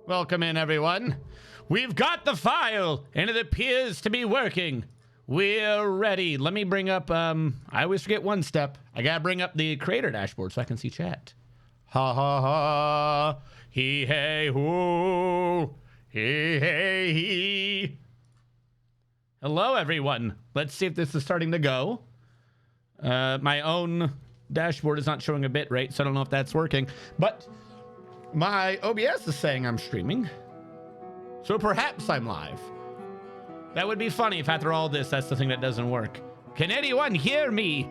Welcome in, everyone. We've got the file, and it appears to be working. We're ready. Let me bring up, I always forget one step. I gotta bring up the creator dashboard so I can see chat. Ha ha ha. He hey hoo. He hey he. Hello, everyone. Let's see if this is starting to go. My own dashboard is not showing a bit rate, so I don't know if that's working. But my OBS is saying I'm streaming. So perhaps I'm live. That would be funny if after all this, that's the thing that doesn't work. Can anyone hear me?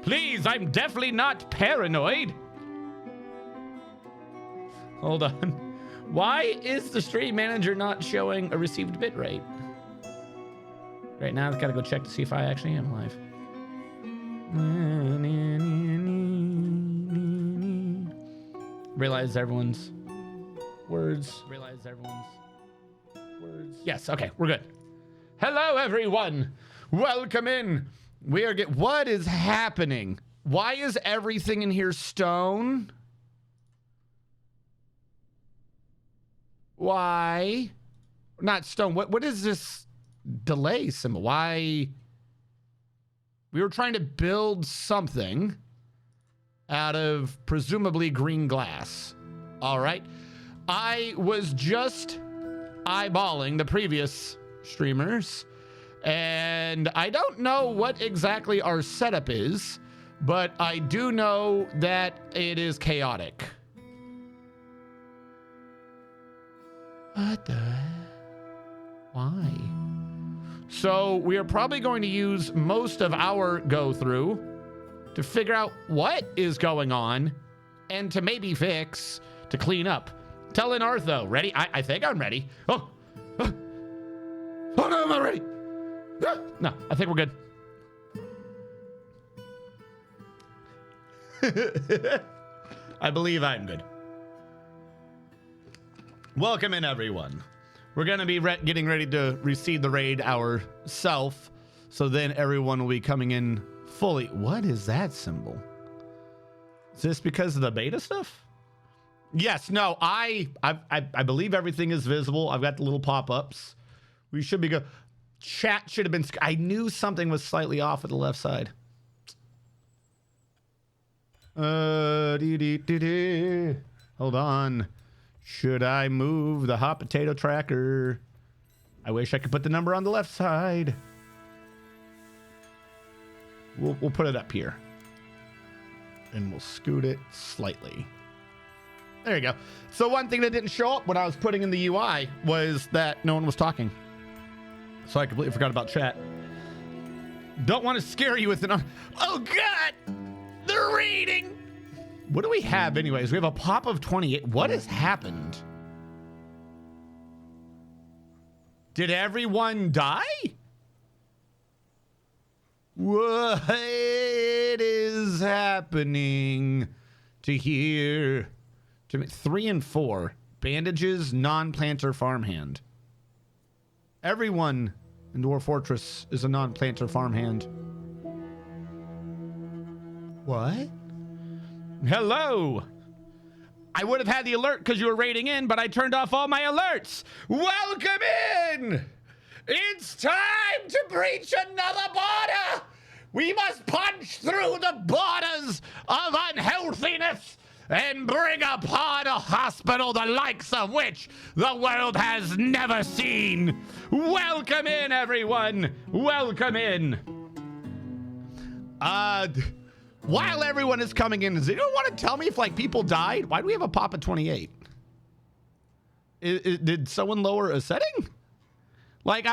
Please, I'm definitely not paranoid. Hold on. Why is the stream manager not showing a received bit rate? Right now, I've got to go check to see if I actually am live. Realize everyone's words. Yes, okay, we're good. Hello, everyone. Welcome in. We are what is happening? Why is everything in here stone? Why? Not stone. What is this delay symbol? Why? We were trying to build something out of presumably green glass. All right. I was just eyeballing the previous streamers, and I don't know what exactly our setup is, but I do know that it is chaotic. What the? Why? So we are probably going to use most of our go through to figure out what is going on and to maybe fix, to clean up. Tell Artho, ready? I think I'm ready. Oh no, I'm not ready. No, I think we're good. I believe I'm good. Welcome in, everyone. We're going to be getting ready to receive the raid ourselves, so then everyone will be coming in fully. What is that symbol? Is this because of the beta stuff? Yes, no, I believe everything is visible. I've got the little pop-ups. We should be good. Chat should have been... I knew something was slightly off at the left side. Hold on. Should I move the hot potato tracker? I wish I could put the number on the left side. We'll put it up here. And we'll scoot it slightly. There you go. So one thing that didn't show up when I was putting in the UI was that no one was talking. So I completely forgot about chat. Don't want to scare you with an... Oh, God! They're reading! What do we have anyways? We have a pop of 28. What has happened? Did everyone die? What is happening to here? 3 and 4. Bandages, non-planter farmhand. Everyone in Dwarf Fortress is a non-planter farmhand. What? Hello. I would have had the alert because you were raiding in, but I turned off all my alerts. Welcome in. It's time to breach another border. We must punch through the borders of unhealthiness and bring upon a hospital the likes of which the world has never seen. Welcome in, everyone. Welcome in. While everyone is coming in, does anyone want to tell me if, like, people died? Why do we have a pop at 28? Did someone lower a setting? Like,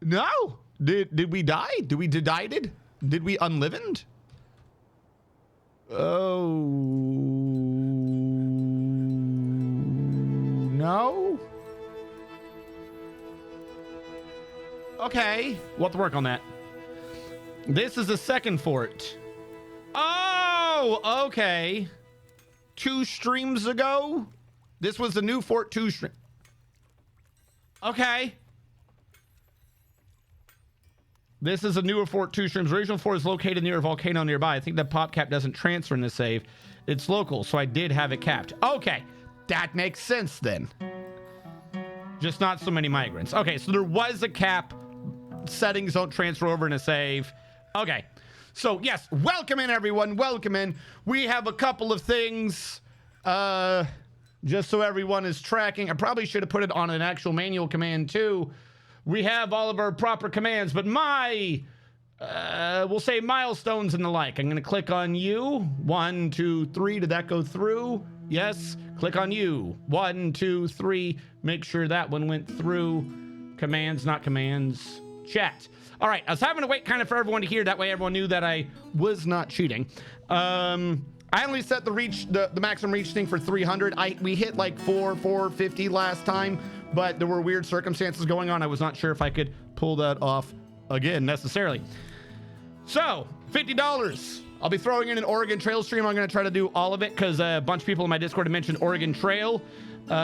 No. Did we die? Did we did? Did we unlivened? Oh. No? Okay. We'll have to work on that. This is the second fort. Oh, okay. 2 streams ago? This was the new fort 2 stream. Okay. This is a newer fort 2 streams. Original fort is located near a volcano nearby. I think the pop cap doesn't transfer in the save. It's local, so I did have it capped. Okay. That makes sense then. Just not so many migrants. Okay, so there was a cap. Settings don't transfer over in a save. Okay, so yes, welcome in everyone, welcome in. We have a couple of things, just so everyone is tracking. I probably should have put it on an actual manual command too. We have all of our proper commands, but we'll say milestones and the like. I'm gonna click on you. 1, 2, 3, did that go through? Yes, click on you. 1, 2, 3, make sure that one went through. Commands, not commands. Chat. All right, I was having to wait kind of for everyone to hear. That way everyone knew that I was not cheating. I only set the maximum reach thing for 300. We hit like 450 last time, but there were weird circumstances going on. I was not sure if I could pull that off again necessarily. So, $50. I'll be throwing in an Oregon Trail stream. I'm going to try to do all of it because a bunch of people in my Discord have mentioned Oregon Trail.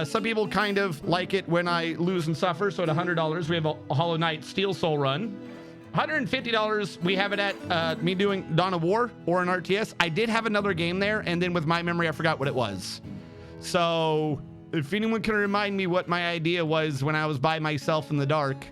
Some people kind of like it when I lose and suffer. So at $100, we have a Hollow Knight Steel Soul run. $150, we have it at me doing Dawn of War or an RTS. I did have another game there, and then with my memory, I forgot what it was. So if anyone can remind me what my idea was when I was by myself in the dark,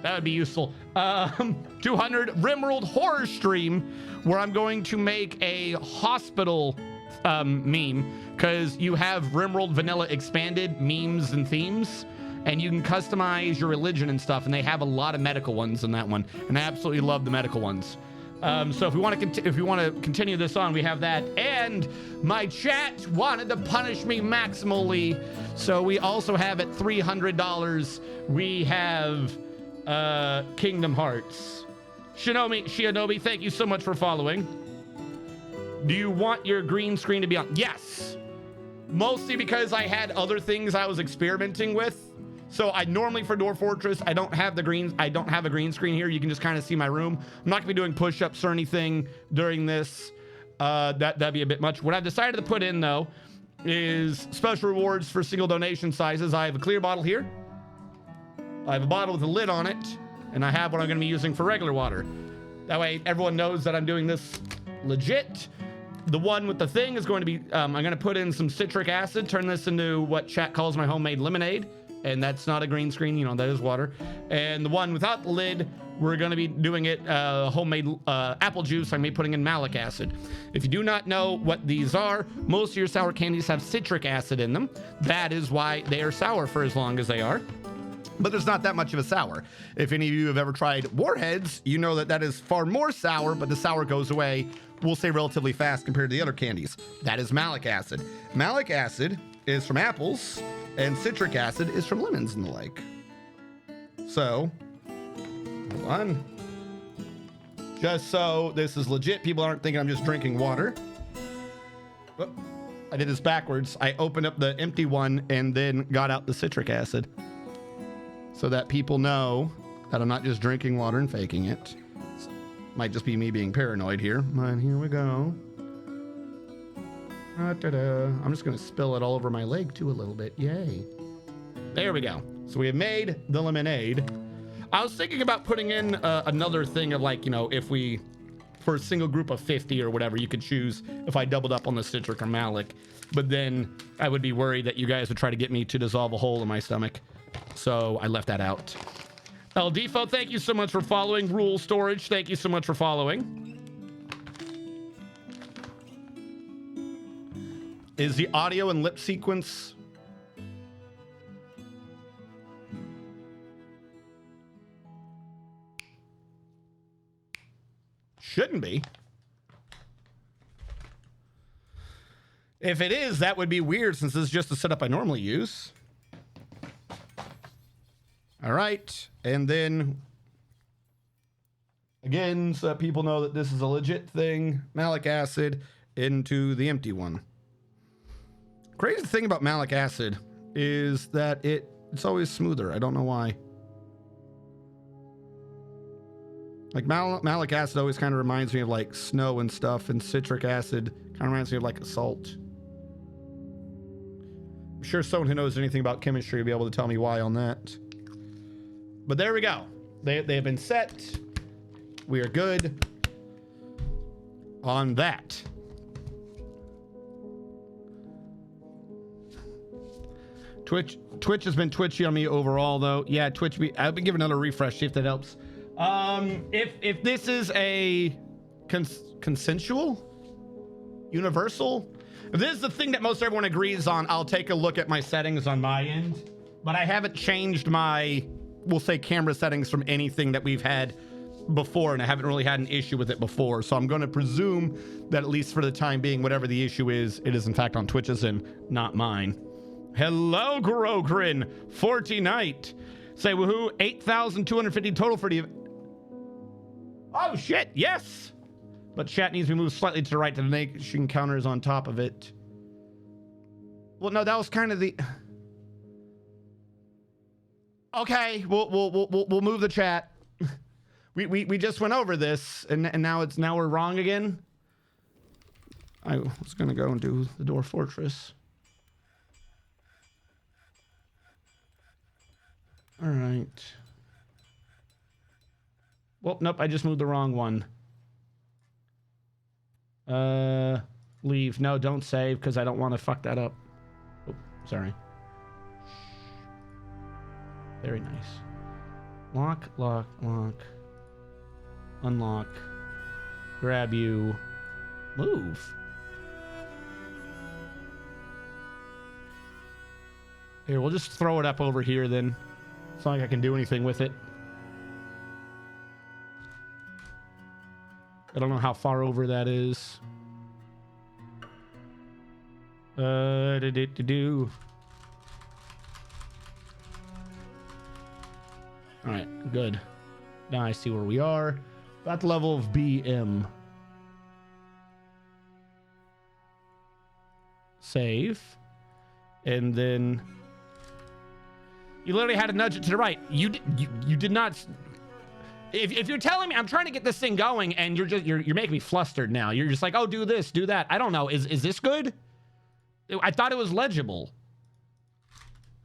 that would be useful. 200 Rimworld horror stream where I'm going to make a hospital meme, because you have Rimworld Vanilla expanded memes and themes, and you can customize your religion and stuff, and they have a lot of medical ones in that one, and I absolutely love the medical ones. So if we want to continue this on, we have that, and my chat wanted to punish me maximally, so we also have at $300 we have Kingdom Hearts. Shinobi, thank you so much for following. Do you want your green screen to be on? Yes. Mostly because I had other things I was experimenting with. So I normally for Dwarf Fortress, I don't have a green screen here. You can just kind of see my room. I'm not gonna be doing push-ups or anything during this. That'd be a bit much. What I've decided to put in though is special rewards for single donation sizes. I have a clear bottle here. I have a bottle with a lid on it, and I have what I'm going to be using for regular water. That way everyone knows that I'm doing this legit. The one with the thing is going to be, I'm going to put in some citric acid, turn this into what chat calls my homemade lemonade, and that's not a green screen, you know, that is water. And the one without the lid, we're going to be doing it homemade apple juice. I'm going to be putting in malic acid. If you do not know what these are, most of your sour candies have citric acid in them. That is why they are sour for as long as they are. But there's not that much of a sour. If any of you have ever tried Warheads, you know that is far more sour, but the sour goes away, we'll say relatively fast compared to the other candies. That is malic acid. Malic acid is from apples, and citric acid is from lemons and the like. So, hold on. Just so this is legit, people aren't thinking I'm just drinking water. Oh, I did this backwards. I opened up the empty one and then got out the citric acid, so that people know that I'm not just drinking water and faking it. Might just be me being paranoid here. But here we go. I'm just gonna spill it all over my leg too a little bit. Yay. There we go. So we have made the lemonade. I was thinking about putting in another thing of like, you know, if we, for a single group of 50 or whatever, you could choose if I doubled up on the citric or malic. But then I would be worried that you guys would try to get me to dissolve a hole in my stomach. So I left that out. El Defo, thank you so much for following. Rule Storage, thank you so much for following. Is the audio and lip sequence... Shouldn't be. If it is, that would be weird since this is just the setup I normally use. All right, and then again, so that people know that this is a legit thing, malic acid into the empty one. Crazy thing about malic acid is that it's always smoother. I don't know why. Like malic acid always kind of reminds me of like snow and stuff, and citric acid kind of reminds me of like a salt. I'm sure someone who knows anything about chemistry will be able to tell me why on that. But there we go. They have been set. We are good on that. Twitch has been twitchy on me overall, though. Yeah, I've been giving another refresh, see if that helps. If this is a consensual, universal, if this is the thing that most everyone agrees on, I'll take a look at my settings on my end. But I haven't changed my, we'll say, camera settings from anything that we've had before, and I haven't really had an issue with it before. So I'm going to presume that at least for the time being, whatever the issue is, it is in fact on Twitch's and not mine. Hello, Grogrin, Fortnite. Say woohoo, 8,250 total for the. Oh shit, yes. But chat needs to be moved slightly to the right to the nation counter is on top of it. Well, no, that was kind of the. Okay, we'll move the chat. We just went over this, and now we're wrong again. I was gonna go and do the Dwarf Fortress. All right. Well, nope, I just moved the wrong one. Leave. No, don't save, because I don't want to fuck that up. Oh, sorry. Very nice. Lock, lock, lock. Unlock. Grab you. Move. Here, we'll just throw it up over here then. It's not like I can do anything with it. I don't know how far over that is. Do. All right, good. Now I see where we are. About the level of BM. Save. And then you literally had to nudge it to the right. You did not. If you're telling me I'm trying to get this thing going and you're making me flustered now. You're just like, oh, do this, do that. I don't know. Is this good? I thought it was legible.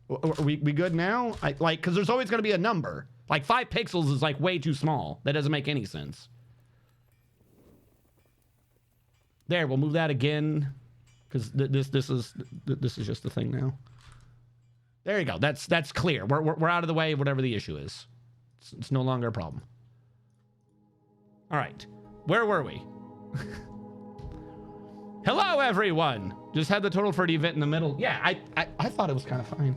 Are we good now? Because there's always going to be a number. Like 5 pixels is like way too small. That doesn't make any sense. There, we'll move that again. Because this is just the thing now. There you go. That's clear. We're out of the way of whatever the issue is. It's no longer a problem. All right. Where were we? Hello, everyone. Just had the total for the event in the middle. Yeah, I thought it was kind of fine.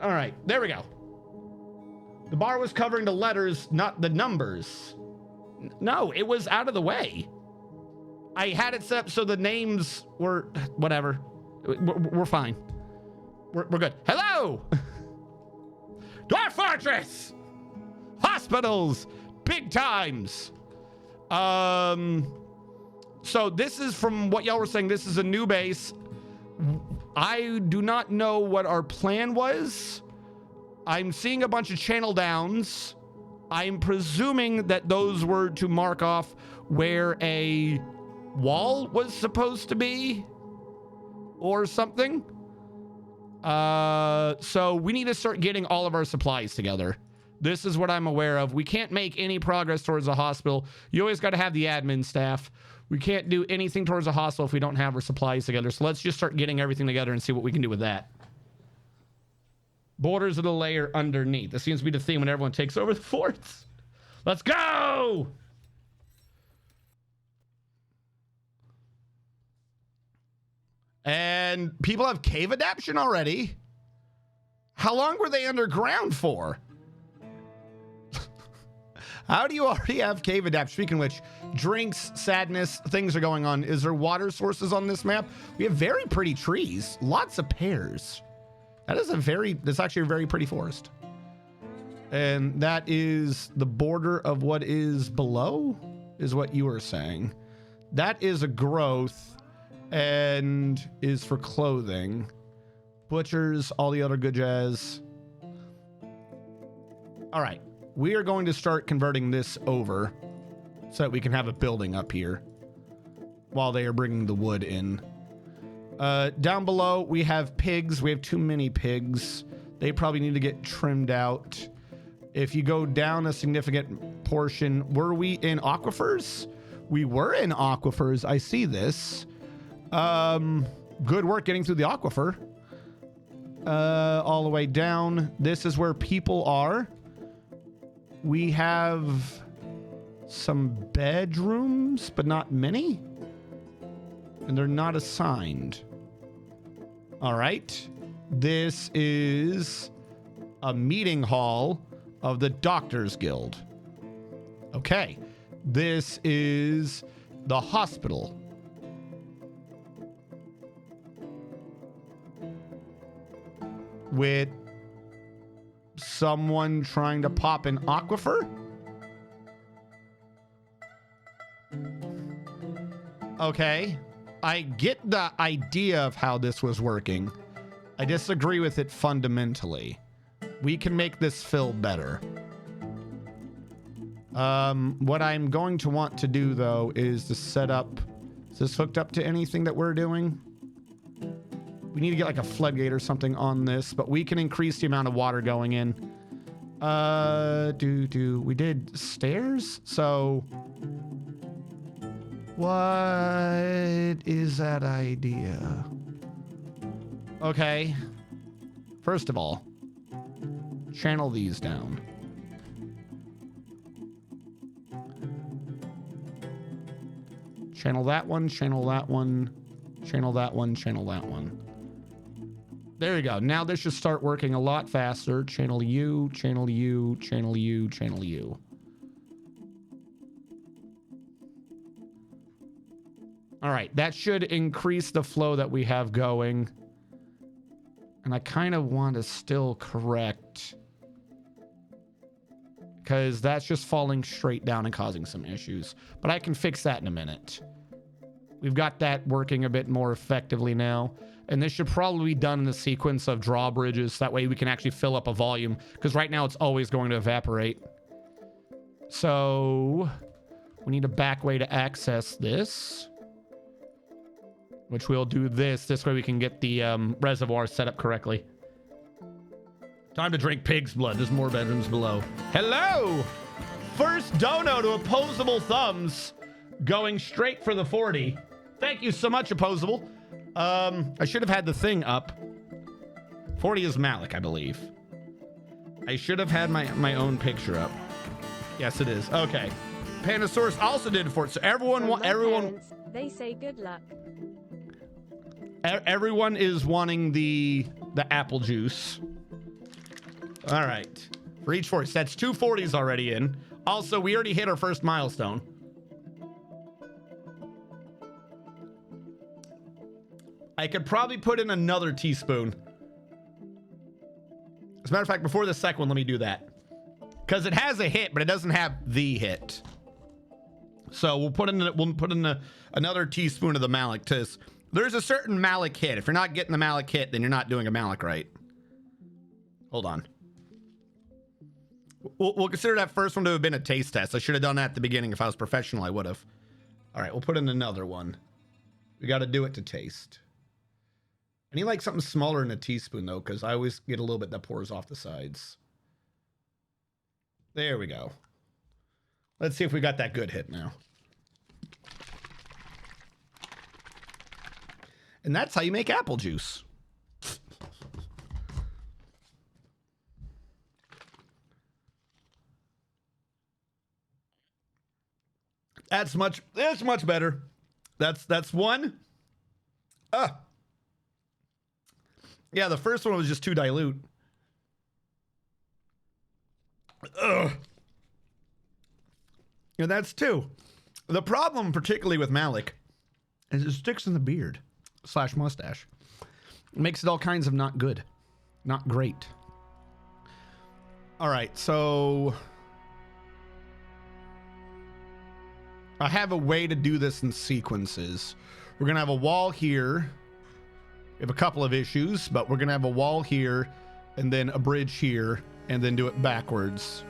All right. There we go. The bar was covering the letters, not the numbers. No, it was out of the way. I had it set up so the names were whatever. We're fine. We're good. Hello! Dwarf Fortress! Hospitals! Big times! So this is, from what y'all were saying, this is a new base. I do not know what our plan was. I'm seeing a bunch of channel downs. I'm presuming that those were to mark off where a wall was supposed to be or something. So we need to start getting all of our supplies together. This is what I'm aware of. We can't make any progress towards a hospital. You always got to have the admin staff. We can't do anything towards a hospital if we don't have our supplies together. So let's just start getting everything together and see what we can do with that. Borders of the layer underneath. This seems to be the theme when everyone takes over the forts. Let's go! And people have cave adaptation already. How long were they underground for? How do you already have cave adapt? Speaking of which, drinks, sadness, things are going on. Is there water sources on this map? We have very pretty trees, lots of pears. That's actually a very pretty forest. And that is the border of what is below, is what you were saying. That is a growth and is for clothing. Butchers, all the other good jazz. All right. We are going to start converting this over so that we can have a building up here while they are bringing the wood in. Down below, we have pigs. We have too many pigs. They probably need to get trimmed out. If you go down a significant portion, were we in aquifers? We were in aquifers. I see this. Good work getting through the aquifer. all the way down. This is where people are. We have some bedrooms, but not many. And they're not assigned. All right. This is a meeting hall of the Doctors Guild. Okay. This is the hospital. With someone trying to pop an aquifer? Okay. I get the idea of how this was working. I disagree with it fundamentally. We can make this feel better. What I'm going to want to do, though, is to set up... Is this hooked up to anything that we're doing? We need to get like a floodgate or something on this, but we can increase the amount of water going in. We did stairs? So... What is that idea? Okay. First of all, channel these down. Channel that one, channel that one, channel that one, channel that one. There you go. Now this should start working a lot faster. Channel you, channel you, channel you, channel you. All right, that should increase the flow that we have going. And I kind of want to still correct, because that's just falling straight down and causing some issues. But I can fix that in a minute. We've got that working a bit more effectively now. And this should probably be done in the sequence of drawbridges. That way we can actually fill up a volume, because right now it's always going to evaporate. So we need a back way to access this, which we'll do this way we can get the reservoir set up correctly. Time to drink pig's blood. There's more bedrooms below. Hello! First dono to Opposable Thumbs, going straight for the 40. Thank you so much, Opposable. I should have had the thing up. 40 is Malik, I believe. I should have had my own picture up. Yes, it is. Okay. Pandasaurus also did it for it. So everyone, Parents, they say good luck. Everyone is wanting the apple juice. All right. For each 40. That's 2 40s already in. Also, we already hit our first milestone. I could probably put in another teaspoon. As a matter of fact, before the second one, let me do that. Because it has a hit, but it doesn't have the hit. So we'll put in another teaspoon of the Malik. There's a certain Malik hit. If you're not getting the Malik hit, then you're not doing a Malik right. Hold on. We'll consider that first one to have been a taste test. I should have done that at the beginning. If I was professional, I would have. All right, we'll put in another one. We got to do it to taste. I need like something smaller in a teaspoon, though, because I always get a little bit that pours off the sides. There we go. Let's see if we got that good hit now. And that's how you make apple juice. That's much better. That's one. Yeah, the first one was just too dilute. And that's 2. The problem, particularly with Malik, is it sticks in the beard / mustache. It makes it all kinds of not good. Not great. All right, so I have a way to do this in sequences. We're going to have a wall here. We have a couple of issues, but we're going to have a wall here and then a bridge here and then do it backwards.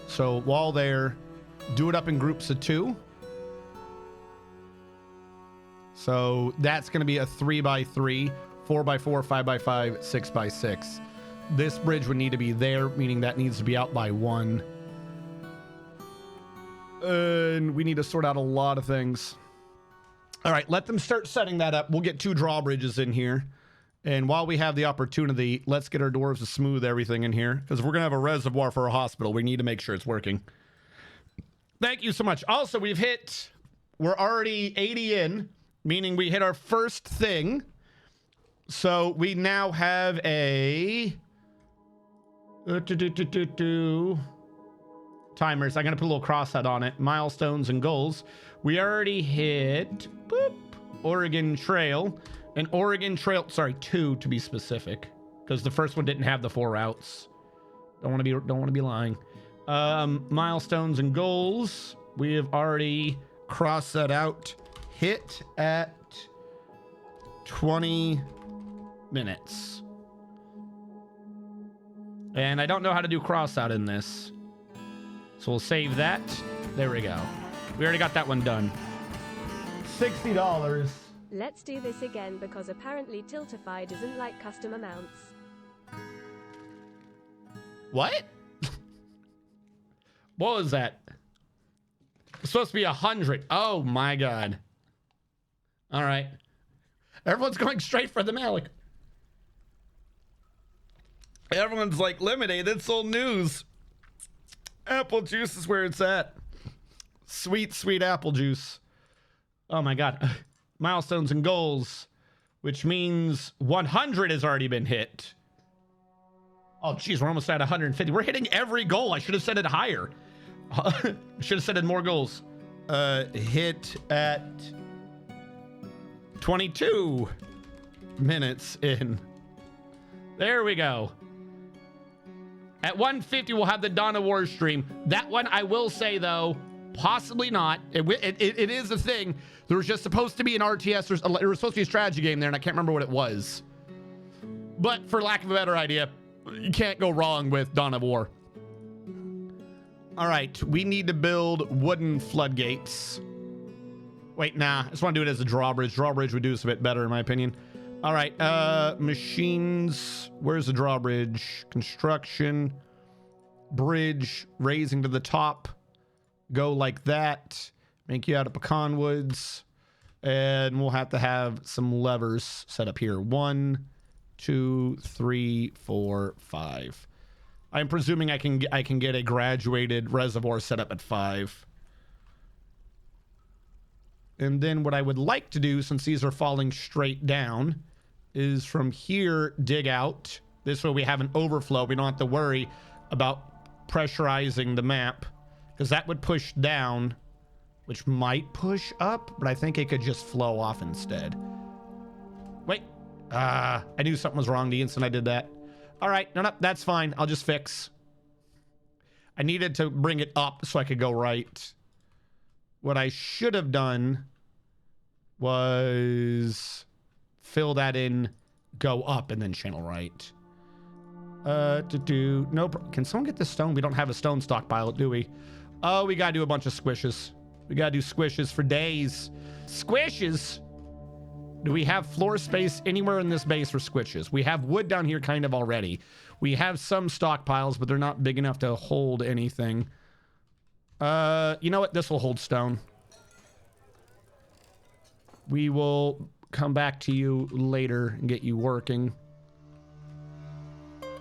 So wall there, do it up in groups of 2. So that's going to be a 3x3, 4x4, 5x5, 6x6. This bridge would need to be there, meaning that needs to be out by 1. And we need to sort out a lot of things. All right, let them start setting that up. We'll get 2 drawbridges in here, And while we have the opportunity, let's get our dwarves to smooth everything in here. Because if we're going to have a reservoir for a hospital, we need to make sure it's working. Thank you so much. Also, we're already 80 in, meaning we hit our first thing. So we now have a... timers. I'm going to put a little crosshead on it. Milestones and goals. We already hit Oregon Trail. And Oregon Trail, sorry, 2 to be specific, because the first one didn't have the 4 routes. Don't want to be lying. Milestones and goals. We have already crossed that out. Hit at 20 minutes. And I don't know how to do cross out in this. So we'll save that. There we go. We already got that one done. $60. Let's do this again because apparently Tiltify doesn't like custom amounts. What? What was that? It's supposed to be 100. Oh my God. All right. Everyone's going straight for the Malik. Everyone's like, lemonade, it's old news. Apple juice is where it's at. Sweet, sweet apple juice. Oh my God. Milestones and goals, which means 100 has already been hit. Oh, geez, we're almost at 150. We're hitting every goal. I should have said it higher. Should have said it more goals. Hit at 22 minutes in. There we go. At 150, we'll have the Dawn of War stream. That one, I will say, though, possibly not. It is a thing. There was just supposed to be an RTS. There was supposed to be a strategy game there, and I can't remember what it was. But for lack of a better idea, you can't go wrong with Dawn of War. All right, we need to build wooden floodgates. Wait, nah, I just want to do it as a drawbridge. Drawbridge would do us a bit better, in my opinion. All right, machines. Where's the drawbridge? Construction. Bridge, raising to the top. Go like that. Make you out of pecan woods. And we'll have to have some levers set up here. 1, 2, 3, 4, 5. I'm presuming I can get a graduated reservoir set up at 5. And then what I would like to do, since these are falling straight down, is from here, dig out. This way we have an overflow. We don't have to worry about pressurizing the map, because that would push down, which might push up, but I think it could just flow off instead. Wait. I knew something was wrong the instant I did that. All right. No, that's fine. I'll just fix. I needed to bring it up so I could go right. What I should have done was fill that in, go up, and then channel right. Can someone get the stone? We don't have a stone stockpile, do we? Oh, we gotta do a bunch of squishes. We gotta do squishes for days. Squishes? Do we have floor space anywhere in this base for squishes? We have wood down here kind of already. We have some stockpiles, but they're not big enough to hold anything. You know what? This will hold stone. We will come back to you later and get you working.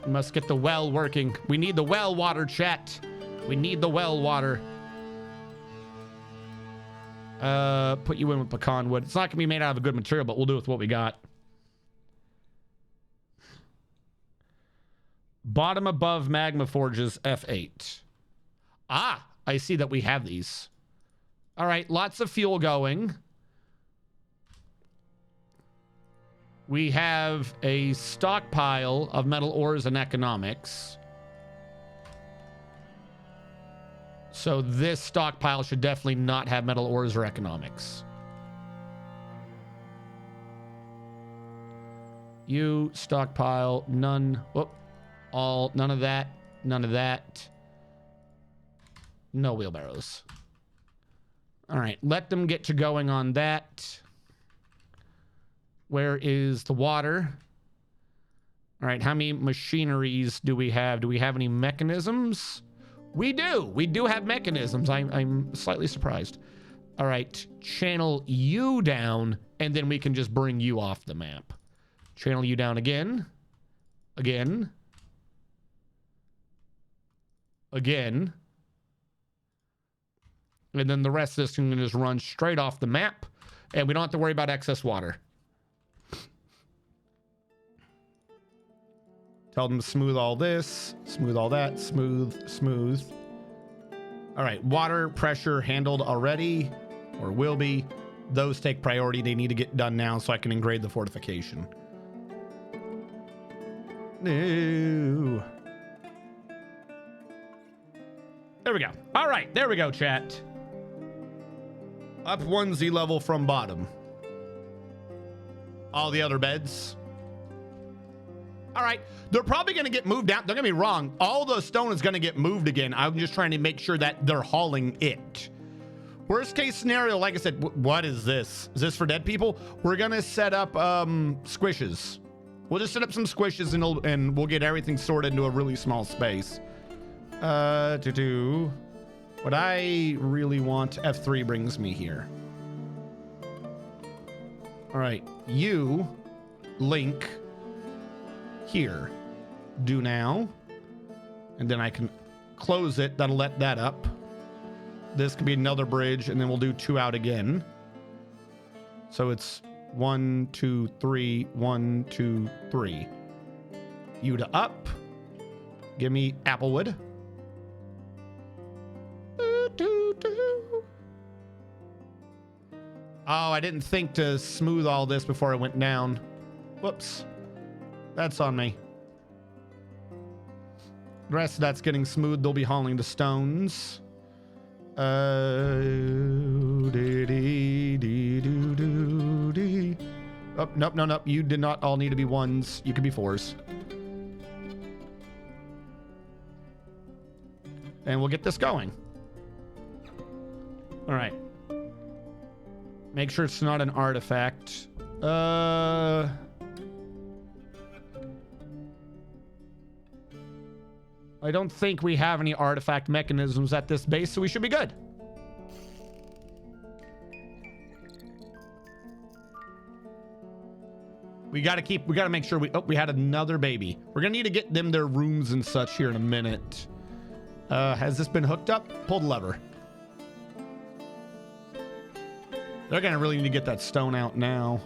We must get the well working. We need the well water, chat. We need the well water. Put you in with pecan wood. It's not gonna be made out of a good material, but we'll do with what we got. Bottom above magma forges, F8. Ah, I see that we have these. All right, lots of fuel going. We have a stockpile of metal ores and economics. So this stockpile should definitely not have metal ores or economics. You stockpile, none. Whoop. All, none of that. None of that. No wheelbarrows. All right, let them get to going on that. Where is the water? All right, how many machineries do we have? Do we have any mechanisms? We do. We do have mechanisms. I'm slightly surprised. All right, channel you down, and then we can just bring you off the map. Channel you down again. Again. Again. And then the rest of this can just run straight off the map. And we don't have to worry about excess water. Tell them to smooth all this. Smooth all that. Smooth, smooth. All right. Water pressure handled already. Or will be. Those take priority. They need to get done now so I can engrade the fortification. No. There we go. All right. There we go, chat. Up 1 Z level from bottom. All the other beds. All right. They're probably going to get moved out. Don't get me wrong. All the stone is going to get moved again. I'm just trying to make sure that they're hauling it. Worst case scenario, like I said, what is this? Is this for dead people? We're going to set up squishes. We'll just set up some squishes and we'll get everything sorted into a really small space. What I really want, F3 brings me here. All right, you, Link, here. Do now. And then I can close it. That'll let that up. This could be another bridge, and then we'll do 2 out again. So it's 1, 2, 3, 1, 2, 3. You to up. Give me Applewood. Oh, I didn't think to smooth all this before I went down. Whoops. That's on me. The rest of that's getting smooth. They'll be hauling the stones. Oh, nope, nope. You did not all need to be 1s. You could be 4s. And we'll get this going. All right. Make sure it's not an artifact. I don't think we have any artifact mechanisms at this base, so we should be good. We gotta make sure we had another baby. We're gonna need to get them their rooms and such here in a minute. Has this been hooked up? Pull the lever. They're gonna really need to get that stone out now.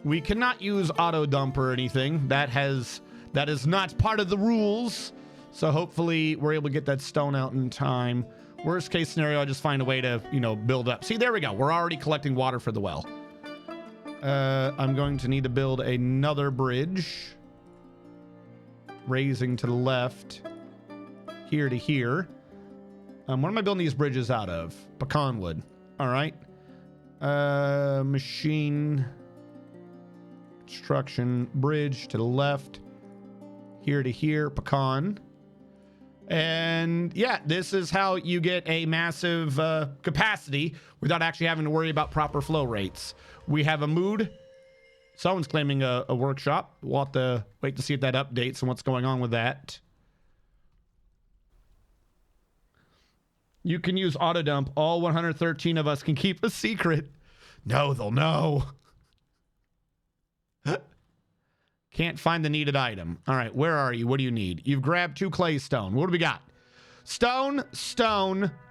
We cannot use auto dump or anything. That is not part of the rules. So hopefully we're able to get that stone out in time. Worst case scenario, I just find a way to, build up. See, there we go. We're already collecting water for the well. I'm going to need to build another bridge. Raising to the left. Here to here. What am I building these bridges out of? Pecan wood. All right. Machine. Construction. Bridge to the left. Here to here. Pecan. And yeah, this is how you get a massive capacity without actually having to worry about proper flow rates. We have a mood. Someone's claiming a workshop. We'll have to wait to see if that updates and what's going on with that. You can use auto dump. All 113 of us can keep a secret. No, they'll know. Can't find the needed item. All right, where are you? What do you need? You've grabbed 2 clay stone. What do we got? Stone,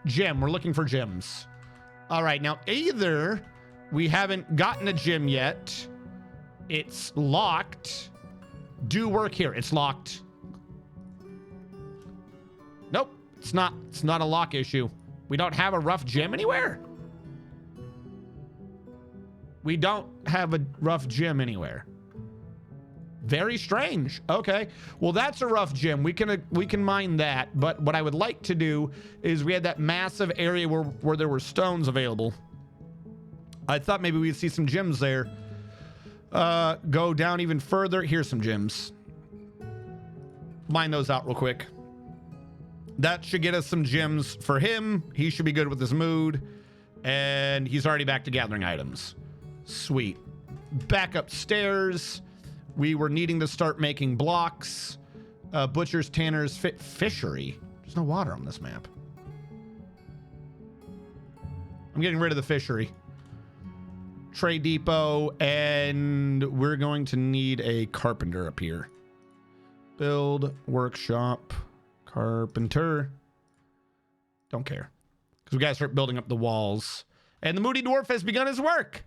gem. We're looking for gems. All right, now either we haven't gotten a gem yet. It's locked. Do work here. It's locked. Nope, it's not. It's not a lock issue. We don't have a rough gem anywhere. We don't have a rough gem anywhere. Very strange. Okay. Well, that's a rough gem. We can mine that. But what I would like to do is we had that massive area where there were stones available. I thought maybe we'd see some gems there. Go down even further. Here's some gems. Mine those out real quick. That should get us some gems for him. He should be good with his mood. And he's already back to gathering items. Sweet. Back upstairs. We were needing to start making blocks. Butchers, tanners, fishery. There's no water on this map. I'm getting rid of the fishery. trade depot, and we're going to need a carpenter up here. Build, workshop, carpenter. Don't care. Because we got to start building up the walls. And the Moody Dwarf has begun his work.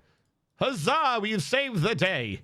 Huzzah, we've saved the day.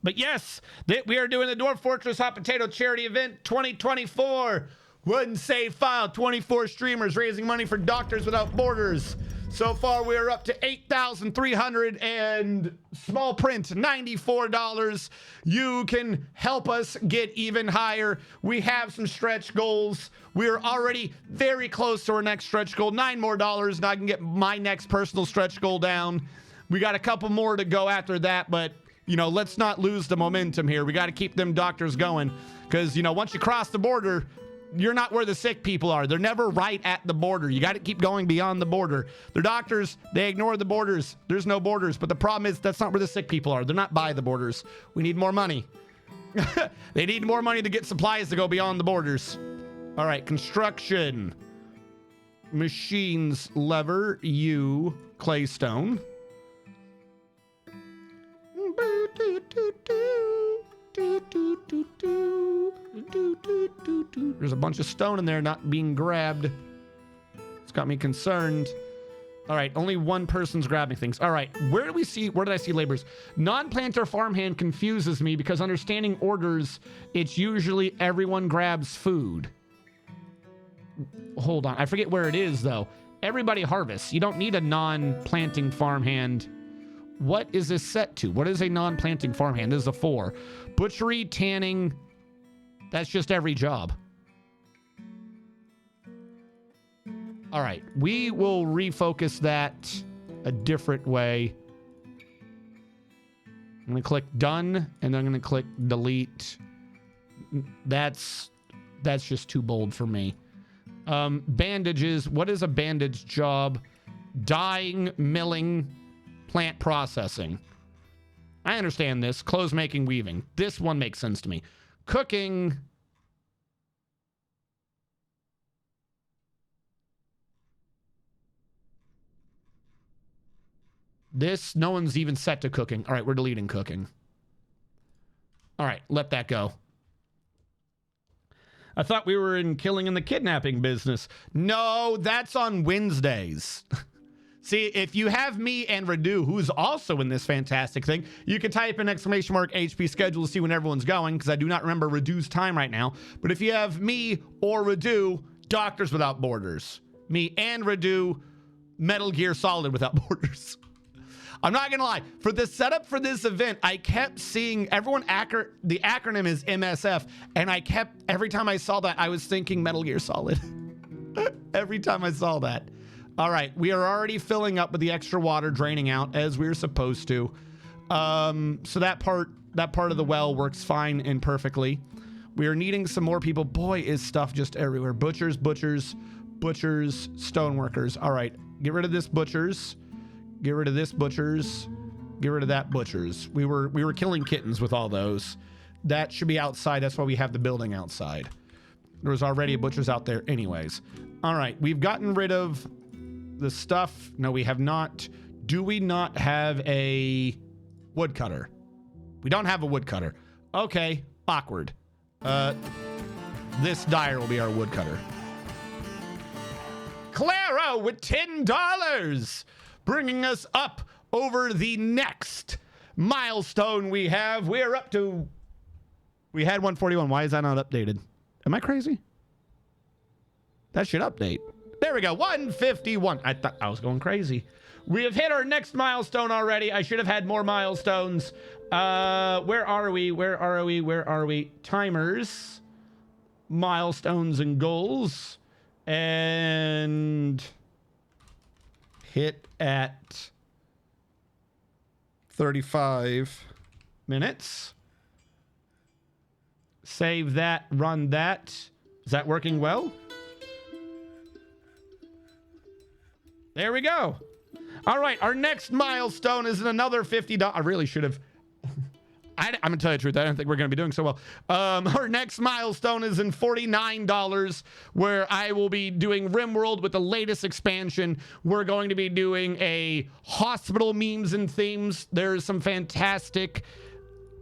But yes, we are doing the Dwarf Fortress Hot Potato Charity Event 2024. One save file, 24 streamers raising money for Doctors Without Borders. So far, we are up to $8,300 and small print, $94. You can help us get even higher. We have some stretch goals. We are already very close to our next stretch goal. $9 more, and I can get my next personal stretch goal down. We got a couple more to go after that, but you know, let's not lose the momentum here. We got to keep them doctors going because, you know, once you cross the border, you're not where the sick people are. They're never right at the border. You got to keep going beyond the border. They're doctors. They ignore the borders. There's no borders. But the problem is that's not where the sick people are. They're not by the borders. We need more money. They need more money to get supplies to go beyond the borders. All right, construction. Machines, lever, U, claystone. There's a bunch of stone in there not being grabbed. It's got me concerned. All right, only one person's grabbing things. All right, where did I see laborers? Non-planter farmhand confuses me because understanding orders, it's usually everyone grabs food. Hold on, I forget where it is though. Everybody harvests. You don't need a non-planting farmhand. What is this set to? What is a non-planting farmhand? This is a 4. Butchery, tanning, that's just every job. All right, we will refocus that a different way. I'm gonna click done, and then I'm gonna click delete. That's just too bold for me. Bandages, what is a bandage job? Dyeing, milling, plant processing. I understand this. Clothes making, weaving. This one makes sense to me. Cooking. This, no one's even set to cooking. All right, we're deleting cooking. All right, let that go. I thought we were in killing and the kidnapping business. No, that's on Wednesdays. See, if you have me and Radu, who's also in this fantastic thing, you can type in !HP schedule to see when everyone's going, because I do not remember Radu's time right now. But if you have me or Radu, Doctors Without Borders. Me and Radu, Metal Gear Solid Without Borders. I'm not gonna lie, for the setup for this event, I kept seeing everyone, the acronym is MSF, and every time I saw that, I was thinking Metal Gear Solid. Every time I saw that. All right, we are already filling up with the extra water draining out as we were supposed to. So that part of the well works fine and perfectly. We are needing some more people. Boy, is stuff just everywhere. Butchers, stoneworkers. All right, get rid of this butchers. Get rid of this butchers. Get rid of that butchers. We were killing kittens with all those. That should be outside. That's why we have the building outside. There was already a butcher's out there anyways. All right, we've gotten rid of the stuff. No, we have not. Do we not have a woodcutter? We don't have a woodcutter. Okay, awkward. This dyer will be our woodcutter. Clara with $10, bringing us up over the next milestone we have. We're up to, we had 141. Why is that not updated? Am I crazy? That should update. There we go, 151. I thought I was going crazy. We have hit our next milestone already. I should have had more milestones. Where are we? Timers, milestones and goals, and hit at 35 minutes. Save that, run that. Is that working well? There we go. All right, our next milestone is another $50. I really should have. I'm gonna tell you the truth. I don't think we're gonna be doing so well. Our next milestone is in $49, where I will be doing RimWorld with the latest expansion. We're going to be doing a hospital memes and themes. There's some fantastic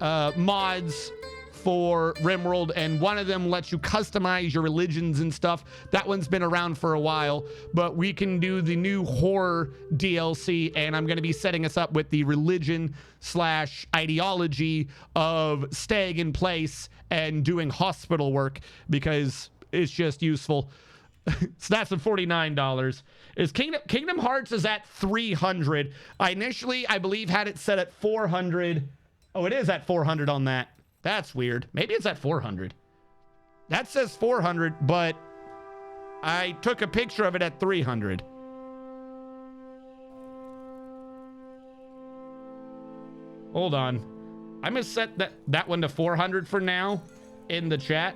mods for RimWorld, and one of them lets you customize your religions and stuff. That one's been around for a while, but we can do the new horror DLC, and I'm going to be setting us up with the religion / ideology of staying in place and doing hospital work because it's just useful. So that's at $49. Is Kingdom Hearts is at 300. I initially, I believe, had it set at 400. Oh, it is at 400 on that. That's weird. Maybe it's at 400. That says 400, but I took a picture of it at 300. Hold on. I'm going to set that one to 400 for now in the chat.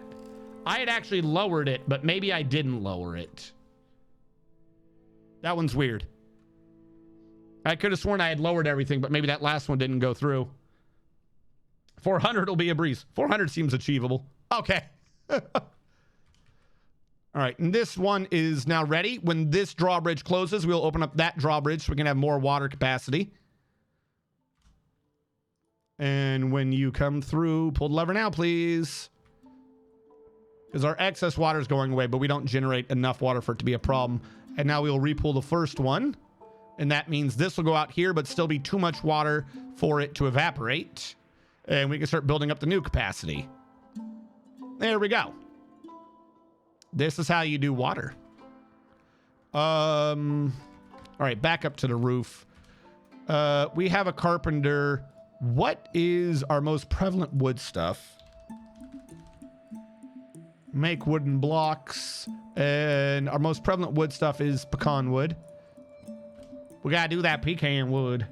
I had actually lowered it, but maybe I didn't lower it. That one's weird. I could have sworn I had lowered everything, but maybe that last one didn't go through. 400 will be a breeze. 400 seems achievable. Okay. All right, and this one is now ready. When this drawbridge closes, we'll open up that drawbridge so we can have more water capacity. And when you come through, pull the lever now, please. Because our excess water is going away, but we don't generate enough water for it to be a problem. And now we'll repull the first one. And that means this will go out here, but still be too much water for it to evaporate. And we can start building up the new capacity. There we go. This is how you do water. All right, back up to the roof. We have a carpenter. What is our most prevalent wood stuff? Make wooden blocks. And our most prevalent wood stuff is pecan wood. We gotta do that pecan wood.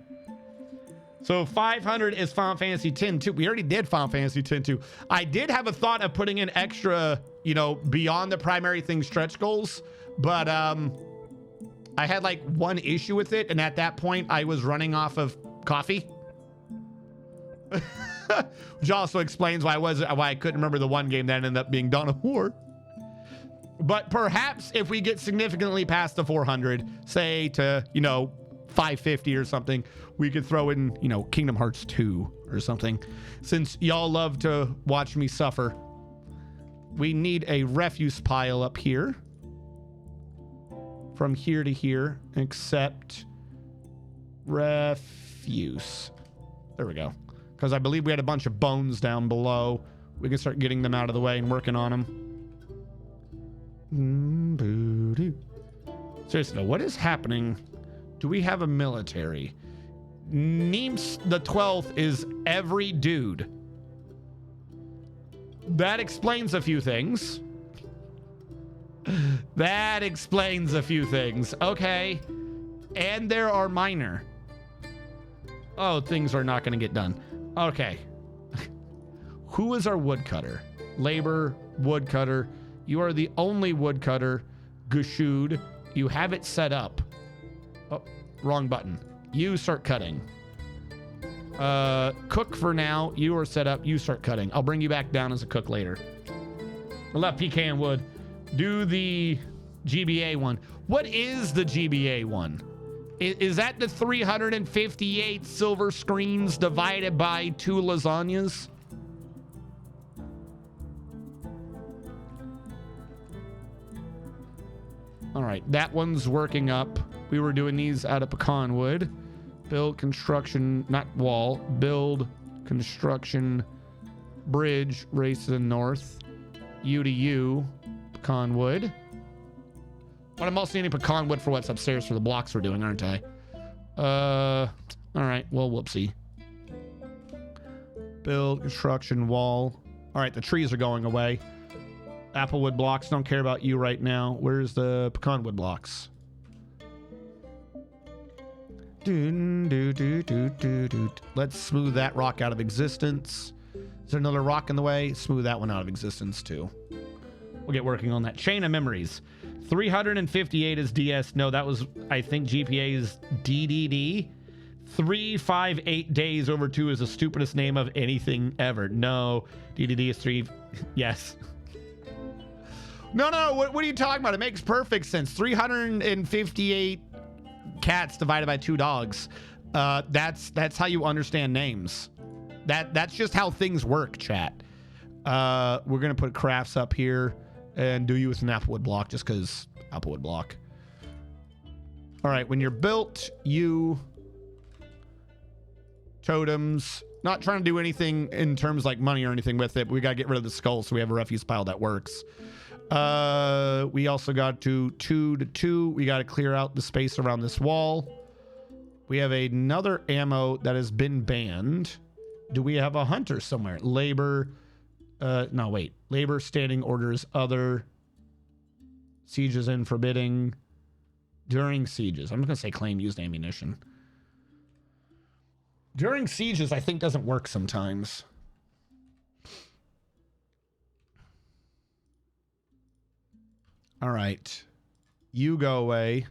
So 500 is Final Fantasy X-2. We already did Final Fantasy X-2. I did have a thought of putting in extra, you know, beyond the primary thing stretch goals, but I had like one issue with it, and at that point I was running off of coffee. Which also explains why I couldn't remember the one game that ended up being Dawn of War. But perhaps if we get significantly past the 400, say to, you know, 550 or something, we could throw in, you know, Kingdom Hearts 2 or something. Since y'all love to watch me suffer, we need a refuse pile up here. From here to here, except refuse. There we go. Because I believe we had a bunch of bones down below. We can start getting them out of the way and working on them. Seriously, what is happening? Do we have a military? Neems the 12th is every dude. That explains a few things. That explains a few things. Okay. And there are minor. Oh, things are not going to get done. Okay. Who is our woodcutter? Labor, woodcutter. You are the only woodcutter. Gushud. You have it set up. Oh, wrong button. You start cutting. Cook for now. You are set up. You start cutting. I'll bring you back down as a cook later. I love pecan wood. Do the GBA one. What is the GBA one? Is that the 358 silver screens divided by 2 lasagnas? All right, that one's working up. We were doing these out of pecan wood. Build construction, not wall. Build construction bridge, race to the north. U to U, pecan wood. But I'm also needing pecan wood for what's upstairs for the blocks we're doing, aren't I? All right, well, whoopsie. Build construction wall. All right, the trees are going away. Applewood blocks, don't care about you right now. Where's the pecan wood blocks? Let's smooth that rock out of existence. Is there another rock in the way? Smooth that one out of existence too. We'll get working on that. Chain of memories. 358 is DS. No, that was, I think GPA is DDD. 358 days over 2 is the stupidest name of anything ever. No. DDD is 3. Yes. No. What are you talking about? It makes perfect sense. 358 cats divided by 2 dogs. That's how you understand names. That's just how things work, chat. We're gonna put crafts up here and do you with an applewood block just because applewood block. All right, when you're built, you totems. Not trying to do anything in terms like money or anything with it, but we gotta get rid of the skull so we have a refuse pile that works. We also got to 2 to 2. We got to clear out the space around this wall. We have another ammo that has been banned. Do we have a hunter somewhere? Labor. No, wait. Labor, standing orders, other. Sieges and forbidding. During sieges. I'm just going to say claim used ammunition. During sieges, I think doesn't work sometimes. All right. You go away.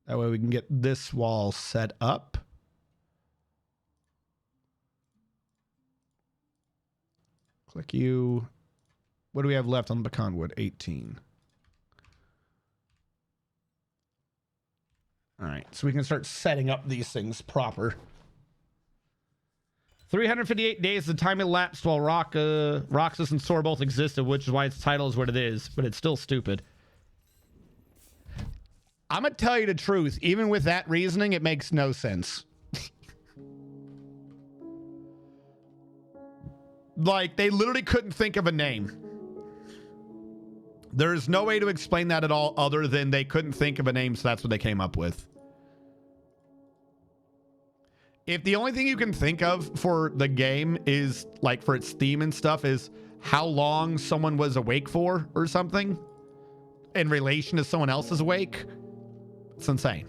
That way we can get this wall set up. Click you. What do we have left on the pecan wood? 18. All right. So we can start setting up these things proper. 358 days, the time elapsed while Roxas and Sor both existed, which is why its title is what it is, but it's still stupid. I'm going to tell you the truth. Even with that reasoning, it makes no sense. Like, they literally couldn't think of a name. There's no way to explain that at all other than they couldn't think of a name, so that's what they came up with. If the only thing you can think of for the game is, like, for its theme and stuff is how long someone was awake for or something in relation to someone else's awake, it's insane.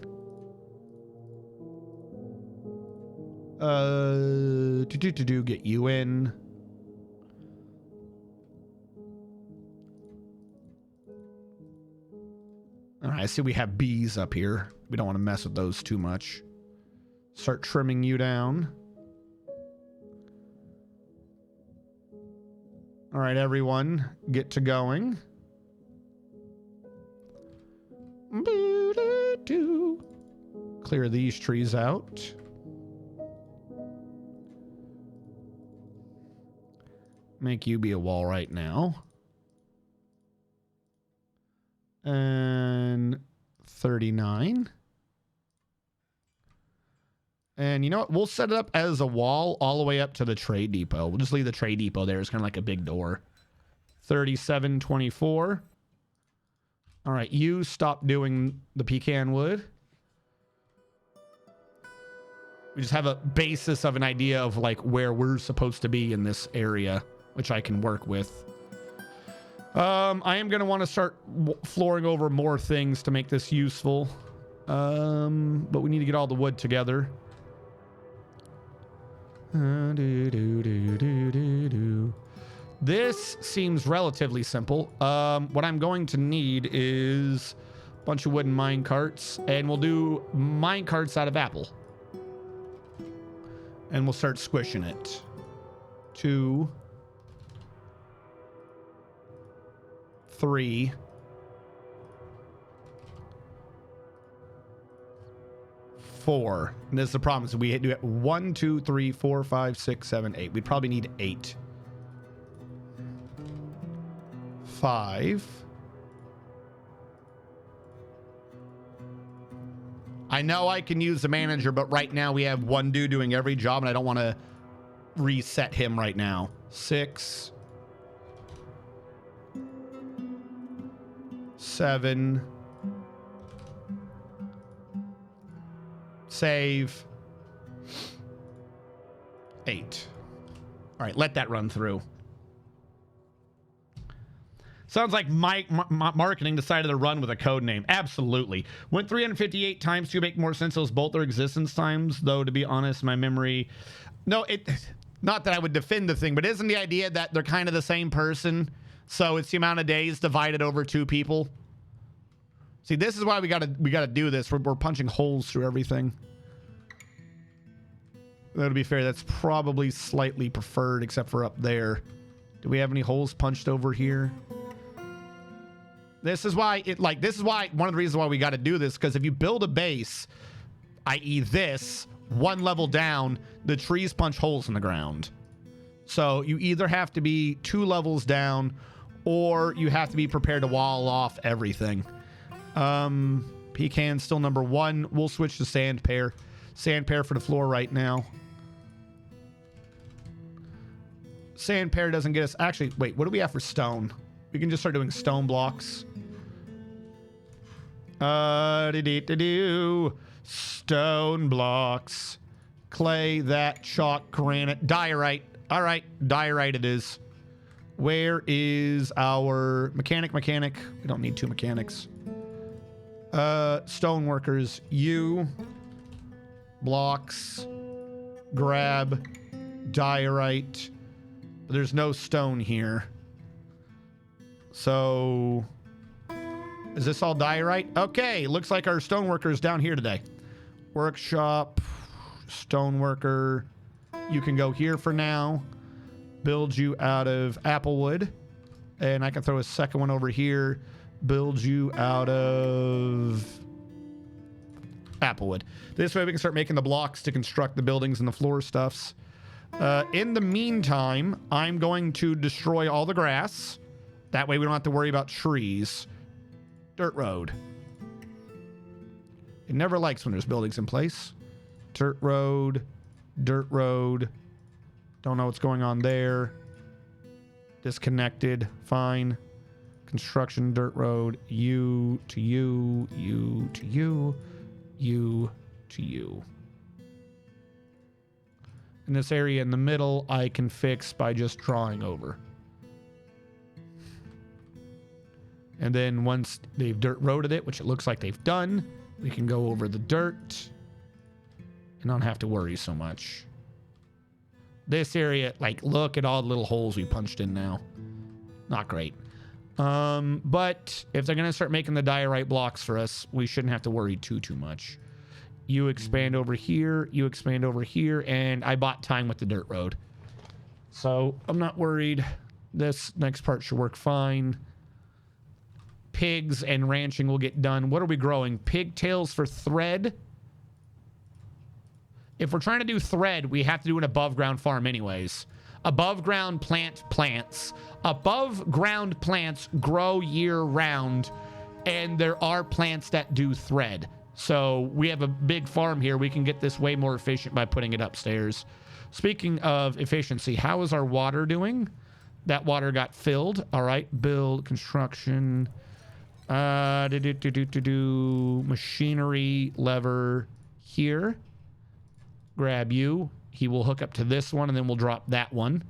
Get you in. All right, I see we have bees up here. We don't want to mess with those too much. Start trimming you down. All right, everyone, get to going. Clear these trees out. Make you be a wall right now. And 39. And you know what? We'll set it up as a wall all the way up to the trade depot. We'll just leave the trade depot there. It's kind of like a big door. 37, 24. All right, you stop doing the pecan wood. We just have a basis of an idea of like where we're supposed to be in this area, which I can work with. I am going to want to start flooring over more things to make this useful. But we need to get all the wood together. This seems relatively simple. What I'm going to need is a bunch of wooden mine carts, and we'll do mine carts out of apple. And we'll start squishing it. 2, 3, 4. And this is the problem. So we do it 1, 2, 3, 4, 5, 6, 7, 8. We'd probably need 8. 5. I know I can use the manager, but right now we have one dude doing every job, and I don't want to reset him right now. 6. 7. Save. 8. All right, let that run through. Sounds like marketing decided to run with a code name. Absolutely. Went 358 times to make more sense. Those both their existence times, though, to be honest, my memory... No, not that I would defend the thing, but isn't the idea that they're kind of the same person? So it's the amount of days divided over 2 people. See, this is why we gotta do this. We're punching holes through everything. That'll be fair. That's probably slightly preferred, except for up there. Do we have any holes punched over here? This is why this is why one of the reasons why we got to do this, because if you build a base, i.e. this, one level down, the trees punch holes in the ground. So you either have to be 2 levels down, or you have to be prepared to wall off everything. Pecan still number 1. We'll switch to sand pear. Sand pear for the floor right now. Sand pear doesn't get us... Actually, wait, what do we have for stone? We can just start doing stone blocks. Stone blocks. Clay, that, chalk, granite, diorite. All right, diorite it is. Where is our mechanic? We don't need 2 mechanics. Stone workers, you. Blocks. Grab. Diorite. There's no stone here. So... is this all diorite? Okay, looks like our stone worker is down here today. Workshop, stone worker. You can go here for now. Build you out of applewood. And I can throw a second one over here. Build you out of applewood. This way we can start making the blocks to construct the buildings and the floor stuffs. In the meantime, I'm going to destroy all the grass. That way we don't have to worry about trees. Dirt road. It never likes when there's buildings in place. Dirt road. Dirt road. Don't know what's going on there. Disconnected. Fine. Construction dirt road. You to you. You to you. You to you. And this area in the middle I can fix by just drawing over. And then once they've dirt roaded it, which it looks like they've done, we can go over the dirt and not have to worry so much. This area, like, look at all the little holes we punched in now. Not great. But if they're going to start making the diorite blocks for us, we shouldn't have to worry too much. You expand over here, you expand over here, and I bought time with the dirt road. So I'm not worried. This next part should work fine. Pigs and ranching will get done. What are we growing? Pigtails for thread. If we're trying to do thread, we have to do an above ground farm anyways. Above ground plants. Above ground plants grow year round, and there are plants that do thread. So we have a big farm here. We can get this way more efficient by putting it upstairs. Speaking of efficiency, how is our water doing? That water got filled. All right, build, construction. Machinery lever here. Grab you. He will hook up to this one, and then we'll drop that one.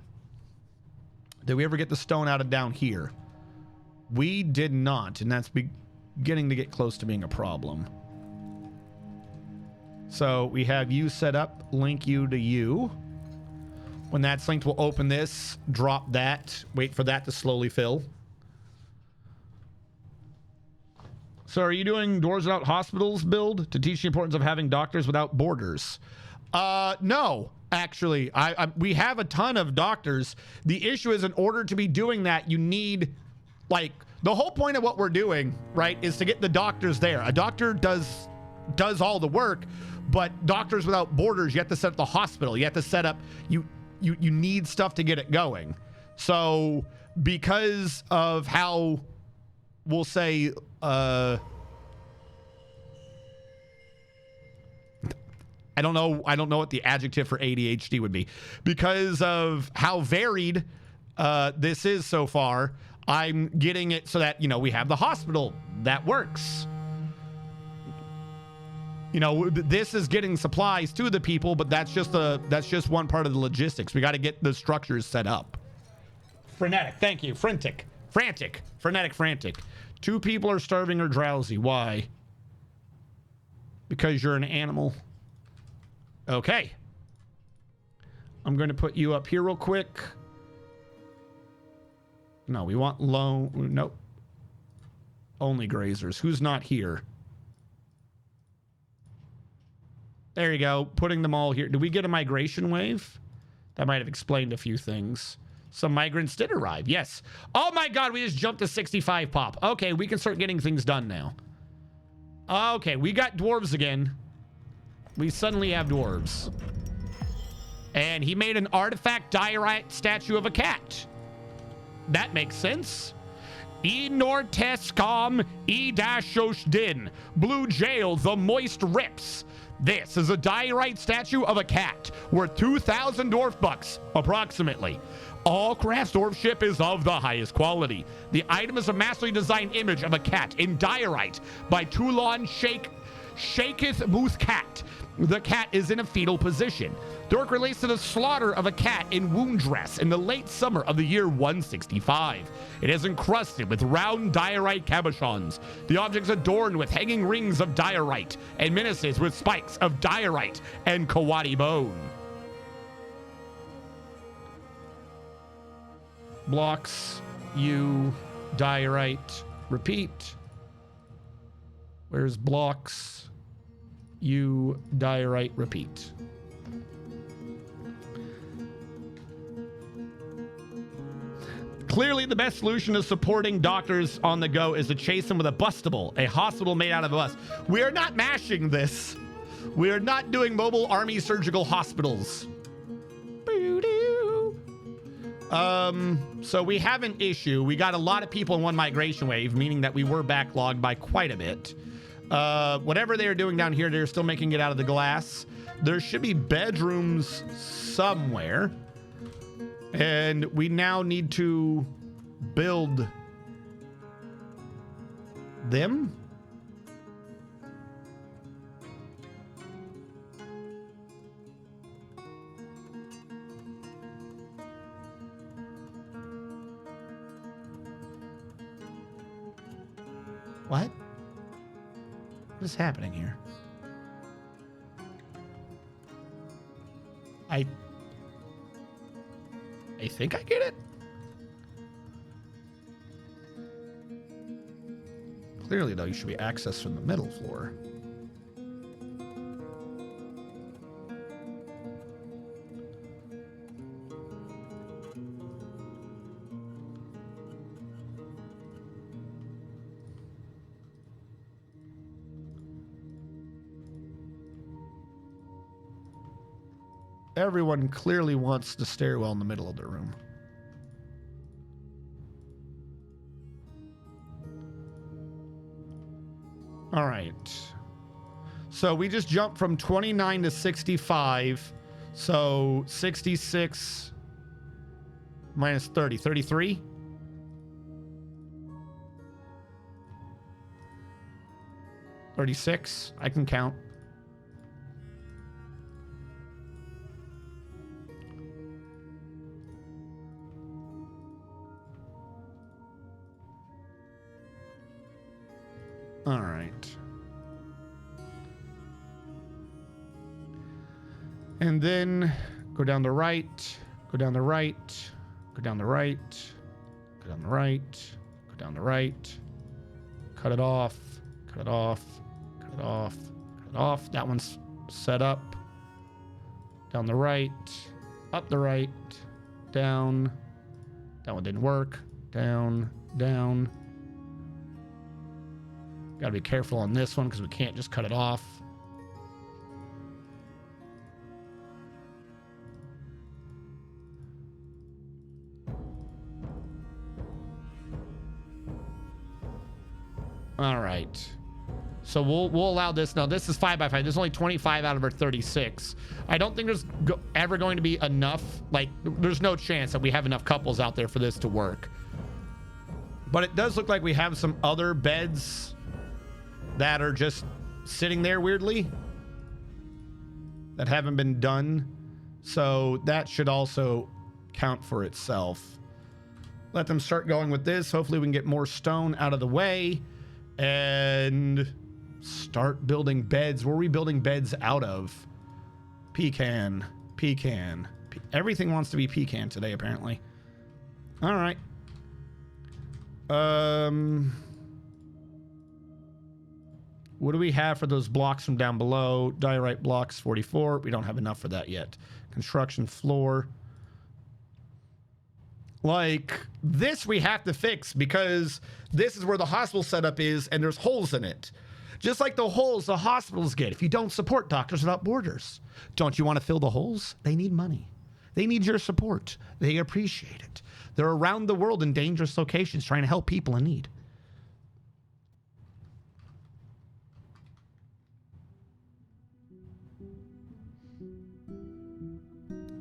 Did we ever get the stone out of down here? We did not, and that's beginning to get close to being a problem. So we have you set up, link you to you. When that's linked, we'll open this, drop that, wait for that to slowly fill. So are you doing Doors Without Hospitals build to teach the importance of having doctors without borders? No, actually. We have a ton of doctors. The issue is, in order to be doing that, you need, like, the whole point of what we're doing, right, is to get the doctors there. A doctor does all the work, but Doctors Without Borders, you have to set up the hospital. You have to set up, you need stuff to get it going. So because of how, we'll say, I don't know what the adjective for ADHD would be. Because of how varied this is so far, I'm getting it so that, we have the hospital that works. This is getting supplies to the people, but that's just one part of the logistics. We got to get the structures set up. Frenetic, thank you. Frantic. Frenetic, frantic. 2 people are starving or drowsy. Why? Because you're an animal. Okay. I'm going to put you up here real quick. No, we want low. Nope. Only grazers. Who's not here? There you go. Putting them all here. Did we get a migration wave? That might have explained a few things. Some migrants did arrive. Yes. Oh my God, we just jumped to 65 pop. Okay, we can start getting things done now. Okay, we got dwarves again. We suddenly have dwarves. And he made an artifact diorite statue of a cat. That makes sense. E Nortescom E Dashosh Din. Blue Jail, the Moist Rips. This is a diorite statue of a cat worth 2,000 dwarf bucks, approximately. All Krasdorf ship is of the highest quality. The item is a masterly designed image of a cat in diorite by Toulon Shaketh Moose Cat. The cat is in a fetal position. The work relates to the slaughter of a cat in wound dress in the late summer of the year 165. It is encrusted with round diorite cabochons. The object is adorned with hanging rings of diorite and menaces with spikes of diorite and kawadi bone. Blocks, you, diorite, repeat. Where's blocks, you, diorite, repeat. Clearly, the best solution to supporting doctors on the go is to chase them with a bustable, a hospital made out of a bus. We are not mashing this. We are not doing mobile army surgical hospitals. So we have an issue. We got a lot of people in one migration wave, meaning that we were backlogged by quite a bit. Whatever they're doing down here, they're still making it out of the glass. There should be bedrooms somewhere. And we now need to build them. What? What is happening here? I think I get it. Clearly, though, you should be accessed from the middle floor. Everyone clearly wants the stairwell in the middle of the room. All right. So we just jumped from 29 to 65. So 66 minus 30, 33. $36. I can count. All right. And then go down the right, go down the right, go down the right, go down the right, go down the right, cut it off, cut it off, cut it off, cut it off. That one's set up. Down the right, up the right, down. That one didn't work. Down, down. Got to be careful on this one because we can't just cut it off. All right. So we'll allow this. Now, this is 5x5. There's only 25 out of our 36. I don't think there's ever going to be enough. Like, there's no chance that we have enough couples out there for this to work. But it does look like we have some other beds that are just sitting there weirdly that haven't been done. So that should also count for itself. Let them start going with this. Hopefully we can get more stone out of the way and start building beds. Where are we building beds out of? Pecan. Everything wants to be pecan today, apparently. All right. What do we have for those blocks from down below? Diorite blocks, 44. We don't have enough for that yet. Construction floor. Like, this we have to fix because this is where the hospital setup is and there's holes in it. Just like the holes the hospitals get if you don't support Doctors Without Borders. Don't you want to fill the holes? They need money. They need your support. They appreciate it. They're around the world in dangerous locations trying to help people in need.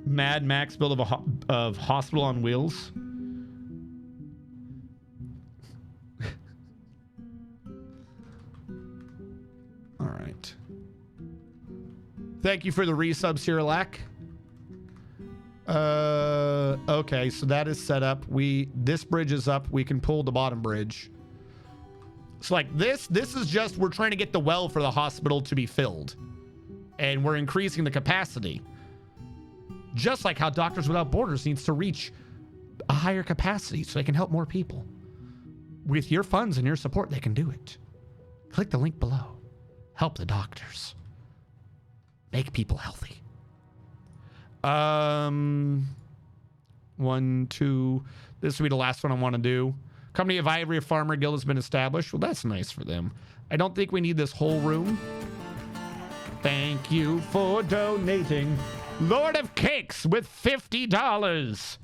Mad Max build of Hospital on Wheels. All right. Thank you for the resub, Cyrillac. Okay, so that is set up. This bridge is up. We can pull the bottom bridge. So like this is just, we're trying to get the well for the hospital to be filled. And we're increasing the capacity. Just like how Doctors Without Borders needs to reach a higher capacity so they can help more people. With your funds and your support, they can do it. Click the link below. Help the doctors. Make people healthy. 1, 2. This will be the last one I want to do. Company of Ivory Farmer Guild has been established. Well, that's nice for them. I don't think we need this whole room. Thank you for donating. Lord of Cakes with $50.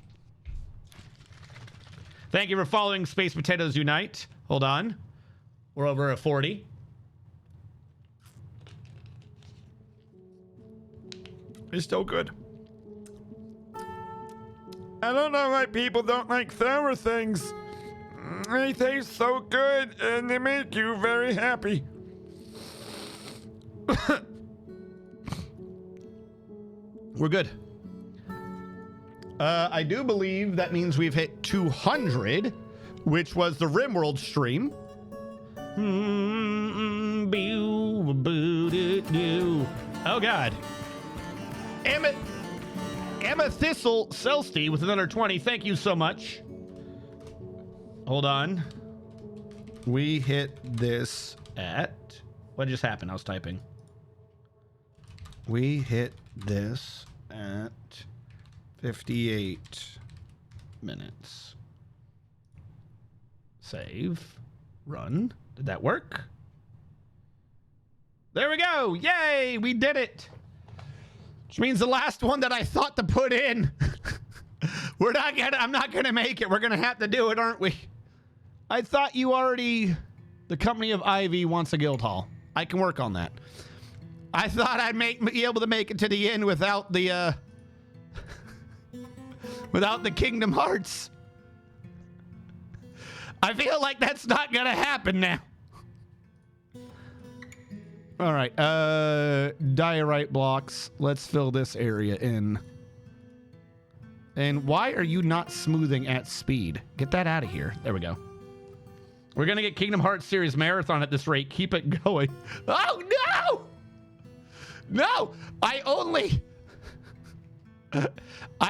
Thank you for following Space Potatoes Unite. Hold on. We're over at 40. It's still good. I don't know why people don't like sour things. They taste so good and they make you very happy. We're good. I do believe that means we've hit 200, which was the RimWorld stream. Oh, God. Emma Thistle Selsty with another 20. Thank you so much. Hold on. We hit this at... What just happened? I was typing. We hit this at 58 minutes. Save. Run. Did that work? There we go. Yay, we did it. Which means the last one that I thought to put in. I'm not gonna make it. We're gonna have to do it, aren't we? I thought you already... The Company of Ivy wants a guild hall. I can work on that. I thought I'd be able to make it to the end without the without the Kingdom Hearts. I feel like that's not gonna happen now. All right, diorite blocks. Let's fill this area in. And why are you not smoothing at speed? Get that out of here. There we go. We're gonna get Kingdom Hearts Series Marathon at this rate. Keep it going. Oh no! No! I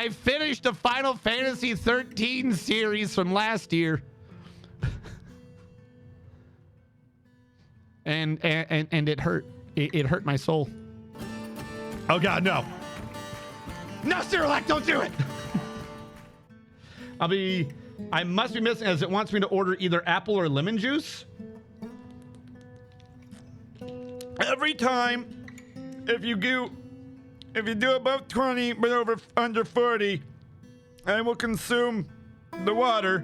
finished the Final Fantasy 13 series from last year. And it hurt. It hurt my soul. Oh God, no. No, Cyrillac, don't do it. I must be missing, as it wants me to order either apple or lemon juice. Every time, if you do above 20 but under 40, I will consume the water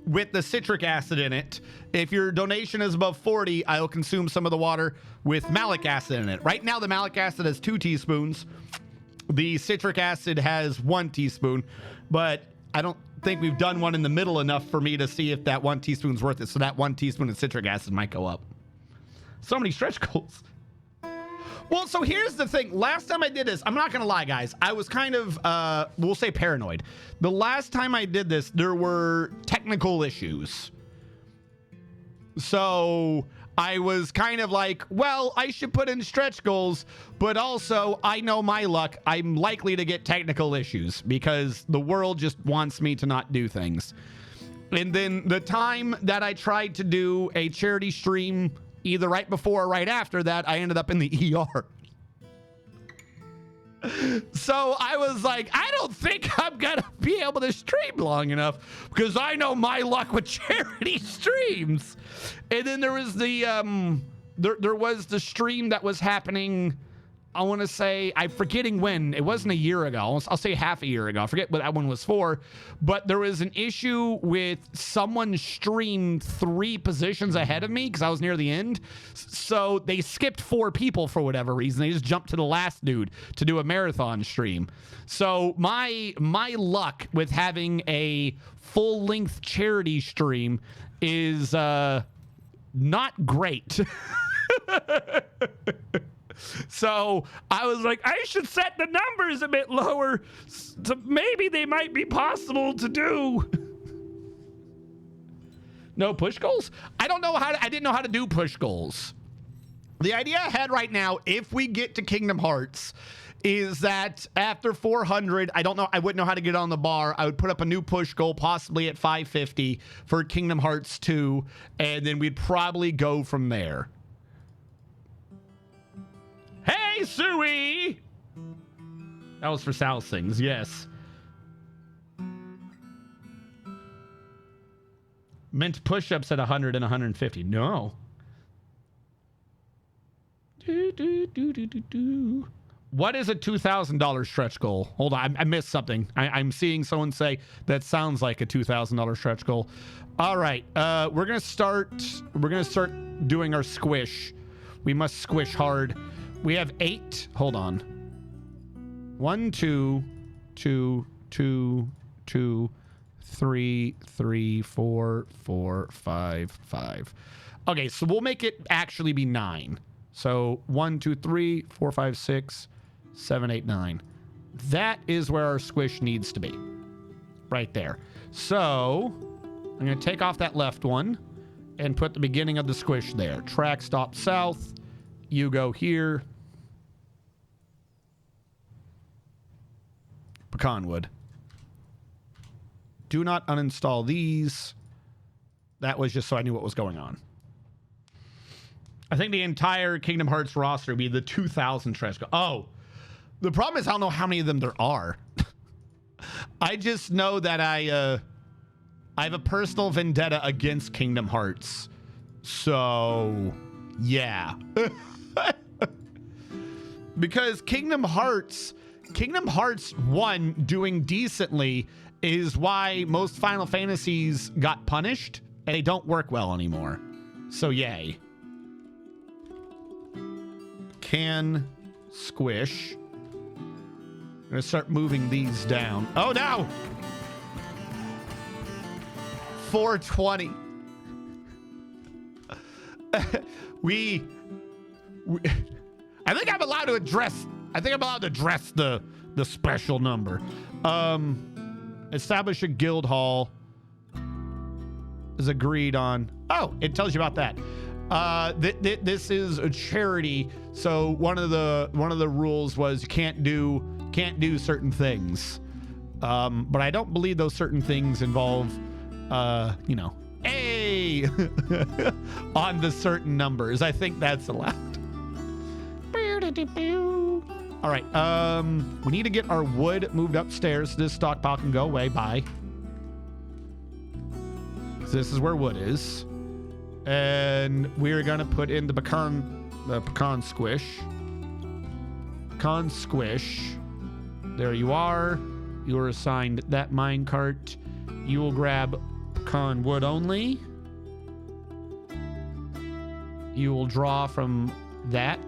with the citric acid in it. If your donation is above 40, I will consume some of the water with malic acid in it. Right now, the malic acid has 2 teaspoons. The citric acid has 1 teaspoon, but I don't think we've done one in the middle enough for me to see if that 1 teaspoon's worth it. So that 1 teaspoon of citric acid might go up. So many stretch goals. Well, so here's the thing. Last time I did this, I'm not going to lie, guys. I was kind of, we'll say paranoid. The last time I did this, there were technical issues. So I was kind of like, well, I should put in stretch goals, but also I know my luck. I'm likely to get technical issues because the world just wants me to not do things. And then the time that I tried to do a charity stream either right before or right after that, I ended up in the ER. So I was like, I don't think I'm going to be able to stream long enough because I know my luck with charity streams. And then there was the there was the stream that was happening, I want to say, I'm forgetting when. It wasn't a year ago. I'll say half a year ago. I forget what that one was for. But there was an issue with someone streamed 3 positions ahead of me because I was near the end. So they skipped 4 people for whatever reason. They just jumped to the last dude to do a marathon stream. So my luck with having a full-length charity stream is not great. So I was like, I should set the numbers a bit lower, so maybe they might be possible to do. No push goals? I don't know I didn't know how to do push goals. The idea I had right now, if we get to Kingdom Hearts, is that after 400, I wouldn't know how to get on the bar. I would put up a new push goal, possibly at 550 for Kingdom Hearts 2, and then we'd probably go from there. Hey, Suey! That was for Sal Sings, yes. Meant push-ups at 100 and 150. No. What is a $2,000 stretch goal? Hold on, I missed something. I'm seeing someone say that sounds like a $2,000 stretch goal. All right, we're gonna start doing our squish. We must squish hard. We have 8. Hold on. 1, 2, 2, 2, 2, 3, 3, 4, 4, 5, 5. Okay, so we'll make it actually be 9. So 1, 2, 3, 4, 5, 6, 7, 8, 9. That is where our squish needs to be. Right there. So I'm going to take off that left one and put the beginning of the squish there. Track stop south. You go here. Pecanwood. Do not uninstall these. That was just so I knew what was going on. I think the entire Kingdom Hearts roster would be the 2,000 stretch goal. Oh, the problem is I don't know how many of them there are. I just know that I have a personal vendetta against Kingdom Hearts. So, yeah. Because Kingdom Hearts 1 doing decently is why most Final Fantasies got punished and they don't work well anymore. So yay. Can squish. I'm gonna start moving these down. Oh no! 420. we I think I'm allowed to address the special number. Establish a guild hall is agreed on. Oh, it tells you about that. This is a charity, so one of the rules was you can't do certain things. But I don't believe those certain things involve A on the certain numbers. I think that's allowed. All right, we need to get our wood moved upstairs. This stockpile can go away. Bye. This is where wood is. And we're going to put in the pecan squish. Pecan squish. There you are. You are assigned that minecart. You will grab pecan wood only. You will draw from that.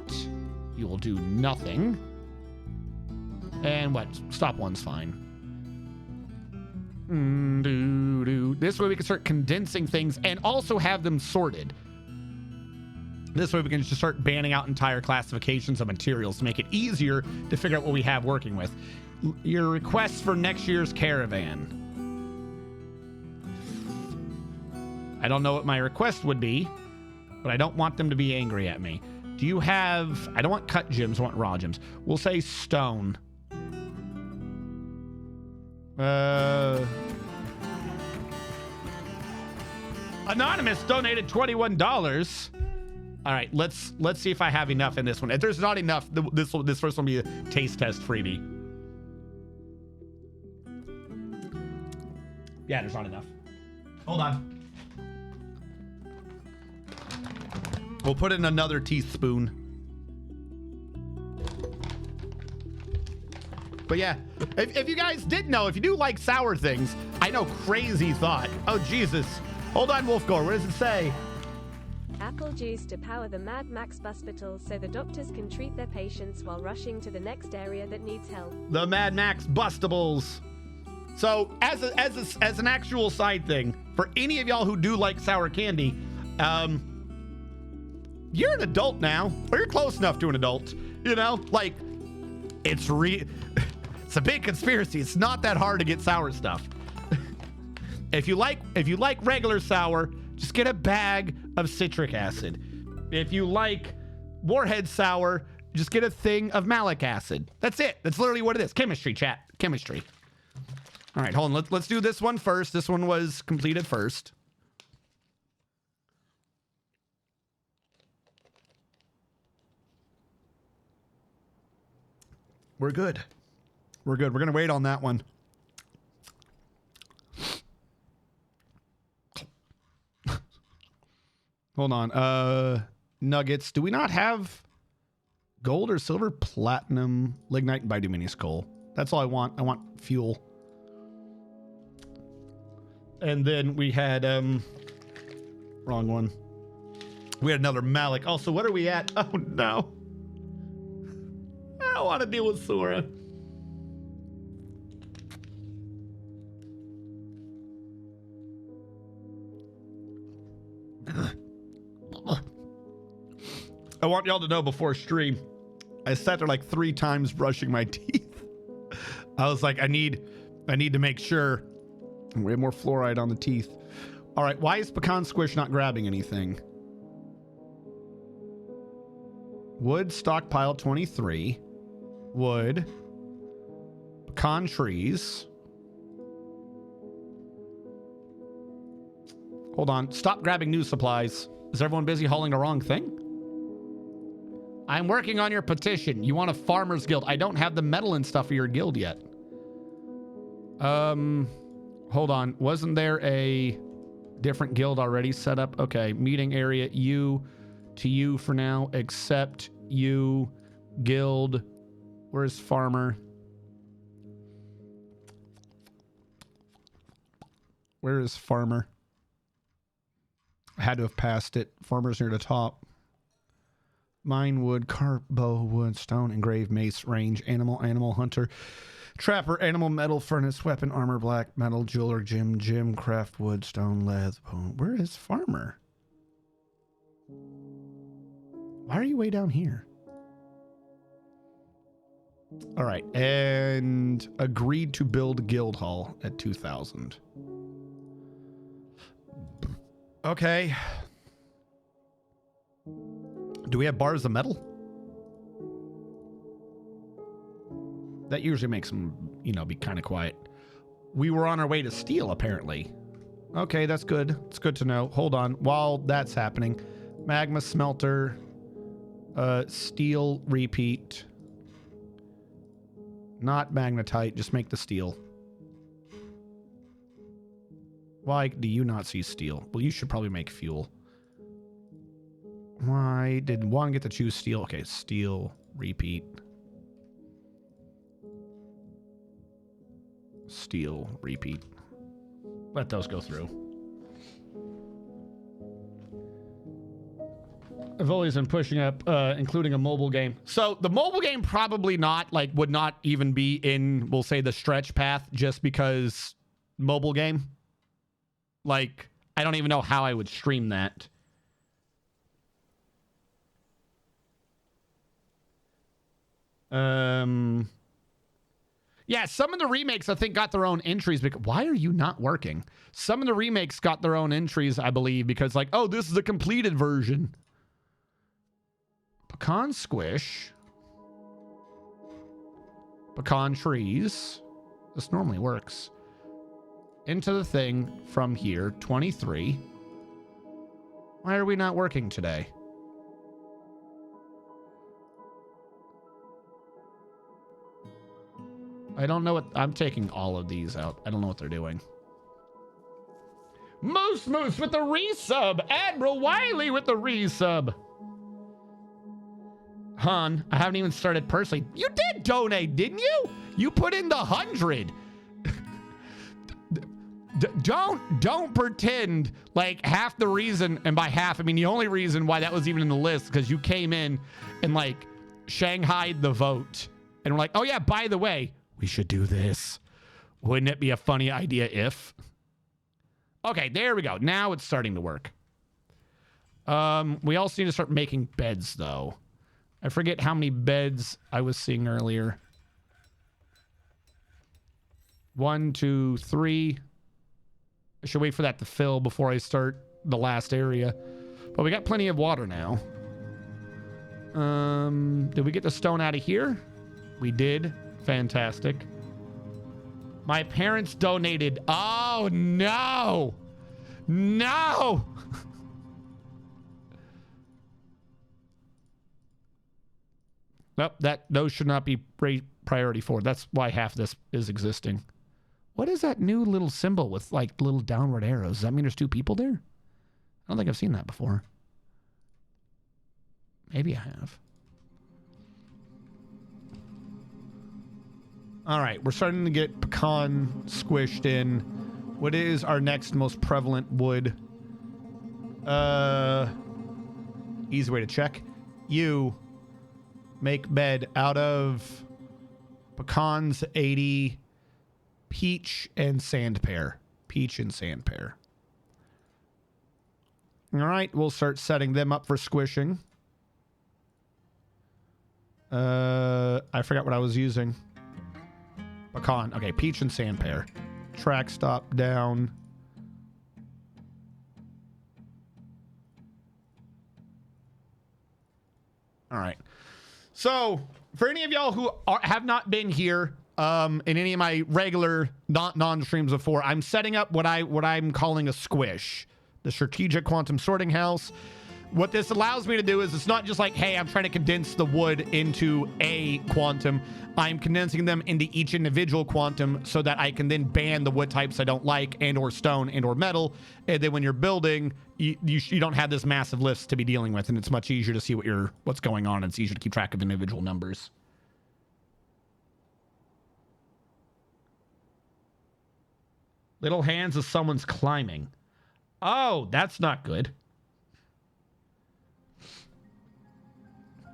You will do nothing. And what? Stop one's fine. This way we can start condensing things and also have them sorted. This way we can just start banning out entire classifications of materials to make it easier to figure out what we have working with. Your requests for next year's caravan. I don't know what my request would be, but I don't want them to be angry at me. Do you have... I don't want cut gems, I want raw gems. We'll say stone. Anonymous donated $21. All right, let's see if I have enough in this one. If there's not enough, this first one will be a taste test freebie. Yeah, there's not enough. Hold on. We'll put in another teaspoon. But yeah, if you guys didn't know, if you do like sour things, I know crazy thought. Oh, Jesus. Hold on, Wolfgore. What does it say? Apple juice to power the Mad Max Buspitals so the doctors can treat their patients while rushing to the next area that needs help. The Mad Max Bustables. So, as an actual side thing, for any of y'all who do like sour candy, you're an adult now, or you're close enough to an adult. You know, like it's a big conspiracy. It's not that hard to get sour stuff. If you like regular sour, just get a bag of citric acid. If you like Warhead sour, just get a thing of malic acid. That's it. That's literally what it is. Chemistry, chat. Chemistry. All right, hold on. Let's do this one first. This one was completed first. We're good. We're good. We're going to wait on that one. Hold on. Nuggets. Do we not have gold or silver, platinum, lignite, and bituminous coal? That's all I want. I want fuel. And then we had wrong one. We had another Malik. Also, what are we at? Oh no. I don't want to deal with Sora. I want y'all to know before stream, I sat there like 3 times brushing my teeth. I was like, I need to make sure. We have more fluoride on the teeth. All right, why is Pecan Squish not grabbing anything? Wood stockpile 23. Wood. Pecan trees. Hold on. Stop grabbing new supplies. Is everyone busy hauling the wrong thing? I'm working on your petition. You want a farmer's guild. I don't have the metal and stuff for your guild yet. Hold on. Wasn't there a different guild already set up? Okay. Meeting area. You to you for now. Except you. Guild. Where's farmer? Where is farmer? I had to have passed it. Farmer's near the top. Mine wood, carp, bow, wood, stone, engraved mace, range, animal, hunter, trapper, animal, metal, furnace, weapon, armor, black, metal, jeweler, gym, craft, wood, stone, leather, bone. Where is farmer? Why are you way down here? All right, and agreed to build guild hall at 2,000. Okay. Do we have bars of metal? That usually makes them, be kind of quiet. We were on our way to steel, apparently. Okay, that's good. It's good to know. Hold on. While that's happening, magma smelter, steel repeat. Not magnetite, just make the steel. Why do you not see steel? Well, you should probably make fuel. Why did one get to choose steel? Okay, steel, repeat. Steel, repeat. Let those go through. I've always been pushing up, including a mobile game. So the mobile game probably not, would not even be in, we'll say, the stretch path just because mobile game. I don't even know how I would stream that. Yeah, some of the remakes I think got their own entries. Why are you not working? Some of the remakes got their own entries, I believe, because oh, this is a completed version. Pecan squish. Pecan trees. This normally works. Into the thing from here, 23. Why are we not working today? I don't know what... I'm taking all of these out. I don't know what they're doing. Moose with the resub. Admiral Wiley with the resub. Han, I haven't even started personally. You did donate, didn't you? You put in the 100. Don't pretend like half the reason, and by half I mean the only reason why that was even in the list, because you came in and like shanghaied the vote and we're like, oh yeah, by the way, we should do this. Wouldn't it be a funny idea if? Okay, there we go. Now it's starting to work. We also need to start making beds though. I forget how many beds I was seeing earlier. 1, 2, 3. I should wait for that to fill before I start the last area. But we got plenty of water now. Did we get the stone out of here? We did. Fantastic. My parents donated. Oh, no. No. Nope, those should not be priority 4. That's why half this is existing. What is that new little symbol with like little downward arrows? Does that mean there's 2 people there? I don't think I've seen that before. Maybe I have. All right, we're starting to get pecan squished in. What is our next most prevalent wood? Easy way to check. You make bed out of pecans 80, peach and sand pear. Peach and sand pear. All right, we'll start setting them up for squishing. I forgot what I was using. Pecan. Okay, peach and sand pear. Track stop down. All right. So, for any of y'all who have not been here in any of my regular non-streams before, I'm setting up what I'm calling a squish, the Strategic Quantum Sorting House. What this allows me to do is it's not just like, hey, I'm trying to condense the wood into a quantum. I'm condensing them into each individual quantum so that I can then ban the wood types I don't like, and or stone and or metal. And then when you're building, you don't have this massive list to be dealing with, and it's much easier to see what's going on. It's easier to keep track of individual numbers. Little hands as someone's climbing. Oh, that's not good.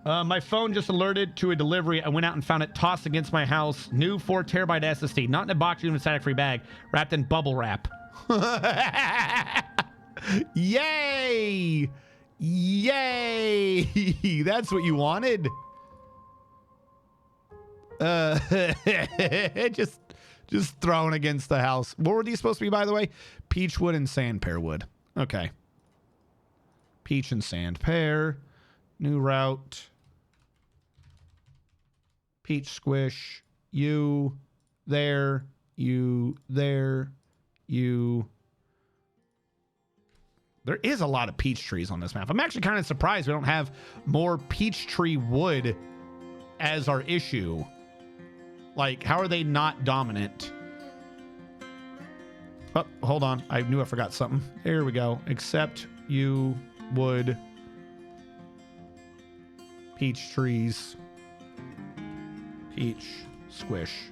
My phone just alerted to a delivery. I went out and found it tossed against my house. New 4 terabyte SSD. Not in a box, even inside a free bag. Wrapped in bubble wrap. Yay! Yay! That's what you wanted. Just thrown against the house. What were these supposed to be, by the way? Peach wood and sand pear wood. Okay. Peach and sand pear. New route. Peach squish. You there. You there. You. There is a lot of peach trees on this map. I'm actually kind of surprised we don't have more peach tree wood as our issue. Like, how are they not dominant? Oh, hold on. I knew I forgot something. There we go. Except you would. Peach trees. Peach squish.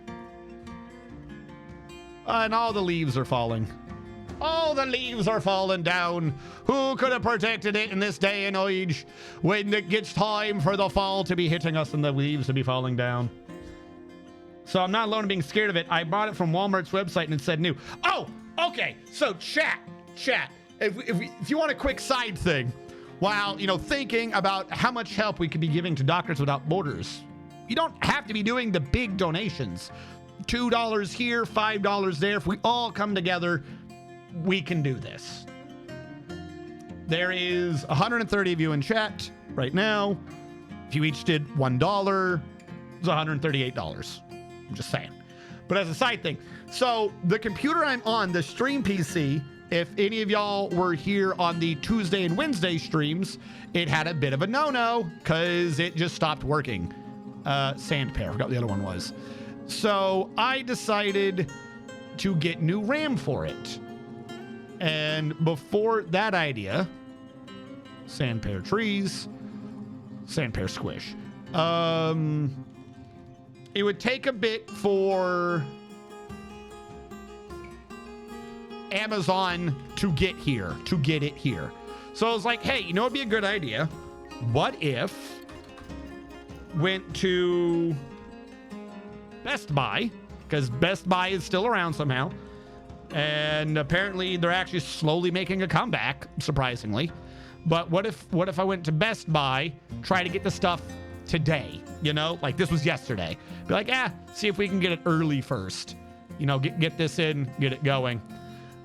And all the leaves are falling. All the leaves are falling down. Who could have protected it in this day and age when it gets time for the fall to be hitting us and the leaves to be falling down? So I'm not alone in being scared of it. I bought it from Walmart's website and it said new. Oh, okay. So chat. If you want a quick side thing, while, thinking about how much help we could be giving to Doctors Without Borders, you don't have to be doing the big donations. $2 here, $5 there. If we all come together, we can do this. There is 130 of you in chat right now. If you each did $1, it's $138. I'm just saying. But as a side thing, so the computer I'm on, the stream PC, if any of y'all were here on the Tuesday and Wednesday streams, it had a bit of a no-no because it just stopped working. Sand pear, I forgot what the other one was. So I decided to get new RAM for it. And before that idea, sand pear trees, sand pear squish. It would take a bit for Amazon to get it here. So I was like, hey, you know what'd be a good idea? What if went to Best Buy, because Best Buy is still around somehow. And apparently they're actually slowly making a comeback, surprisingly. But what if I went to Best Buy, try to get the stuff today, you know, like this was yesterday. Be like, see if we can get it early first. You know, get this in, get it going.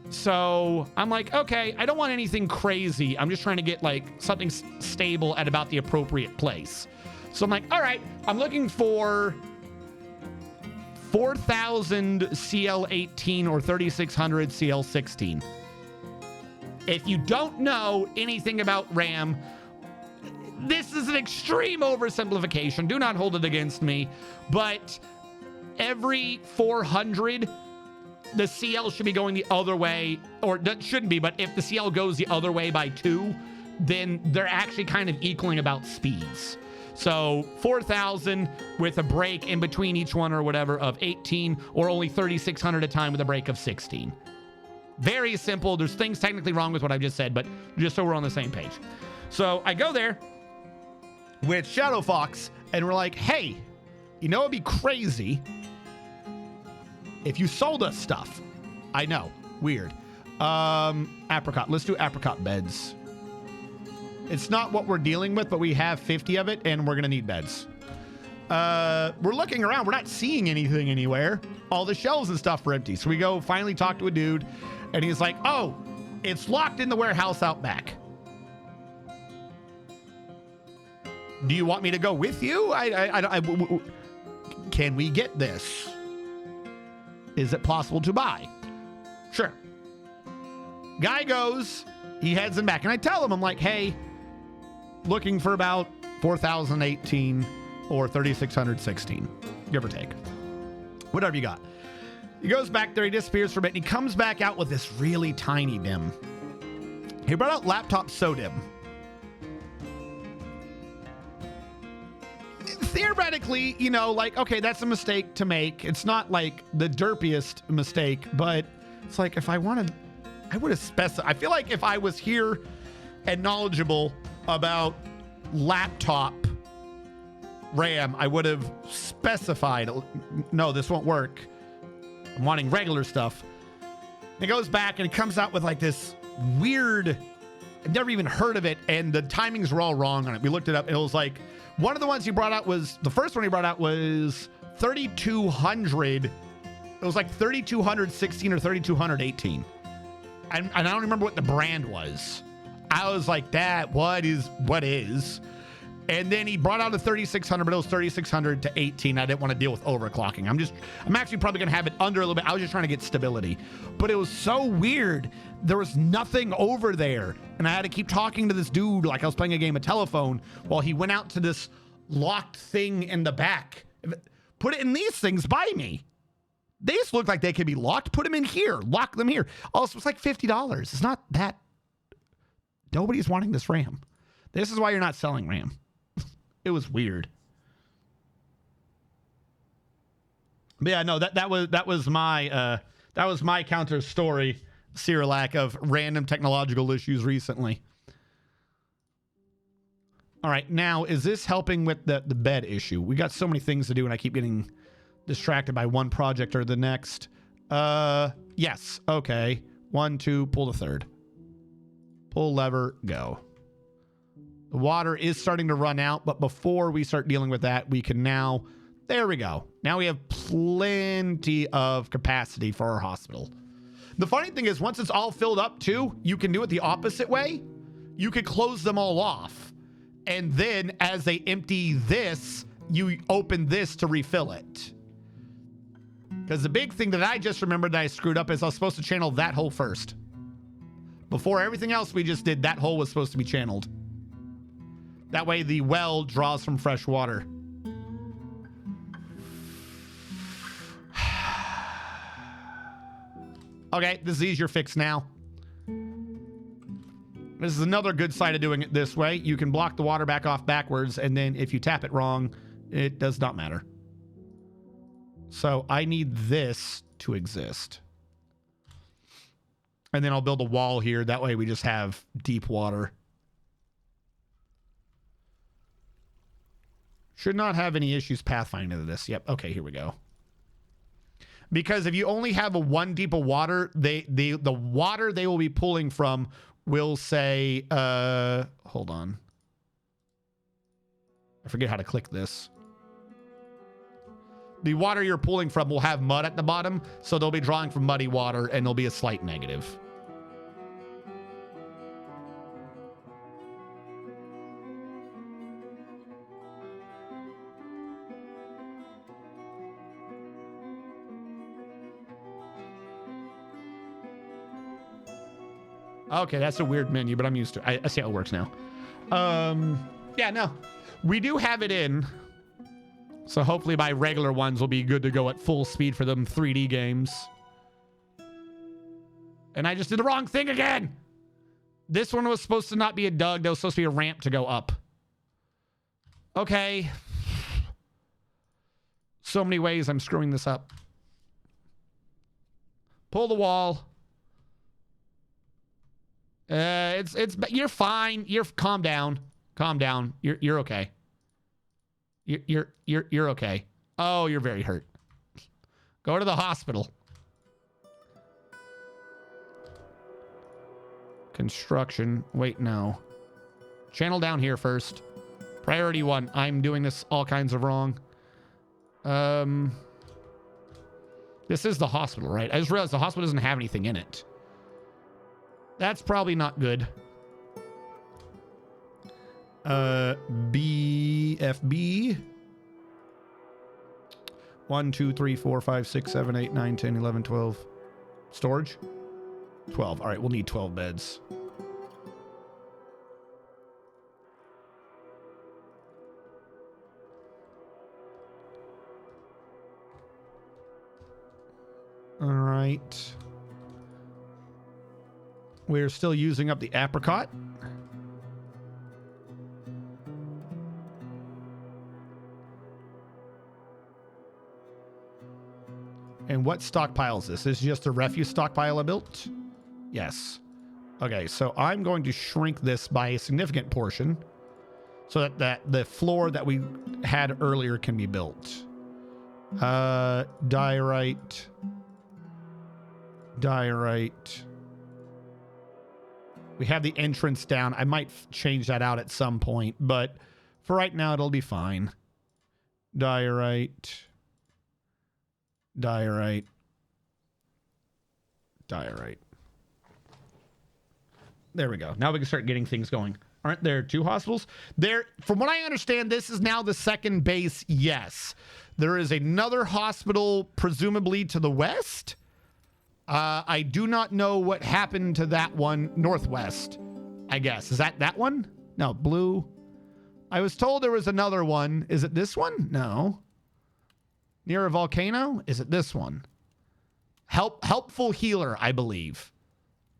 So I'm like, okay, I don't want anything crazy. I'm just trying to get like something stable at about the appropriate place. So I'm like, all right, I'm looking for 4000 CL18 or 3600 CL16. If you don't know anything about RAM, this is an extreme oversimplification. Do not hold it against me. But every 400, the CL should be going the other way, or that shouldn't be, but if the CL goes the other way by 2, then they're actually kind of equaling about speeds. So 4,000 with a break in between each one or whatever of 18, or only 3,600 a time with a break of 16. Very simple. There's things technically wrong with what I just said, but just so we're on the same page. So I go there with Shadow Fox, and we're like, hey, you know, it'd be crazy if you sold us stuff. I know, weird. Apricot. Let's do apricot beds. It's not what we're dealing with, but we have 50 of it, and we're gonna need beds. We're looking around. We're not seeing anything anywhere. All the shelves and stuff are empty. So we go finally talk to a dude, and he's like, oh, it's locked in the warehouse out back. Do you want me to go with you? Can we get this? Is it possible to buy? Sure. Guy goes, he heads in back, and I tell him, I'm like, hey, looking for about 4018 or 3616, give or take. Whatever you got. He goes back there, he disappears for a bit, and he comes back out with this really tiny DIMM. He brought out laptop SODIMM. Theoretically, you know, like, okay, that's a mistake to make. It's not like the derpiest mistake, but it's like, if I wanted, I would have specified. I feel like if I was here and knowledgeable about laptop RAM, I would have specified, no, this won't work. I'm wanting regular stuff. And he goes back and he comes out with like this weird, I've never even heard of it, and the timings were all wrong on it. We looked it up, and it was like, one of the ones he brought out was, the first one he brought out was 3200. It was like 3216 or 3218. And I don't remember what the brand was. I was like, what is? And then he brought out a 3600, but it was 3600 to 18. I didn't want to deal with overclocking. I'm actually probably going to have it under a little bit. I was just trying to get stability. But it was so weird. There was nothing over there. And I had to keep talking to this dude like I was playing a game of telephone while he went out to this locked thing in the back. Put it in these things by me. These look like they could be locked. Put them in here. Lock them here. Also, it's like $50. It's not that. Nobody's wanting this RAM. This is why you're not selling RAM. It was weird. But yeah, no, that was my counter story, Cyrillac, of random technological issues recently. All right, now is this helping with the bed issue? We got so many things to do, and I keep getting distracted by one project or the next. Yes. Okay. 1, 2, pull the third. Pull lever, go. The water is starting to run out, but before we start dealing with that, we can now, there we go. Now we have plenty of capacity for our hospital. The funny thing is, once it's all filled up too, you can do it the opposite way. You could close them all off. And then as they empty this, you open this to refill it. Because the big thing that I just remembered that I screwed up is I was supposed to channel that hole first. Before everything else we just did, that hole was supposed to be channeled. That way the well draws from fresh water. Okay, this is easier fix now. This is another good side of doing it this way. You can block the water back off backwards, and then if you tap it wrong, it does not matter. So I need this to exist. And then I'll build a wall here. That way we just have deep water. Should not have any issues pathfinding this. Yep. Okay, here we go. Because if you only have a one deep of water, the water they will be pulling from will say, hold on. I forget how to click this. The water you're pulling from will have mud at the bottom, so they'll be drawing from muddy water, and there'll be a slight negative. Okay, that's a weird menu, but I'm used to it. I see how it works now. Yeah, no. We do have it in. So hopefully my regular ones will be good to go at full speed for them 3D games. And I just did the wrong thing again. This one was supposed to not be a dug. There was supposed to be a ramp to go up. Okay. So many ways I'm screwing this up. Pull the wall. You're fine. Calm down. Calm down. You're okay. You're okay. Oh, you're very hurt. Go to the hospital. Construction. Wait, no. Channel down here first. Priority 1. I'm doing this all kinds of wrong. This is the hospital, right? I just realized the hospital doesn't have anything in it. That's probably not good. BFB. 1, 2, 3, 4, 5, 6, 7, 8, 9, 10, 11, 12. Storage? 12. All right, we'll need 12 beds. All right. We're still using up the apricot. And what stockpile is this? This is just a refuse stockpile I built? Yes. Okay, so I'm going to shrink this by a significant portion so that the floor that we had earlier can be built. Diorite. Diorite. We have the entrance down. I might change that out at some point, but for right now, it'll be fine. Diorite. Diorite. Diorite. There we go. Now we can start getting things going. Aren't there 2 hospitals? There, from what I understand, this is now the second base. Yes. There is another hospital, presumably to the west. I do not know what happened to that one. Northwest, I guess. Is that one? No, blue. I was told there was another one. Is it this one? No. Near a volcano? Is it this one? Helpful Healer, I believe.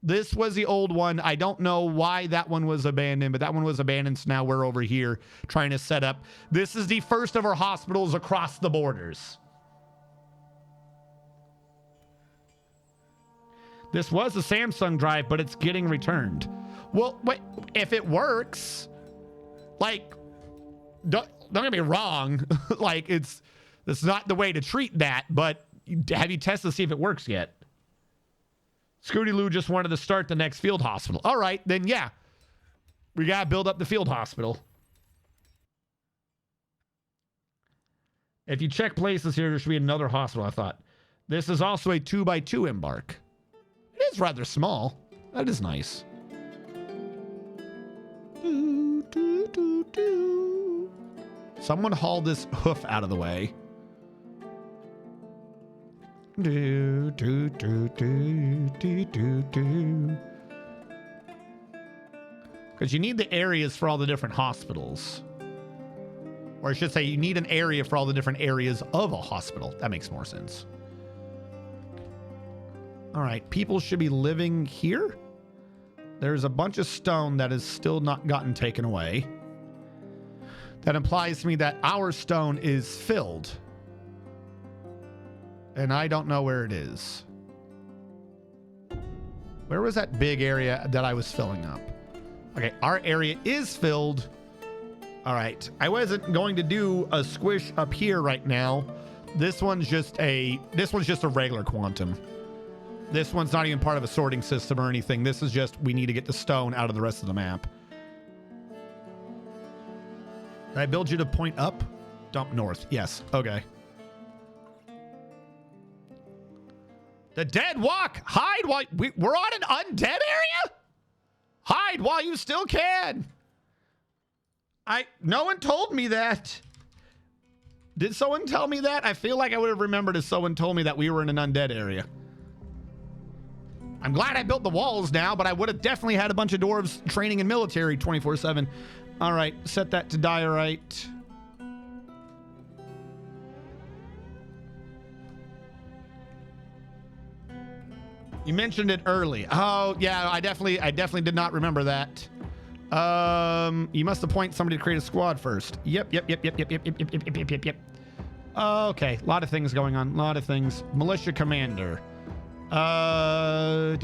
This was the old one. I don't know why that one was abandoned, but that one was abandoned, so now we're over here trying to set up. This is the first of our hospitals across the borders. This was a Samsung drive, but it's getting returned. Well, wait, if it works, like, don't get me wrong, like, it's not the way to treat that, but have you tested to see if it works yet? Scooty Lou just wanted to start the next field hospital. All right, then yeah. We got to build up the field hospital. If you check places here, there should be another hospital, I thought. This is also a 2x2 embark. It is rather small. That is nice. Someone haul this hoof out of the way. Because you need the areas for all the different hospitals. Or I should say, you need an area for all the different areas of a hospital. That makes more sense. All right, people should be living here. There's a bunch of stone that has still not gotten taken away. That implies to me that our stone is filled. And I don't know where it is. Where was that big area that I was filling up? Okay, our area is filled. All right, I wasn't going to do a squish up here right now. This one's just a regular quantum. This one's not even part of a sorting system or anything. This is just, we need to get the stone out of the rest of the map. Did I build you to point up? Dump north. Yes. Okay. The dead walk. Hide while we're on an undead area? Hide while you still can. No one told me that. Did someone tell me that? I feel like I would have remembered if someone told me that we were in an undead area. I'm glad I built the walls now, but I would have definitely had a bunch of dwarves training in military 24/7. All right, set that to diorite. You mentioned it early. Oh, yeah, I definitely did not remember that. You must appoint somebody to create a squad first. Yep. Okay, a lot of things going on. A lot of things. Militia commander. I'm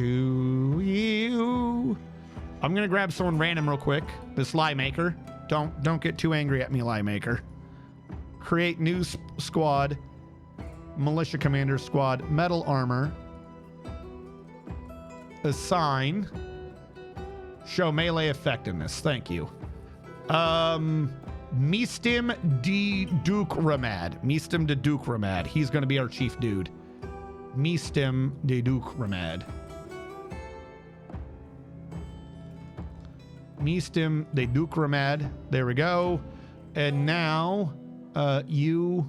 gonna grab someone random real quick. This Lie Maker. Don't get too angry at me, Lie Maker. Create new squad. Militia commander squad. Metal armor. Assign. Show melee effectiveness. Thank you. Meestim de Duke Ramad. Meestim de Duke Ramad. He's gonna be our chief dude. Meestim de Duke Ramad. Meestim de Duke Ramad. There we go. And now, you.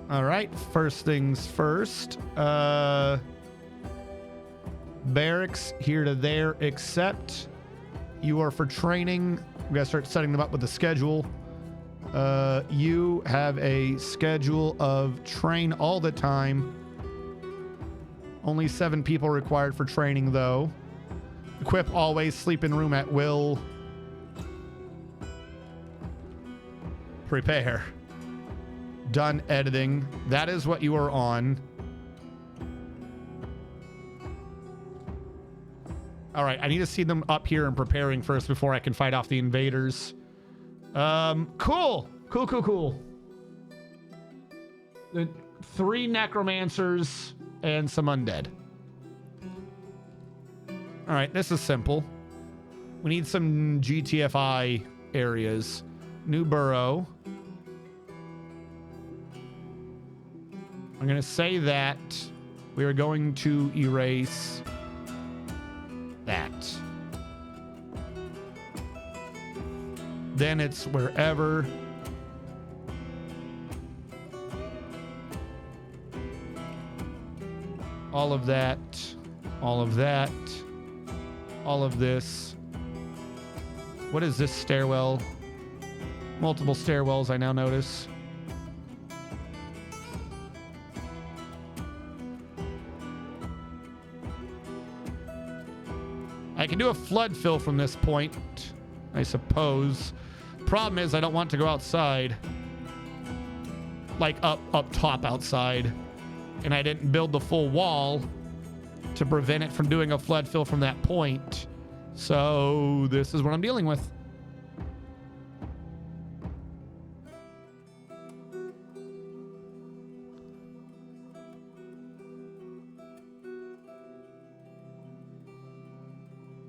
All right, first things first. Barracks here to there, except you are for training. We gotta start setting them up with the schedule. You have a schedule of train all the time. Only 7 people required for training, though. Equip always, sleep in room at will. Prepare. Done editing. That is what you are on. All right, I need to see them up here and preparing first before I can fight off the invaders. Cool. The 3 necromancers and some undead. All right, this is simple. We need some GTFI areas. New borough. I'm going to say that we are going to erase that. Then it's wherever. All of that. All of that. All of this. What is this stairwell? Multiple stairwells, I now notice. I can do a flood fill from this point, I suppose. Problem is, I don't want to go outside. Like up top outside. And I didn't build the full wall to prevent it from doing a flood fill from that point. So this is what I'm dealing with.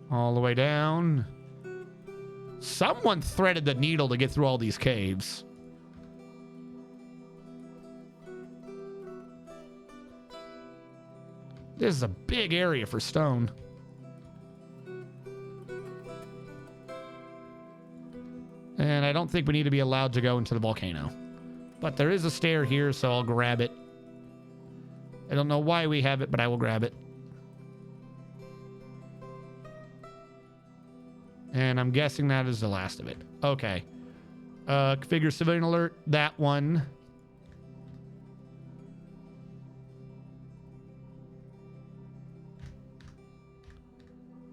All the way down. Someone threaded the needle to get through all these caves. This is a big area for stone. And I don't think we need to be allowed to go into the volcano. But there is a stair here, so I'll grab it. I don't know why we have it, but I will grab it. And I'm guessing that is the last of it. Okay. Configure civilian alert. That one.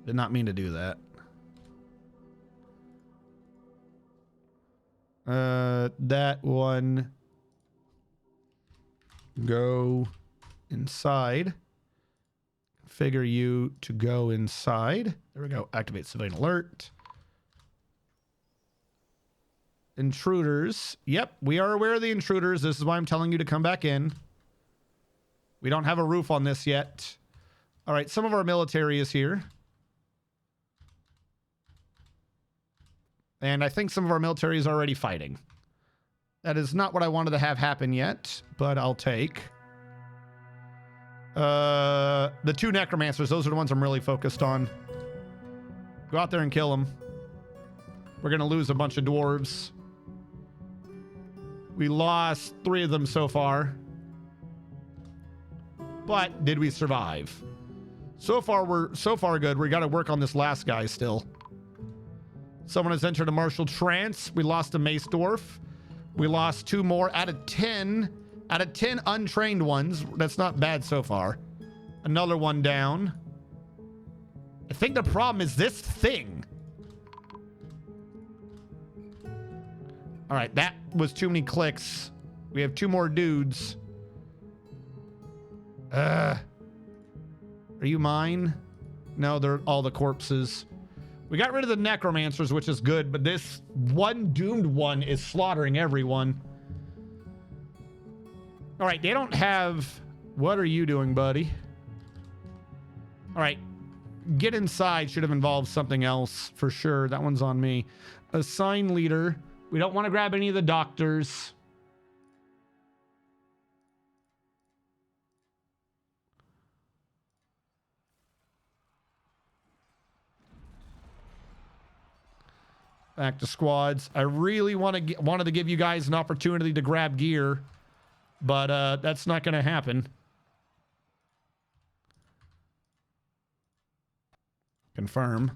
Did not mean to do that. That one. Go inside. Configure you to go inside. There we go. Activate civilian alert. Intruders. Yep, we are aware of the intruders. This is why I'm telling you to come back in. We don't have a roof on this yet. All right, some of our military is here. And I think some of our military is already fighting. That is not what I wanted to have happen yet, but I'll take. The 2 necromancers, those are the ones I'm really focused on. Go out there and kill them. We're going to lose a bunch of dwarves. We lost 3 of them so far. But did we survive? So far good. We got to work on this last guy still. Someone has entered a martial trance. We lost a mace dwarf. We lost 2 more out of 10. Out of 10 untrained ones. That's not bad so far. Another one down. I think the problem is this thing. All right, that was too many clicks. We have 2 more dudes. Are you mine? No, they're all the corpses. We got rid of the necromancers, which is good, but this one doomed one is slaughtering everyone. All right, they don't have... What are you doing, buddy? All right, get inside should have involved something else for sure. That one's on me. Assign leader. We don't want to grab any of the doctors. Back to squads. I really wanted to give you guys an opportunity to grab gear, but that's not going to happen. Confirm.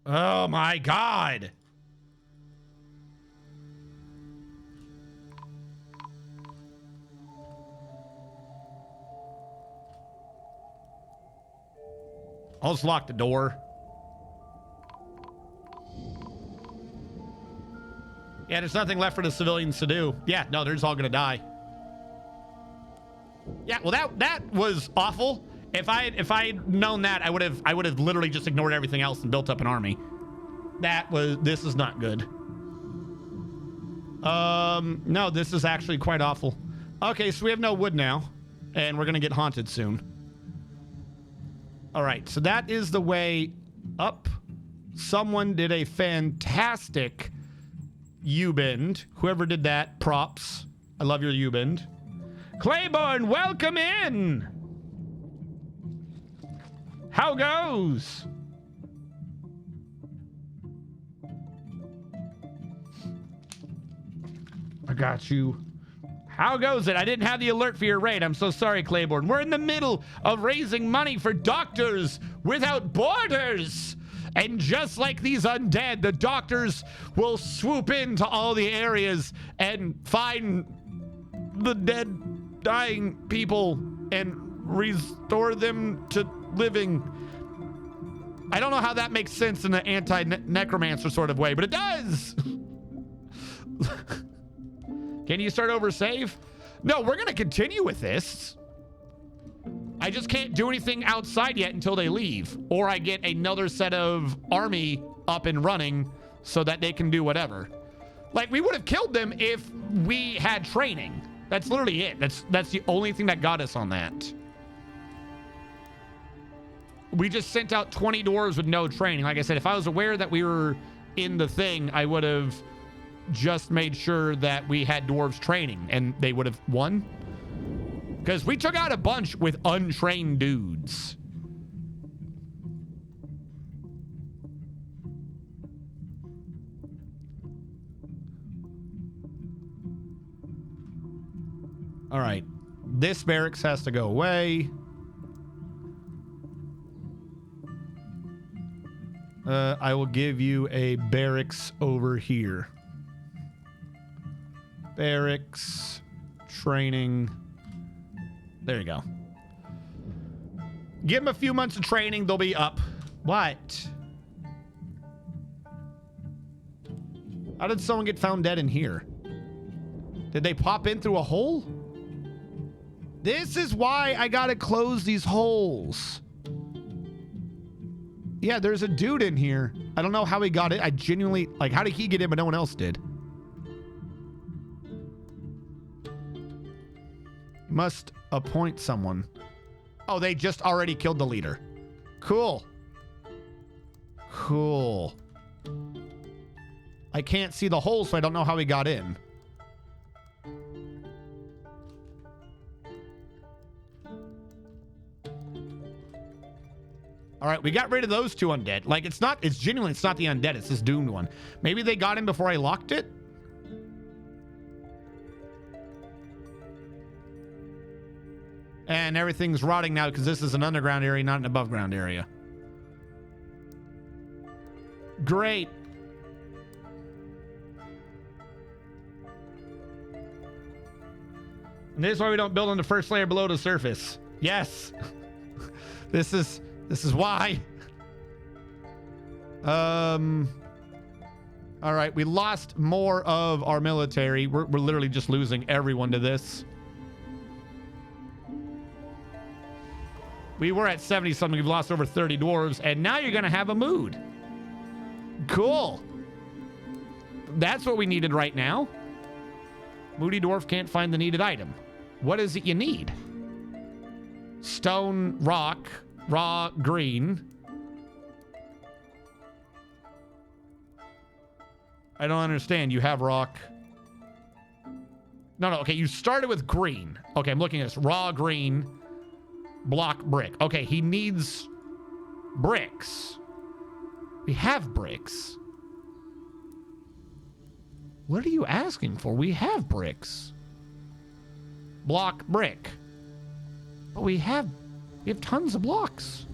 Oh my God. I'll just lock the door. Yeah, there's nothing left for the civilians to do. Yeah, no, they're just all gonna die. Yeah, well, that was awful. If I'd known that, I would have literally just ignored everything else and built up an army. This is not good. No, this is actually quite awful. Okay, so we have no wood now, and we're gonna get haunted soon. All right, so that is the way up. Someone did a fantastic U-bend. Whoever did that, props. I love your U-bend. Claiborne, welcome in. How goes? I got you. How goes it? I didn't have the alert for your raid. I'm so sorry, Claiborne. We're in the middle of raising money for Doctors Without Borders. And just like these undead, the doctors will swoop into all the areas and find the dead, dying people and restore them to living. I don't know how that makes sense in an anti-necromancer sort of way, but it does. Can you start over save? No, we're going to continue with this. I just can't do anything outside yet until they leave. Or I get another set of army up and running so that they can do whatever. Like, we would have killed them if we had training. That's literally it. That's the only thing that got us on that. We just sent out 20 dwarves with no training. Like I said, if I was aware that we were in the thing, I would have just made sure that we had dwarves training and they would have won. Because we took out a bunch with untrained dudes. All right. This barracks has to go away. I will give you a barracks over here. Barracks, training. There you go. Give them a few months of training, they'll be up. What? How did someone get found dead in here? Did they pop in through a hole? This is why I gotta close these holes. Yeah, there's a dude in here. I don't know how he got it. I genuinely, like, how did he get in but no one else did? Must appoint someone. Oh, they just already killed the leader. Cool. Cool. I can't see the hole, so I don't know how he got in. All right, we got rid of those two undead. Like, it's genuinely, it's not the undead, it's this doomed one. Maybe they got in before I locked it? And everything's rotting now because this is an underground area, not an above ground area. Great. And this is why we don't build on the first layer below the surface. Yes. This is why. All right, we lost more of our military. We're literally just losing everyone to this. We were at 70 something. We've lost over 30 dwarves, and now you're gonna have a mood. Cool. That's what we needed right now. Moody dwarf can't find the needed item. What is it you need? Stone, rock, raw, green. I don't understand. You have rock. No, okay, you started with green. Okay, I'm looking at this. Raw, green, block, brick. Okay, he needs bricks. We have bricks. What are you asking for? We have bricks. Block, brick. But we have tons of blocks.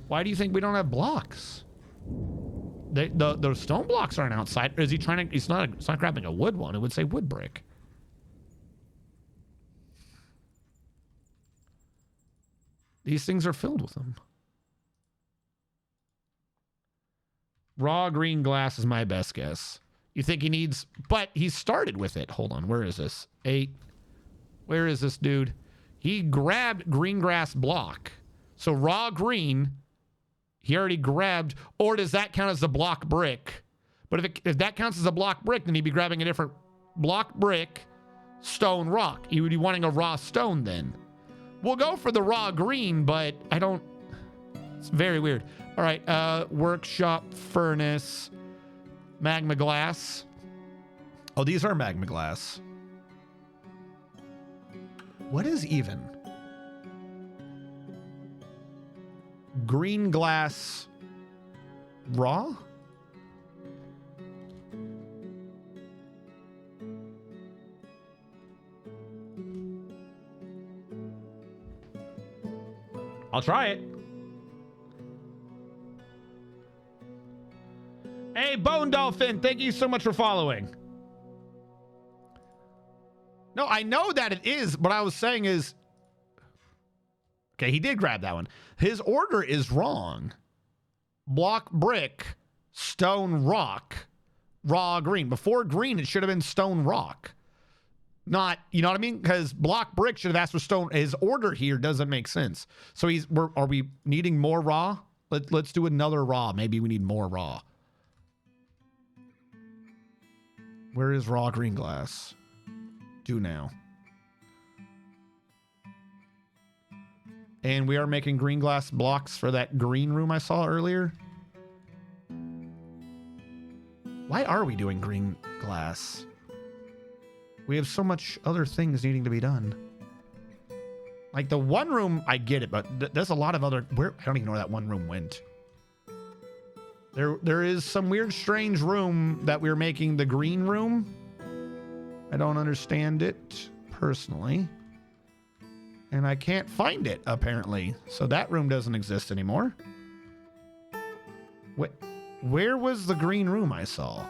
Why do you think we don't have blocks? Those stone blocks aren't outside. Or is he trying to? It's not grabbing a wood one. It would say wood brick. These things are filled with them. Raw green glass is my best guess. You think he needs? But he started with it. Hold on. Where is this? 8. Where is this dude? He grabbed green grass block. So raw green, he already grabbed. Or does that count as a block brick? But if that counts as a block brick, then he'd be grabbing a different block brick, stone, rock. He would be wanting a raw stone then. We'll go for the raw green, but I don't... It's very weird. All right, workshop, furnace, magma glass. Oh, these are magma glass. What is even? Green glass raw? I'll try it. Hey, Bone Dolphin, thank you so much for following. No, I know that it is. What I was saying is... Okay, he did grab that one. His order is wrong. Block, brick, stone, rock, raw, green. Before green, it should have been stone, rock. Not, you know what I mean? Because block, brick should have asked for stone. His order here doesn't make sense. So are we needing more raw? Let's do another raw. Maybe we need more raw. Where is raw green glass? Do now. And we are making green glass blocks for that green room I saw earlier. Why are we doing green glass? We have so much other things needing to be done. Like the one room, I get it, but there's a lot of other... I don't even know where that one room went. There is some weird, strange room that we're making the green room. I don't understand it personally. And I can't find it, apparently. So that room doesn't exist anymore. Where was the green room I saw?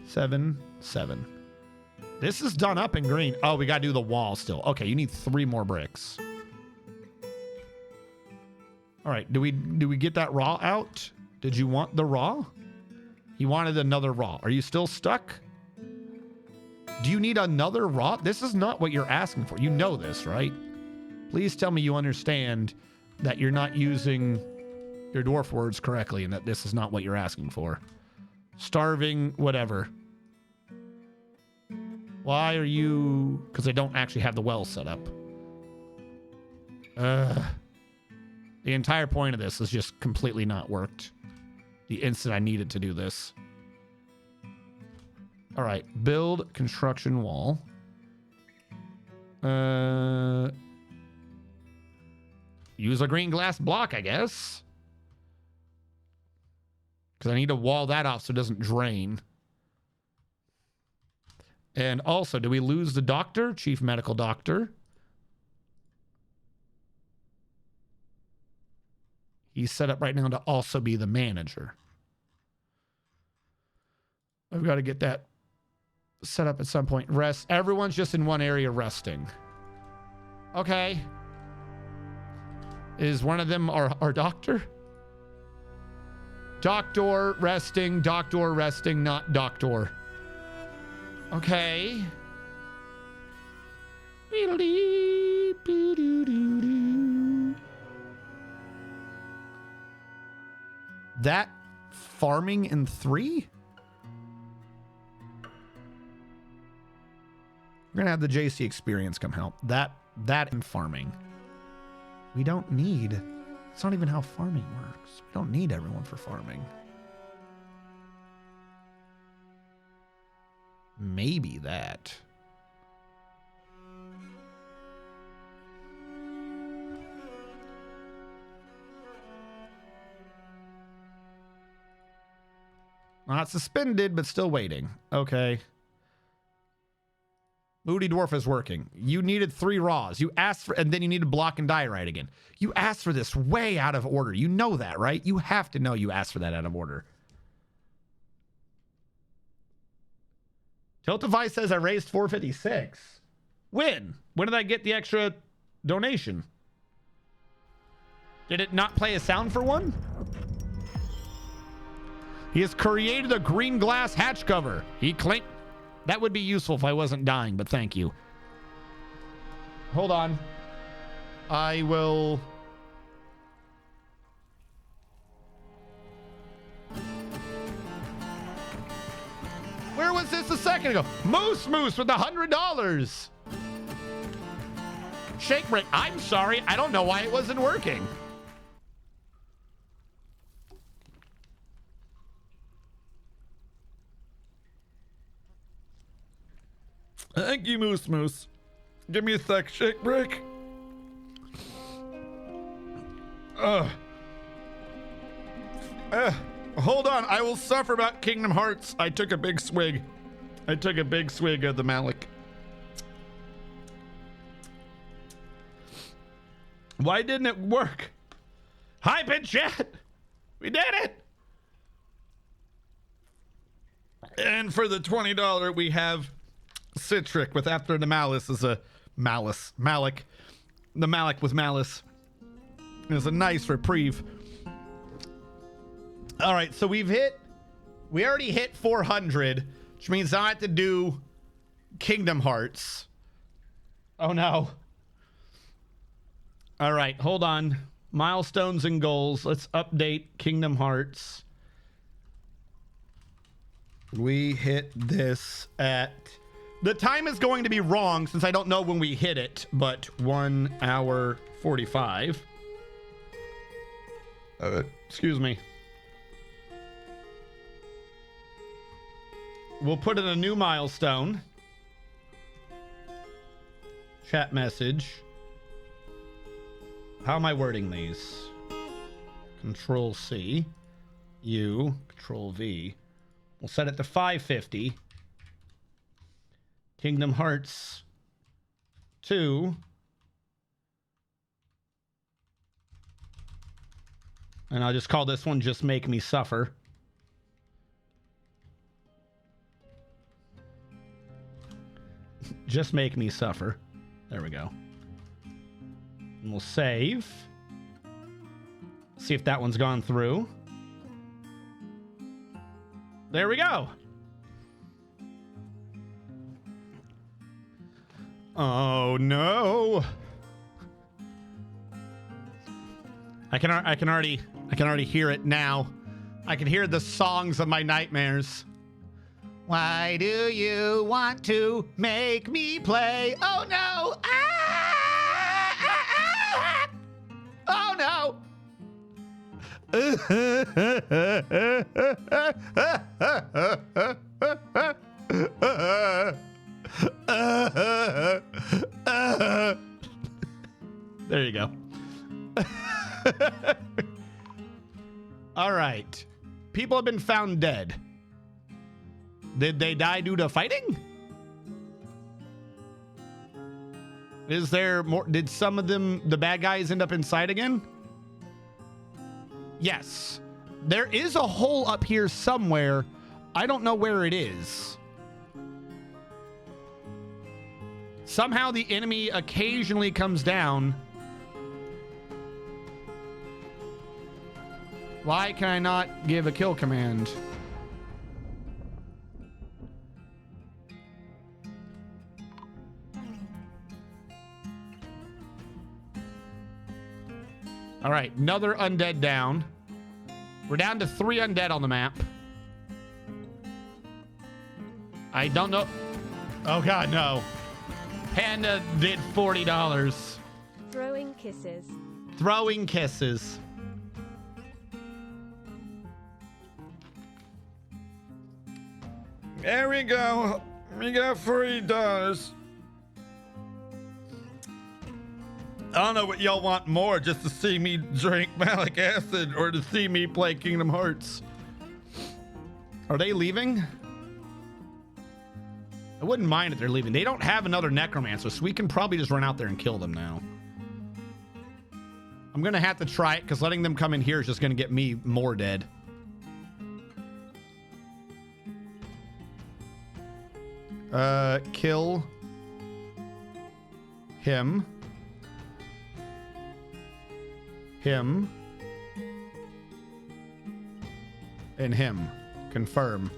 7, 7. This is done up in green. Oh, we got to do the wall still. Okay, you need 3 more bricks. All right, do we get that raw out? Did you want the raw? He wanted another raw. Are you still stuck? Do you need another raw? This is not what you're asking for. You know this, right? Please tell me you understand that you're not using your dwarf words correctly and that this is not what you're asking for. Starving, whatever. Why are you... Because I don't actually have the well set up. The entire point of this is just completely not worked. The instant I needed to do this. All right. Build construction wall. Use a green glass block, I guess. Because I need to wall that off so it doesn't drain. And also, do we lose the doctor? Chief medical doctor. He's set up right now to also be the manager. I've got to get that set up at some point. Rest. Everyone's just in one area resting. Okay. Is one of them our doctor? Doctor resting, not doctor. Okay. That farming in 3? We're gonna have the JC experience come help. That in farming. We don't need. It's not even how farming works. We don't need everyone for farming. Maybe that. Not suspended, but still waiting. Okay. Moody Dwarf is working. You needed 3 raws. You asked for, and then you needed block and diorite again. You asked for this way out of order. You know that, right? You have to know you asked for that out of order. Tiltify says I raised 456. When? When did I get the extra donation? Did it not play a sound for one? He has created a green glass hatch cover. He claimed... That would be useful if I wasn't dying, but thank you. Hold on. I will... Where was this a second ago? Moose with $100. Shake break. I'm sorry. I don't know why it wasn't working. Thank you, Moose. Give me a sec, shake break. Hold on. I will suffer about Kingdom Hearts. I took a big swig. of the Malik. Why didn't it work? Hype in chat. We did it. And for the $20, we have Citric with After the Malice is a malice. Malik. The Malik with malice. Is a nice reprieve. All right, so we already hit 400, which means I have to do Kingdom Hearts. Oh no. All right, hold on. Milestones and goals. Let's update Kingdom Hearts. We hit this at... The time is going to be wrong since I don't know when we hit it, but 1 hour 45. Excuse me. We'll put in a new milestone. Chat message. How am I wording these? Control C. U. Control V. We'll set it to 550. Kingdom Hearts 2. And I'll just call this one Just Make Me Suffer. Just Make Me Suffer. There we go. And we'll save. See if that one's gone through. There we go. Oh no. I can already hear it now. I can hear the songs of my nightmares. Why do you want to make me play? Oh no! Oh no! There you go. All right. People have been found dead. Did they die due to fighting? Is there more? Did some of them, the bad guys, end up inside again? Yes. There is a hole up here somewhere. I don't know where it is. Somehow the enemy occasionally comes down. Why can I not give a kill command? All right, another undead down. We're down to 3 undead on the map. I don't know. Oh God, no. Panda did $40. Throwing kisses. Throwing kisses. There we go. We got $40. I don't know what y'all want more, just to see me drink malic acid or to see me play Kingdom Hearts. Are they leaving? I wouldn't mind if they're leaving. They don't have another necromancer, so we can probably just run out there and kill them now. I'm going to have to try it because letting them come in here is just going to get me more dead. Kill him. Him. And him. Confirm.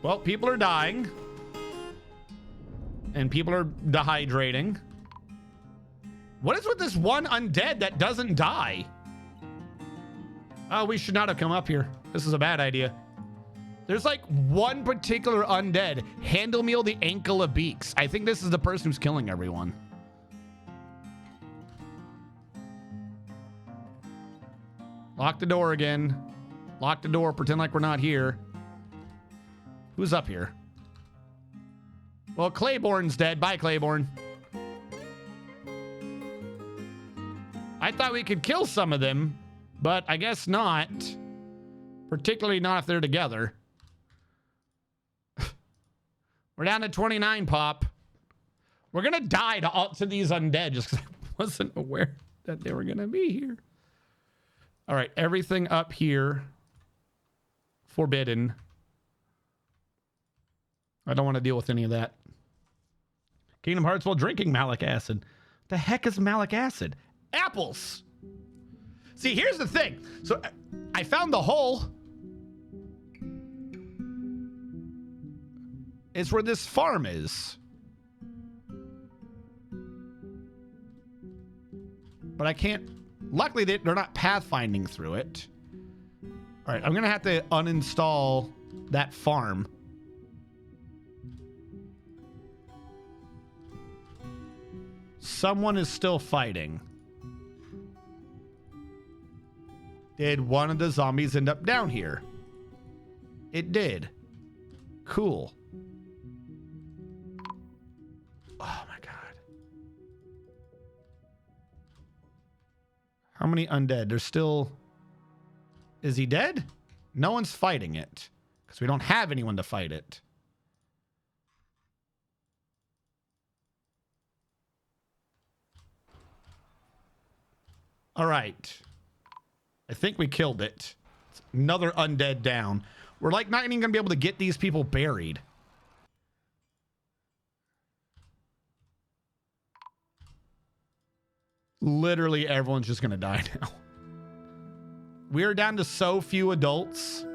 Well, people are dying. And people are dehydrating. What is with this one undead that doesn't die? Oh, we should not have come up here. This is a bad idea. There's like one particular undead, Handlemeal the Ankle of Beaks. I think this is the person who's killing everyone. Lock the door again. Lock the door, pretend like we're not here. Who's up here? Well, Claiborne's dead. Bye, Claiborne. I thought we could kill some of them, but I guess not. Particularly not if they're together. We're down to 29, Pop. We're going to die to these undead just because I wasn't aware that they were going to be here. All right, everything up here. Forbidden. I don't want to deal with any of that. Kingdom Hearts while drinking malic acid. The heck is malic acid? Apples! See, here's the thing. So I found the hole. It's where this farm is. But I can't... Luckily, they're not pathfinding through it. All right, I'm going to have to uninstall that farm. Someone is still fighting. Did one of the zombies end up down here? It did. Cool. Oh my God. How many undead? There's still... Is he dead? No one's fighting it. Because we don't have anyone to fight it. All right. I think we killed it. It's another undead down. We're like not even going to be able to get these people buried. Literally everyone's just going to die now. We are down to so few adults.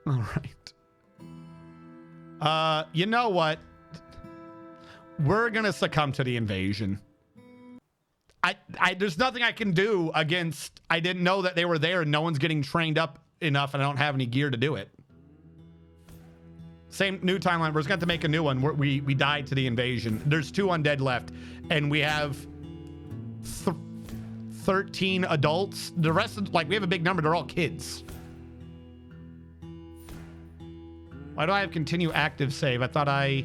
All right. You know what? We're going to succumb to the invasion. There's nothing I can do against. I didn't know that they were there and no one's getting trained up enough and I don't have any gear to do it. Same new timeline. We're just going to make a new one. We died to the invasion. There's 2 undead left and we have 13 adults. The rest of, like, we have a big number. They're all kids. Why do I have continue active save? I thought I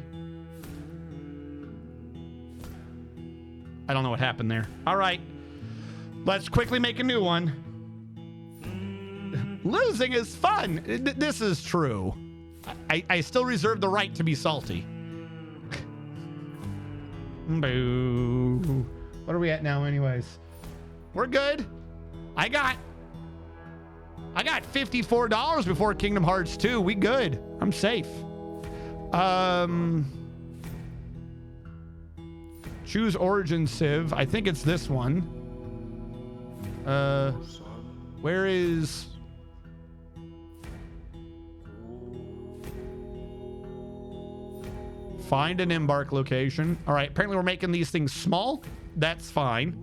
don't know what happened there. All right. Let's quickly make a new one. Losing is fun. This is true. I still reserve the right to be salty. Boo. What are we at now anyways? We're good. I got $54 before Kingdom Hearts 2. We good. I'm safe. Choose origin civ. I think it's this one. Where is... Find an embark location. All right, apparently we're making these things small. That's fine.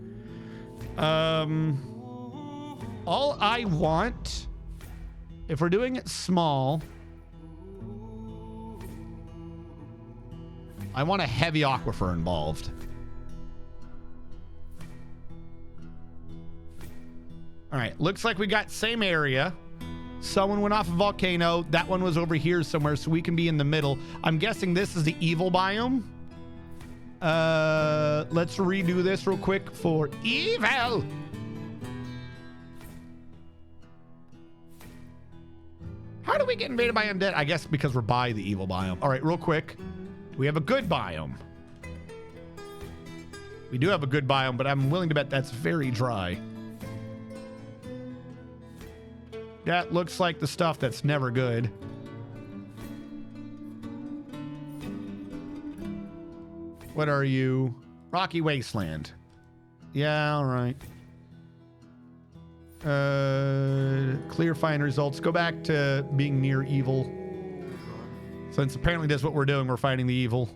All I want, if we're doing it small, I want a heavy aquifer involved. All right, looks like we got same area. Someone went off a volcano. That one was over here somewhere, so we can be in the middle. I'm guessing this is the evil biome. Let's redo this real quick for evil. How do we get invaded by undead? I guess because we're by the evil biome. All right, real quick. We have a good biome. We do have a good biome, but I'm willing to bet that's very dry. That looks like the stuff that's never good. What are you? Rocky Wasteland. Yeah, all right. Clear fine results. Go back to being near evil. Since apparently that's what we're doing. We're fighting the evil.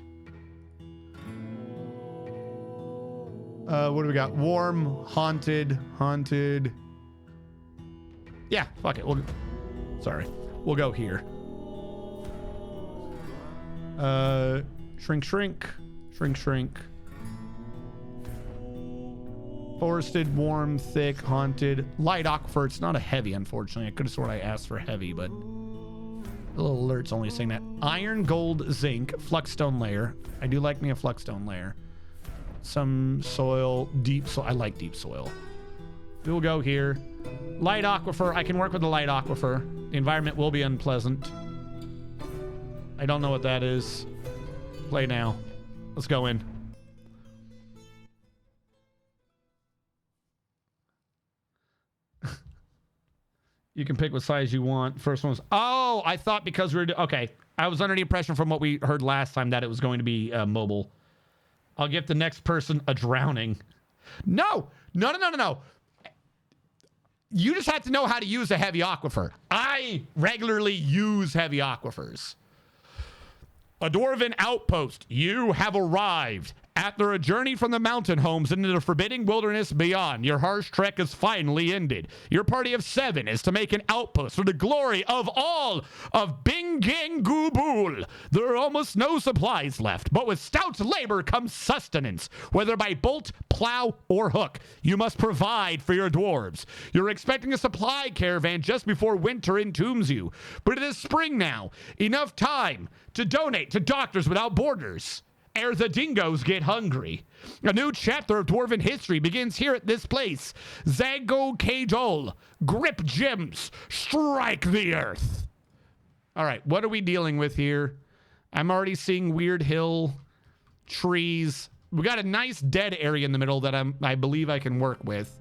What do we got? Warm, haunted. Yeah, fuck it. We'll go here. Shrink. Forested, warm, thick, haunted, light aquifer. It's not a heavy, unfortunately. I could have sworn I asked for heavy, but the little alert's only saying that. Iron, gold, zinc, fluxstone layer. I do like me a fluxstone layer. Some soil, deep soil. I like deep soil. We'll go here. Light aquifer. I can work with the light aquifer. The environment will be unpleasant. I don't know what that is. Play now. Let's go in. You can pick what size you want. First one was... Oh, I thought because we were... Okay. I was under the impression from what we heard last time that it was going to be mobile. I'll give the next person a drowning. No. You just have to know how to use a heavy aquifer. I regularly use heavy aquifers. A dwarven outpost. You have arrived. After a journey from the mountain homes into the forbidding wilderness beyond, your harsh trek is finally ended. Your party of 7 is to make an outpost for the glory of all of Binging-Gubul. There are almost no supplies left, but with stout labor comes sustenance. Whether by bolt, plow, or hook, you must provide for your dwarves. You're expecting a supply caravan just before winter entombs you. But it is spring now. Enough time to donate to Doctors Without Borders. Ere the dingoes get hungry. A new chapter of dwarven history begins here at this place. Zago Kadol. Grip gems. Strike the earth. All right, what are we dealing with here? I'm already seeing weird hill, trees, we got a nice dead area in the middle that I believe I can work with.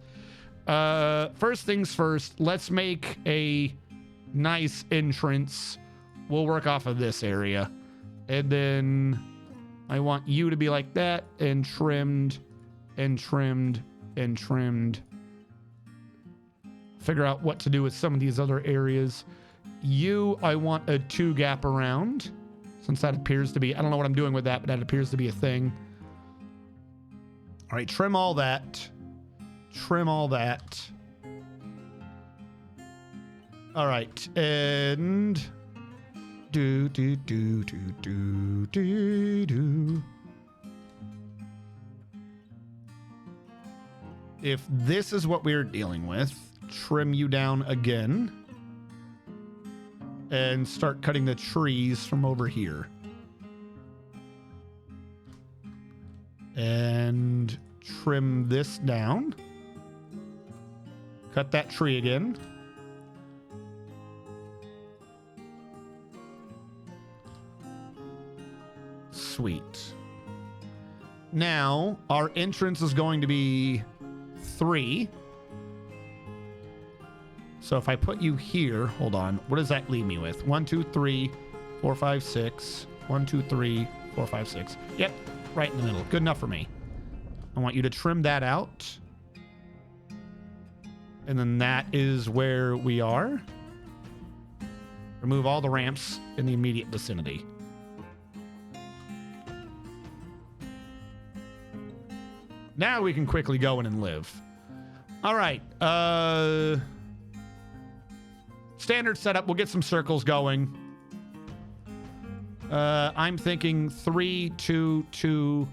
First things first, let's make a nice entrance. We'll work off of this area. And then I want you to be like that, and trimmed, and trimmed, and trimmed. Figure out what to do with some of these other areas. You, I want a 2 gap around, since that appears to be, I don't know what I'm doing with that, but that appears to be a thing. All right, trim all that. Trim all that. All right, and do. If this is what we're dealing with, trim you down again and start cutting the trees from over here. And trim this down. Cut that tree again. Sweet. Now, our entrance is going to be 3. So if I put you here, hold on. What does that leave me with? 1, 2, 3, 4, 5, 6. 1, 2, 3, 4, 5, 6. Yep, right in the middle. Good enough for me. I want you to trim that out. And then that is where we are. Remove all the ramps in the immediate vicinity. Now we can quickly go in and live. All right. Standard setup. We'll get some circles going. I'm thinking 3, 2, 2,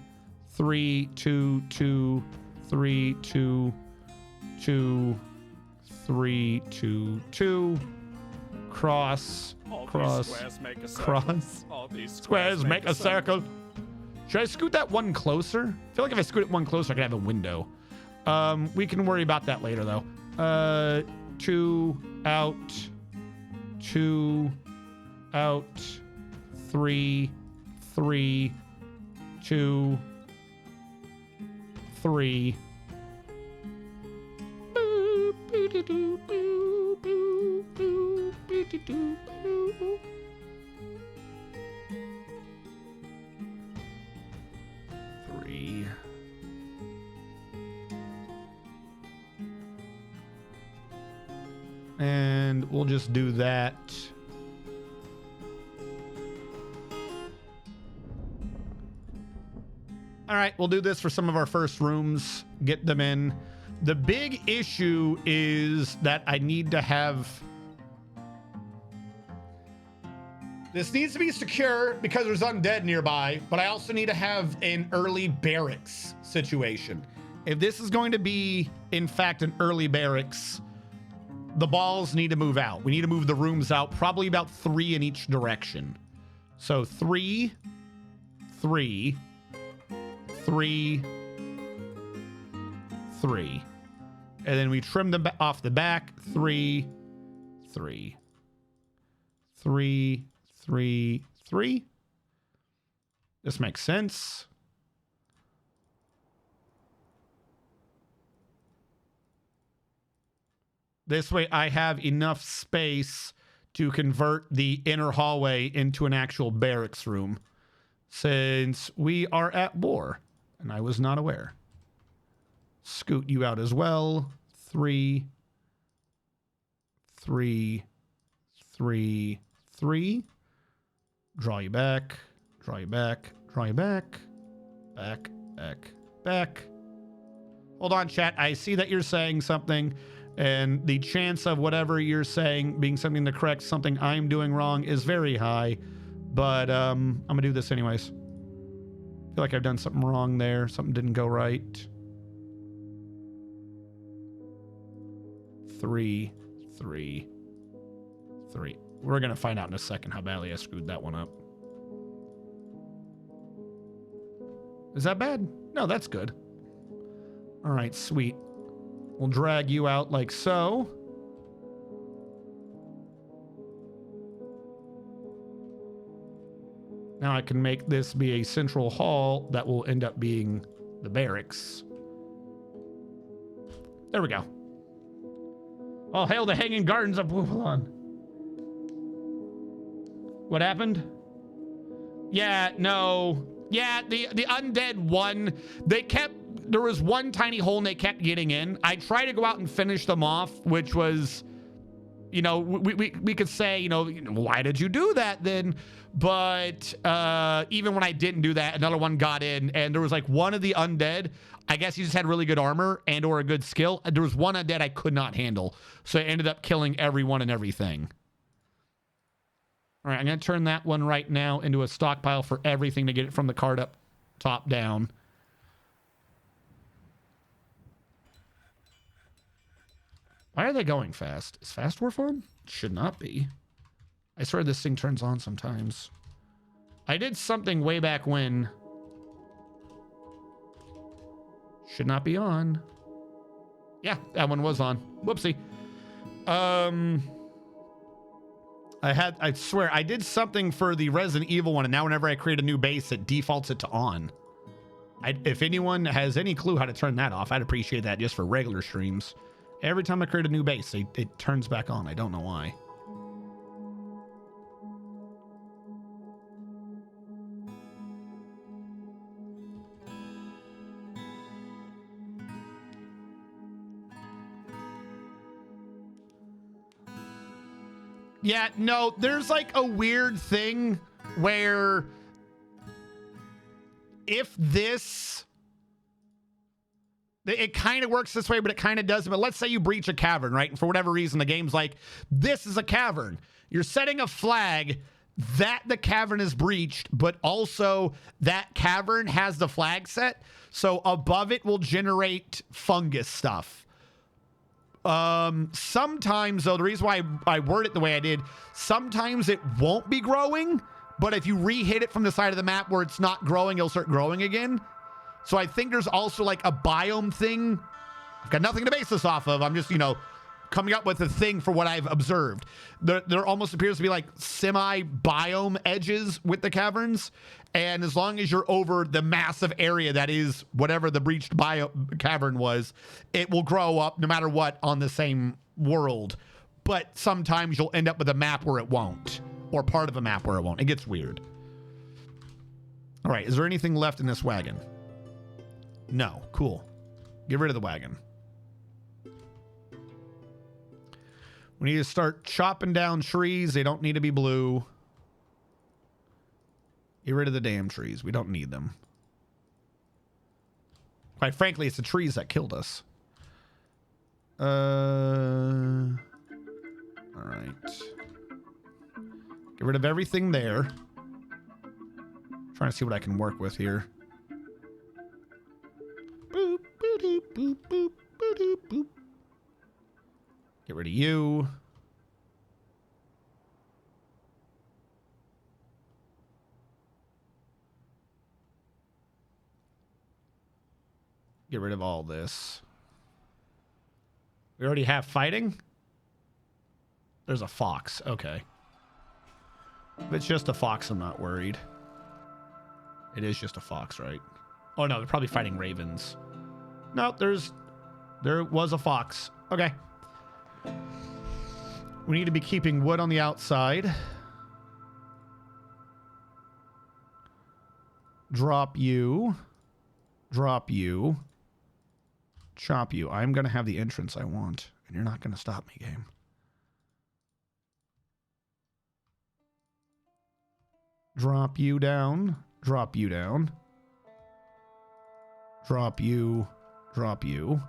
3, 2, 2, 3, 2, 2, 3, 2, 2. Cross. Cross. Cross. All these Squares make a circle. Should I scoot that one closer? I feel like if I scoot it one closer, I could have a window. We can worry about that later, though. 2 out. 2 out. 3, 3, 2, 3. And we'll just do that. All right, we'll do this for some of our first rooms, get them in. The big issue is that I need to have... This needs to be secure because there's undead nearby, but I also need to have an early barracks situation. If this is going to be, in fact, an early barracks, the balls need to move out. We need to move the rooms out, probably about 3 in each direction. So 3, 3, 3, 3. And then we trim them off the back. 3, 3, 3, 3, 3. This makes sense. This way I have enough space to convert the inner hallway into an actual barracks room, since we are at war, and I was not aware. Scoot you out as well. 3, 3, 3, 3. Draw you back, draw you back, draw you back. Back, back, back. Hold on, chat. I see that you're saying something, and the chance of whatever you're saying being something to correct something I'm doing wrong is very high, but I'm gonna do this anyways. I feel like I've done something wrong there. Something didn't go right. 3, 3, 3. We're gonna find out in a second how badly I screwed that one up. Is that bad? No, that's good. All right, sweet. We'll drag you out like so. Now I can make this be a central hall that will end up being the barracks. There we go. Oh, hail the Hanging Gardens of Wuhalon. What happened? Yeah, no. Yeah, the undead won. There was one tiny hole and they kept getting in. I tried to go out and finish them off, which was, you know, we could say, you know, why did you do that then? But even when I didn't do that, another one got in, and there was like one of the undead. I guess he just had really good armor and or a good skill. There was one undead I could not handle, so I ended up killing everyone and everything. All right, I'm going to turn that one right now into a stockpile for everything to get it from the cart up top down. Why are they going fast? Is fast war fun? Should not be. I swear this thing turns on sometimes. I did something way back when. Should not be on. Yeah, that one was on. Whoopsie. I swear, I did something for the Resident Evil one, and now whenever I create a new base, it defaults it to on. If anyone has any clue how to turn that off, I'd appreciate that just for regular streams. Every time I create a new base, it turns back on. I don't know why. Yeah, no, there's like a weird thing where if this, it kind of works this way, but it kind of doesn't. But let's say you breach a cavern, right? And for whatever reason, the game's like, this is a cavern. You're setting a flag that the cavern is breached, but also that cavern has the flag set. So above it will generate fungus stuff. Sometimes though, the reason why I word it the way I did, sometimes it won't be growing, but if you re-hit it from the side of the map where it's not growing, it'll start growing again. So I think there's also like a biome thing. I've got nothing to base this off of. I'm just, you know, coming up with a thing for what I've observed. There almost appears to be like semi-biome edges with the caverns. And as long as you're over the massive area that is whatever the breached cavern was, it will grow up no matter what on the same world. But sometimes you'll end up with a map where it won't, or part of a map where it won't. It gets weird. All right, is there anything left in this wagon? No, cool. Get rid of the wagon. We need to start chopping down trees. They don't need to be blue. Get rid of the damn trees. We don't need them. Quite frankly, it's the trees that killed us. All right. Get rid of everything there. Trying to see what I can work with here. Boop, boop, boop, boop, boop, boop, boop. Get rid of you. Get rid of all this. We already have fighting? There's a fox. Okay. If it's just a fox, I'm not worried. It is just a fox, right? Oh, no, they're probably fighting ravens. No, there was a fox. Okay. We need to be keeping wood on the outside. Drop you. Drop you. Chop you. I'm going to have the entrance I want, and you're not going to stop me, game. Drop you down. Drop you down. Drop you. Drop you.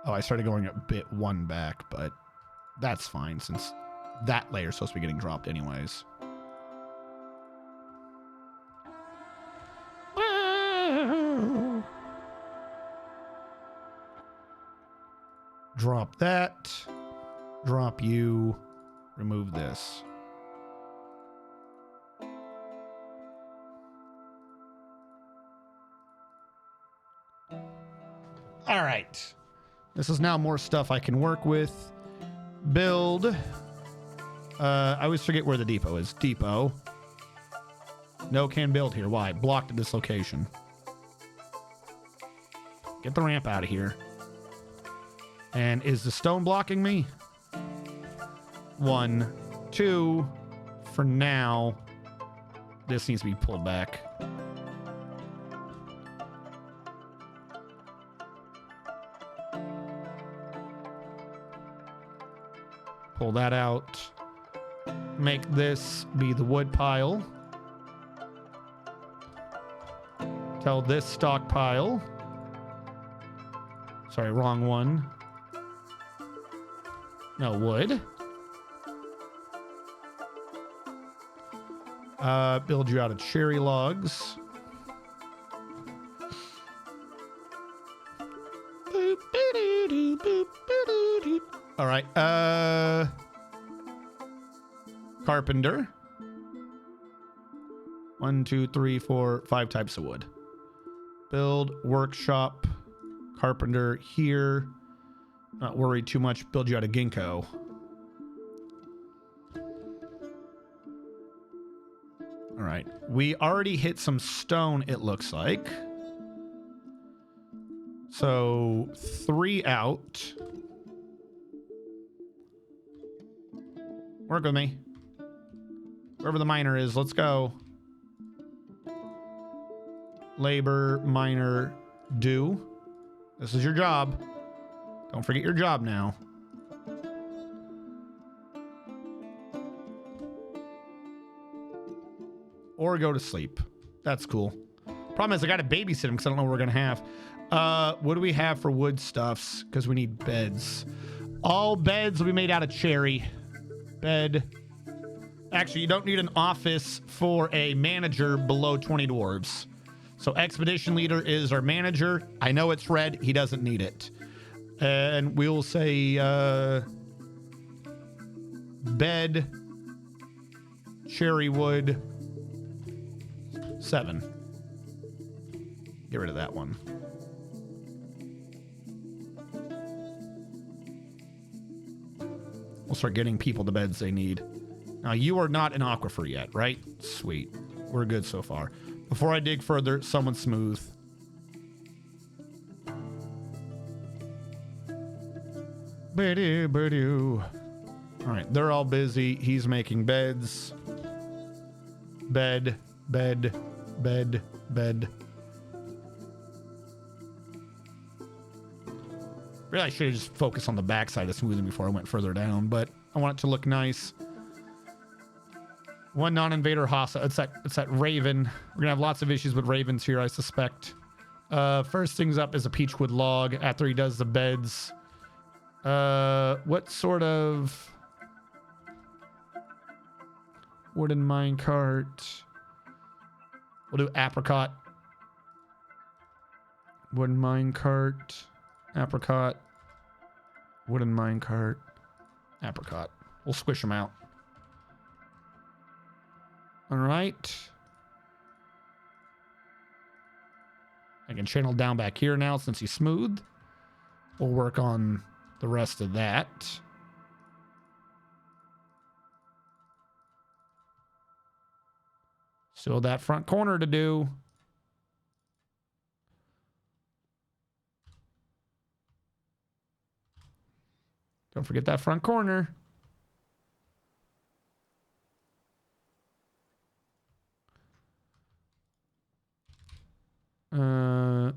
Oh, I started going a bit one back, but that's fine since that layer's supposed to be getting dropped anyways. Drop that. Drop you. Remove this. All right. This is now more stuff I can work with. Build. I always forget where the depot is. Depot. No can build here. Why? Blocked at this location. Get the ramp out of here. And is the stone blocking me? 1, 2. For now, this needs to be pulled back. Pull that out. Make this be the wood pile. Tell this stockpile. Sorry, wrong one. No, wood. Build you out of cherry logs. All right. Carpenter. 1, 2, 3, 4, 5 types of wood. Build workshop. Carpenter here. Not worried too much. Build you out of ginkgo. All right. We already hit some stone, it looks like. So 3 out. Work with me. Wherever the miner is, let's go. Labor, miner, do. This is your job. Don't forget your job now. Or go to sleep. That's cool. Problem is I gotta babysit him because I don't know what we're gonna have. What do we have for wood stuffs? Because we need beds. All beds will be made out of cherry. Bed. Actually, you don't need an office for a manager below 20 dwarves. So expedition leader is our manager. I know it's red. He doesn't need it. And we'll say bed, cherry wood, 7. Get rid of that one. We'll start getting people the beds they need. Now, you are not an aquifer yet, right? Sweet. We're good so far. Before I dig further, someone smooth. Ba-do. All right, they're all busy. He's making beds. Bed, bed, bed, bed. Really, I should have just focused on the backside of smoothing before I went further down, but I want it to look nice. One non-invader Hassa. It's that Raven. We're gonna have lots of issues with Ravens here, I suspect. First things up is a peachwood log after he does the beds. What sort of wooden minecart? We'll do apricot. Wooden minecart. Apricot. Wooden minecart. Apricot. We'll squish them out. All right. I can channel down back here now since he's smooth. We'll work on the rest of that. Still that front corner to do. Don't forget that front corner.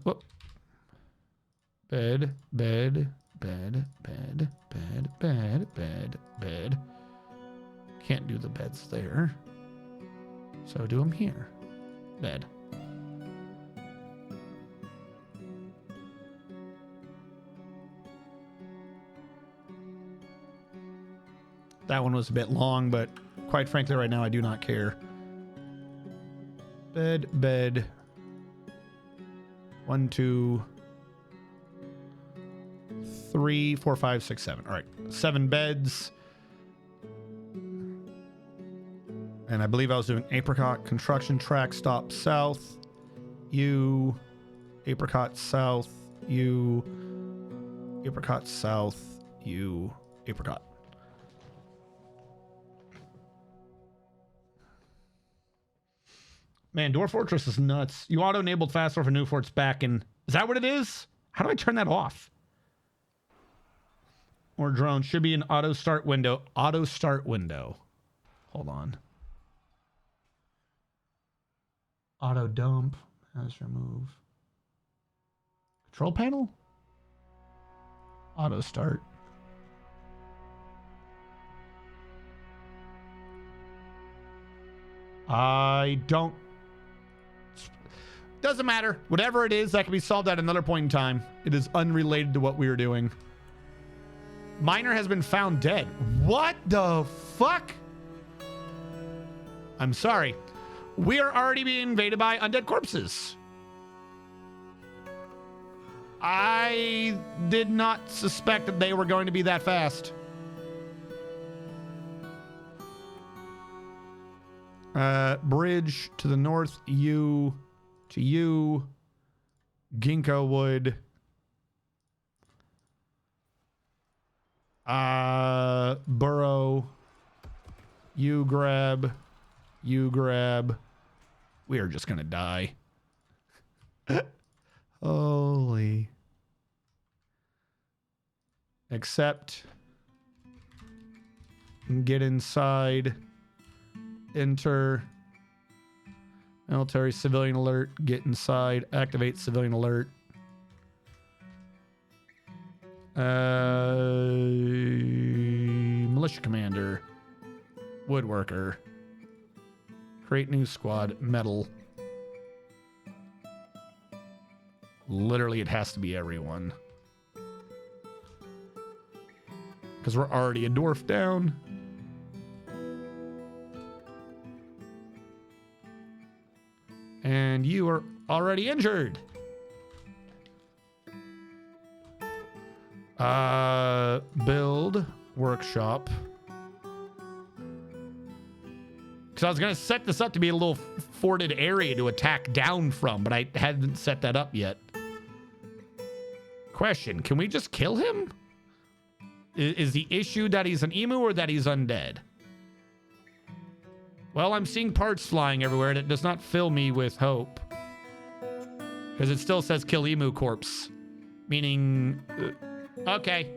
Whoop. Bed, bed, bed, bed, bed, bed, bed, bed. Can't do the beds there. So do them here. Bed. That one was a bit long, but quite frankly, right now, I do not care. Bed, bed. 1, 2, 3, 4, 5, 6, 7. All right, 7 beds. And I believe I was doing apricot construction track stop south. You, apricot south. You, apricot south. You, apricot. Man, Dwarf Fortress is nuts. You auto-enabled fast for new forts back in... Is that what it is? How do I turn that off? Or drone. Should be an auto start window. Auto start window. Hold on. Auto dump. As remove. Control panel? Auto start. I don't... Doesn't matter. Whatever it is, that can be solved at another point in time. It is unrelated to what we are doing. Miner has been found dead. What the fuck? I'm sorry. We are already being invaded by undead corpses. I did not suspect that they were going to be that fast. Bridge to the north, you to you. Ginkgo wood. Burrow. You grab. You grab. We are just gonna die. Holy. Accept. Get inside. Enter. Military civilian alert. Get inside. Activate civilian alert. Militia commander. Woodworker. Create new squad. Metal. Literally, it has to be everyone. Because we're already a dwarf down. And you are already injured. Build workshop. Because I was going to set this up to be a little forted area to attack down from, but I hadn't set that up yet. Question, can we just kill him? Is the issue that he's an emu or that he's undead? Well, I'm seeing parts flying everywhere and it does not fill me with hope. Because it still says kill emu corpse. Meaning, okay,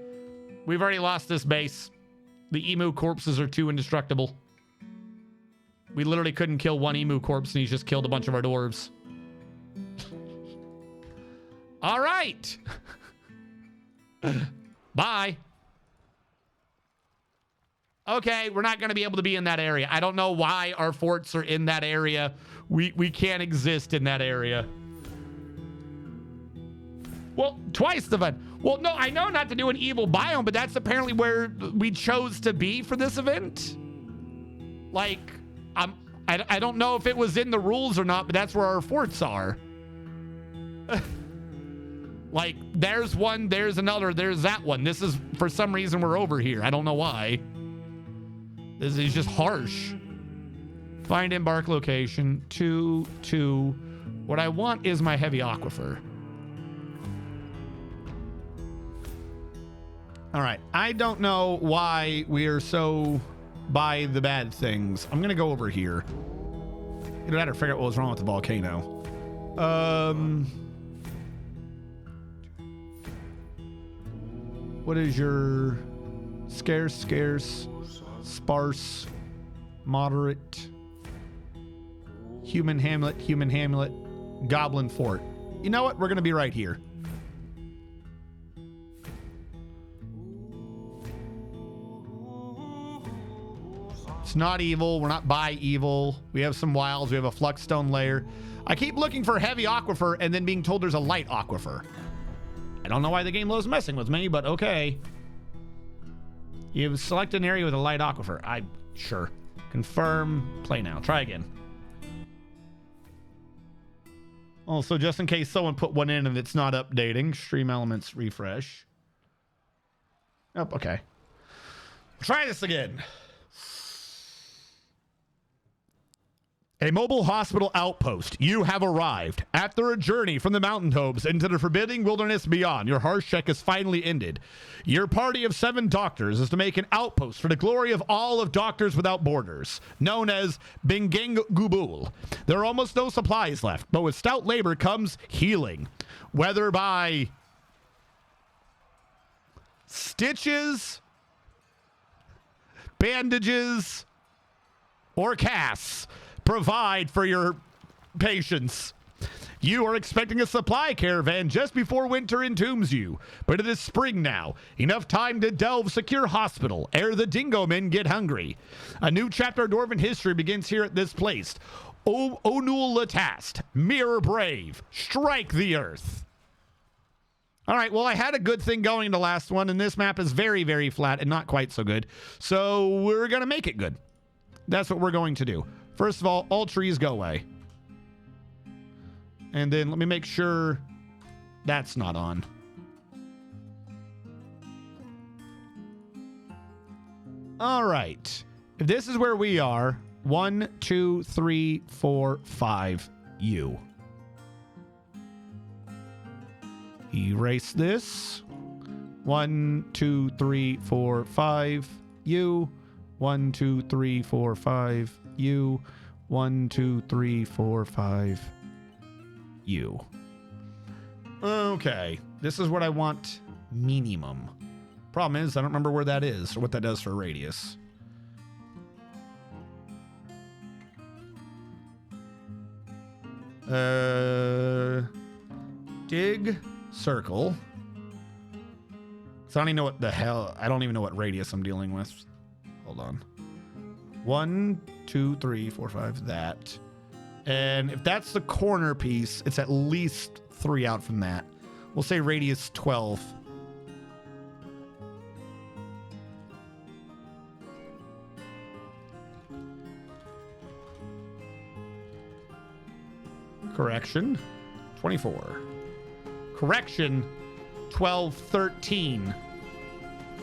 we've already lost this base. The emu corpses are too indestructible. We literally couldn't kill one emu corpse and he's just killed a bunch of our dwarves. All right. Bye. Okay, we're not going to be able to be in that area. I don't know why our forts are in that area. We can't exist in that area. Well, twice the event. Well, no, I know not to do an evil biome, but that's apparently where we chose to be for this event. Like, I don't know if it was in the rules or not, but that's where our forts are. Like, there's one, there's another, there's that one. This is, for some reason, we're over here. I don't know why. This is just harsh. Find embark location. 2. What I want is my heavy aquifer. All right. I don't know why we are so by the bad things. I'm going to go over here. Either that or figure out what was wrong with the volcano. What is your scarce, sparse, moderate, human hamlet, goblin fort? You know what? We're going to be right here. It's not evil. We're not by evil. We have some wilds. We have a fluxstone layer. I keep looking for heavy aquifer and then being told there's a light aquifer. I don't know why the game loves messing with me, but okay. You select an area with a light aquifer. Sure. Confirm. Play now. Try again. Also, just in case someone put one in and it's not updating, stream elements refresh. Oh, okay. Try this again. A mobile hospital outpost. You have arrived. After a journey from the mountaintops into the forbidding wilderness beyond, your harsh check is finally ended. Your party of 7 doctors is to make an outpost for the glory of all of Doctors Without Borders, known as Bingengubul. There are almost no supplies left, but with stout labor comes healing. Whether by stitches, bandages, or casts, provide for your patients. You are expecting a supply caravan just before winter entombs you, but it is spring now. Enough time to delve secure hospital ere the dingo men get hungry. A new chapter of Dwarven history begins here at this place. Onul Latast, Mirror Brave, strike the earth. All right, well, I had a good thing going in the last one, and this map is very, very flat and not quite so good. So we're going to make it good. That's what we're going to do. First of all trees go away. And then let me make sure that's not on. All right. If this is where we are, 1, 2, 3, 4, 5, U. Erase this. 1, 2, 3, 4, 5, U. 1, 2, 3, 4, 5, U. 1, 2, 3, 4, 5, U. Okay, this is what I want minimum. Problem is, I don't remember where that is or what that does for radius. Dig circle. So I don't even know what the hell, I don't even know what radius I'm dealing with. Hold on. 1, 2, 3, 4, 5, that. And if that's the corner piece, it's at least 3 out from that. We'll say radius 12. Correction, 24. Correction, 12, 13,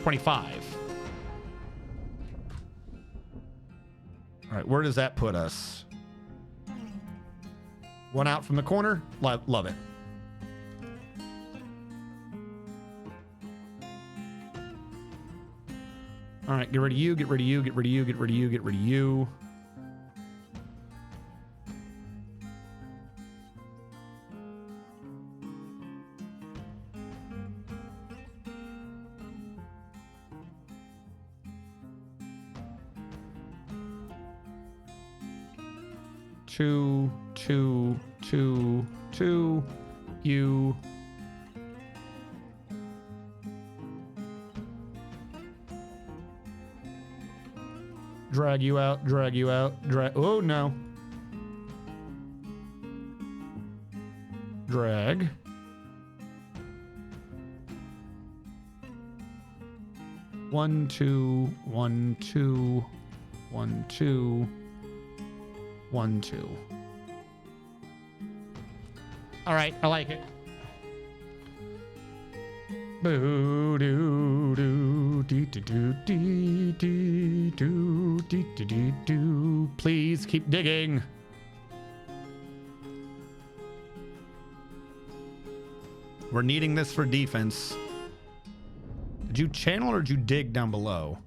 25. All right, where does that put us? 1 out from the corner. Love it. All right, get rid of you, get rid of you, get rid of you, get rid of you, get rid of you. Two, two, two, two, you. Drag you out, drag you out, drag. Oh no. Drag. One, two, 1, 2, 1, 2. 1, 2. All right, I like it. Boo doo doo dee doo doo dee dee doo dee doo dee doo. Please keep digging. We're needing this for defense. Did you channel or did you dig down below?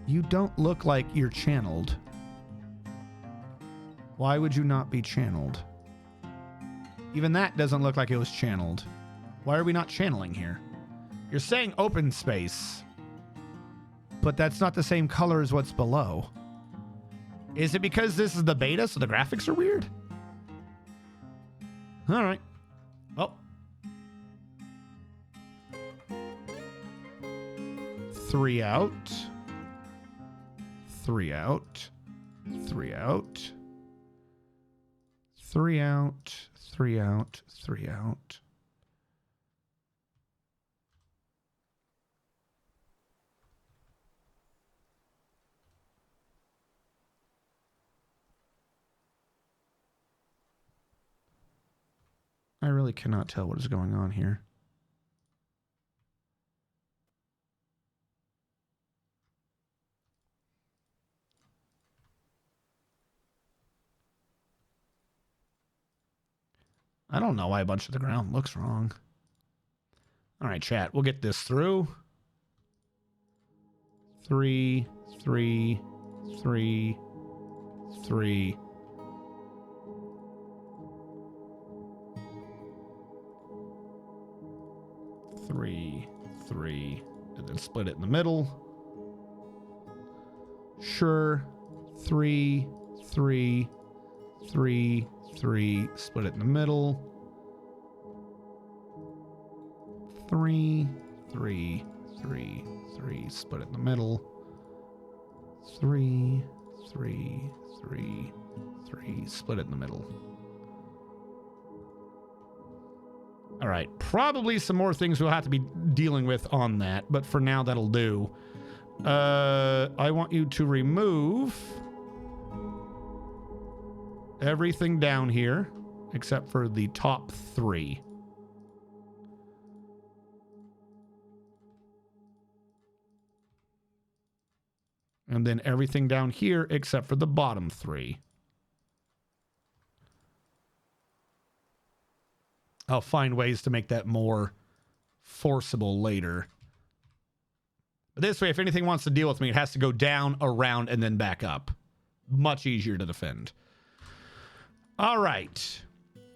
You don't look like you're channeled. Why would you not be channeled? Even that doesn't look like it was channeled. Why are we not channeling here? You're saying open space, but that's not the same color as what's below. Is it because this is the beta, so the graphics are weird? All right. Well. 3 out. 3 out, 3 out, 3 out, 3 out, 3 out. I really cannot tell what is going on here. I don't know why a bunch of the ground looks wrong. All right, chat. We'll get this through. 3, 3, 3, 3. Three, 3, and then split it in the middle. Sure. 3, 3, 3, 3, split it in the middle. 3, 3, 3, 3, split it in the middle. 3, 3, 3, 3, split it in the middle. All right, probably some more things we'll have to be dealing with on that, but for now that'll do. I want you to remove everything down here except for the top 3. And then everything down here except for the bottom 3. I'll find ways to make that more forcible later. But this way, if anything wants to deal with me, it has to go down, around, and then back up. Much easier to defend. All right.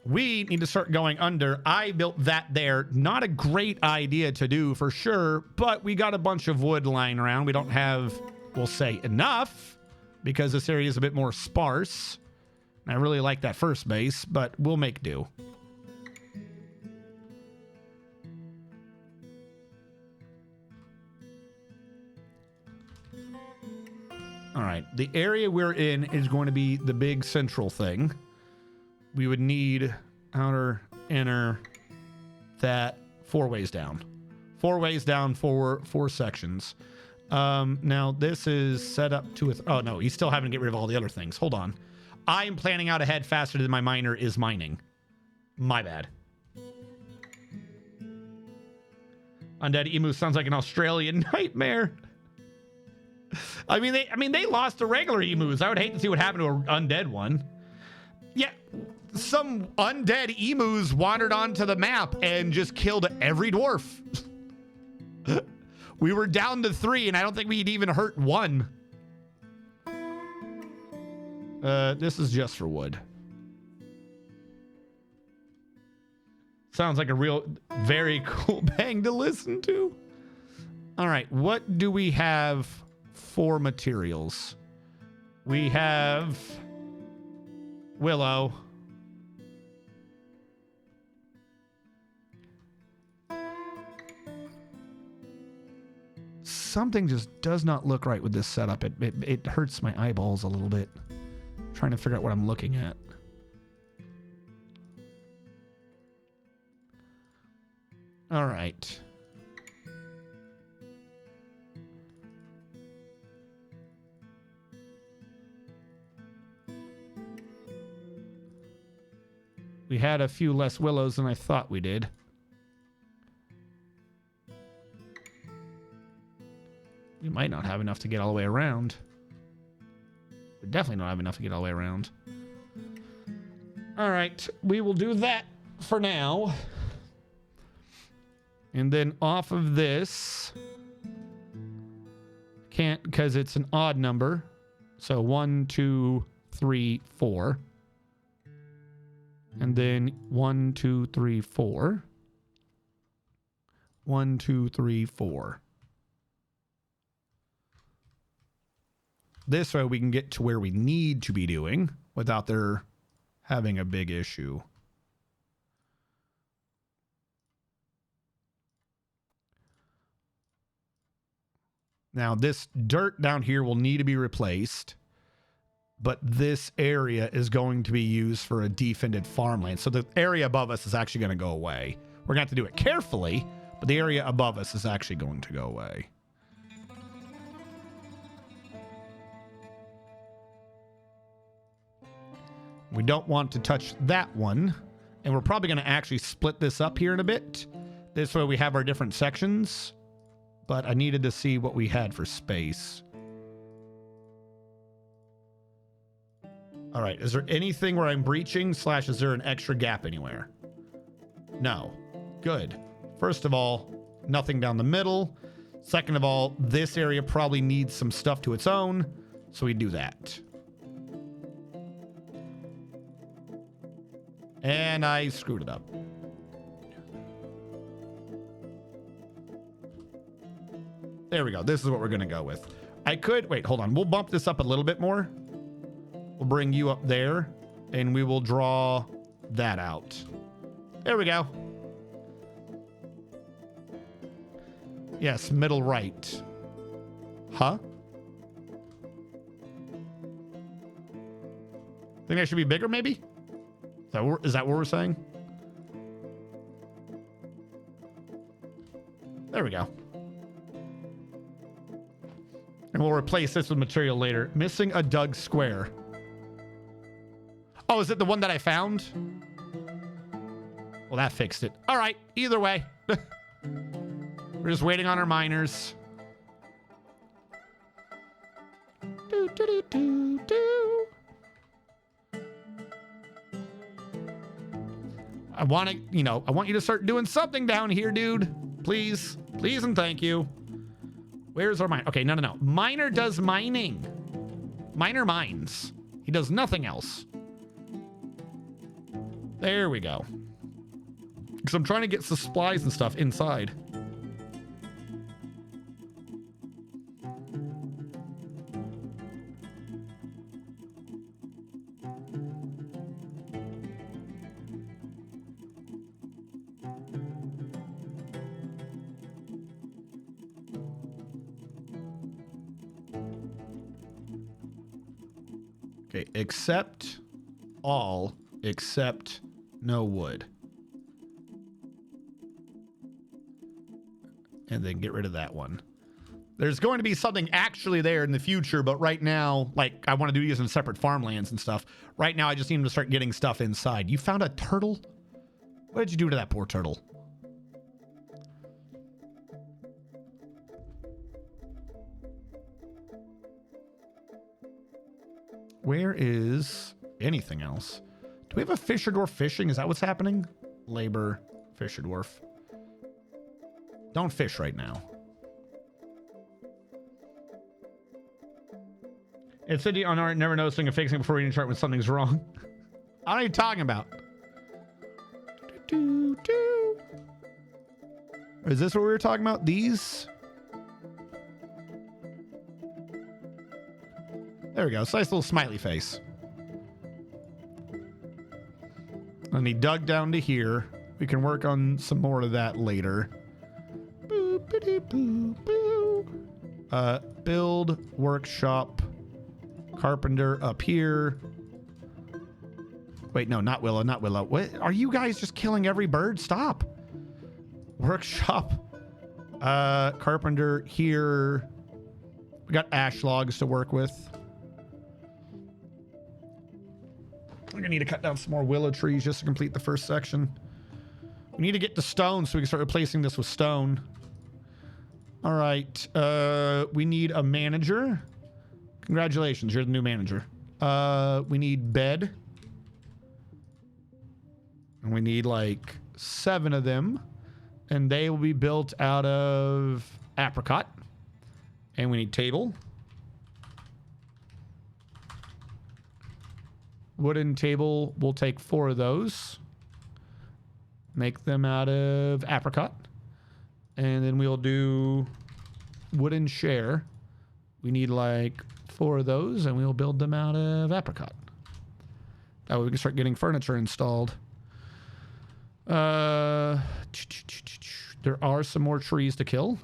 We need to start going under. I built that there. Not a great idea to do for sure, but we got a bunch of wood lying around. We don't have, we'll say, enough because this area is a bit more sparse. I really like that first base, but we'll make do. All right, the area we're in is going to be the big central thing. We would need outer, inner, that 4 ways down. 4 ways down, 4 sections. Now, this is set up to... Oh, no, he's still having to get rid of all the other things. Hold on. I'm planning out ahead faster than my miner is mining. My bad. Undead Emu sounds like an Australian nightmare. I mean, they lost the regular emus. I would hate to see what happened to an undead one. Yeah, some undead emus wandered onto the map and just killed every dwarf. We were down to 3, and I don't think we'd even hurt 1. This is just for wood. Sounds like a real, very cool bang to listen to. All right, what do we have for materials? We have willow. Something just does not look right with this setup. It hurts my eyeballs a little bit. I'm trying to figure out what I'm looking at. All right. We had a few less willows than I thought we did. We might not have enough to get all the way around. We definitely don't have enough to get all the way around. All right, we will do that for now. And then off of this, can't because it's an odd number. So 1, 2, 3, 4. And then 1, 2, 3, 4. 1, 2, 3, 4. This way we can get to where we need to be doing without there having a big issue. Now, this dirt down here will need to be replaced, but this area is going to be used for a defended farmland. So the area above us is actually going to go away. We're going to have to do it carefully, but the area above us is actually going to go away. We don't want to touch that one, and we're probably going to actually split this up here in a bit. This way we have our different sections. But I needed to see what we had for space. All right, is there anything where I'm breaching / is there an extra gap anywhere? No. Good. First of all, nothing down the middle. Second of all, this area probably needs some stuff to its own, so we do that. And I screwed it up. There we go. This is what we're going to go with. I could... Wait, hold on. We'll bump this up a little bit more. We'll bring you up there, and we will draw that out. There we go. Yes, middle right. Huh? Think that should be bigger, maybe? Is that what we're saying? There we go. And we'll replace this with material later. Missing a dug square. Oh, is it the one that I found? Well, that fixed it. All right, either way. We're just waiting on our miners. Do, do, do, do, do. I want you to start doing something down here, dude. Please. Please and thank you. Where's our mine? Okay, no. Miner does mining. Miner mines. He does nothing else. There we go. Because I'm trying to get some supplies and stuff inside. Okay, accept all except no wood. And then get rid of that one. There's going to be something actually there in the future, but right now, like, I want to do these in separate farmlands and stuff. Right now, I just need them to start getting stuff inside. You found a turtle? What did you do to that poor turtle? Where is anything else? Do we have a Fisher Dwarf fishing? Is that what's happening? Labor, Fisher Dwarf. Don't fish right now. It's city on art, never noticing and fixing before reading chart when something's wrong. I don't know what you're talking about. Is this what we were talking about? These? There we go. It's a nice little smiley face. And he dug down to here. We can work on some more of that later. Build workshop. Carpenter up here. Wait, no, not Willow, not Willow. What? Are you guys just killing every bird? Stop. Workshop. Carpenter here. We got ash logs to work with. I'm gonna need to cut down some more willow trees just to complete the first section. We need to get to stone so we can start replacing this with stone. All right. We need a manager. Congratulations, you're the new manager. We need bed. And we need like 7 of them. And they will be built out of apricot. And we need table. Wooden table, we'll take 4 of those. Make them out of apricot. And then we'll do wooden chair. We need like 4 of those, and we'll build them out of apricot. That way we can start getting furniture installed. There are some more trees to kill.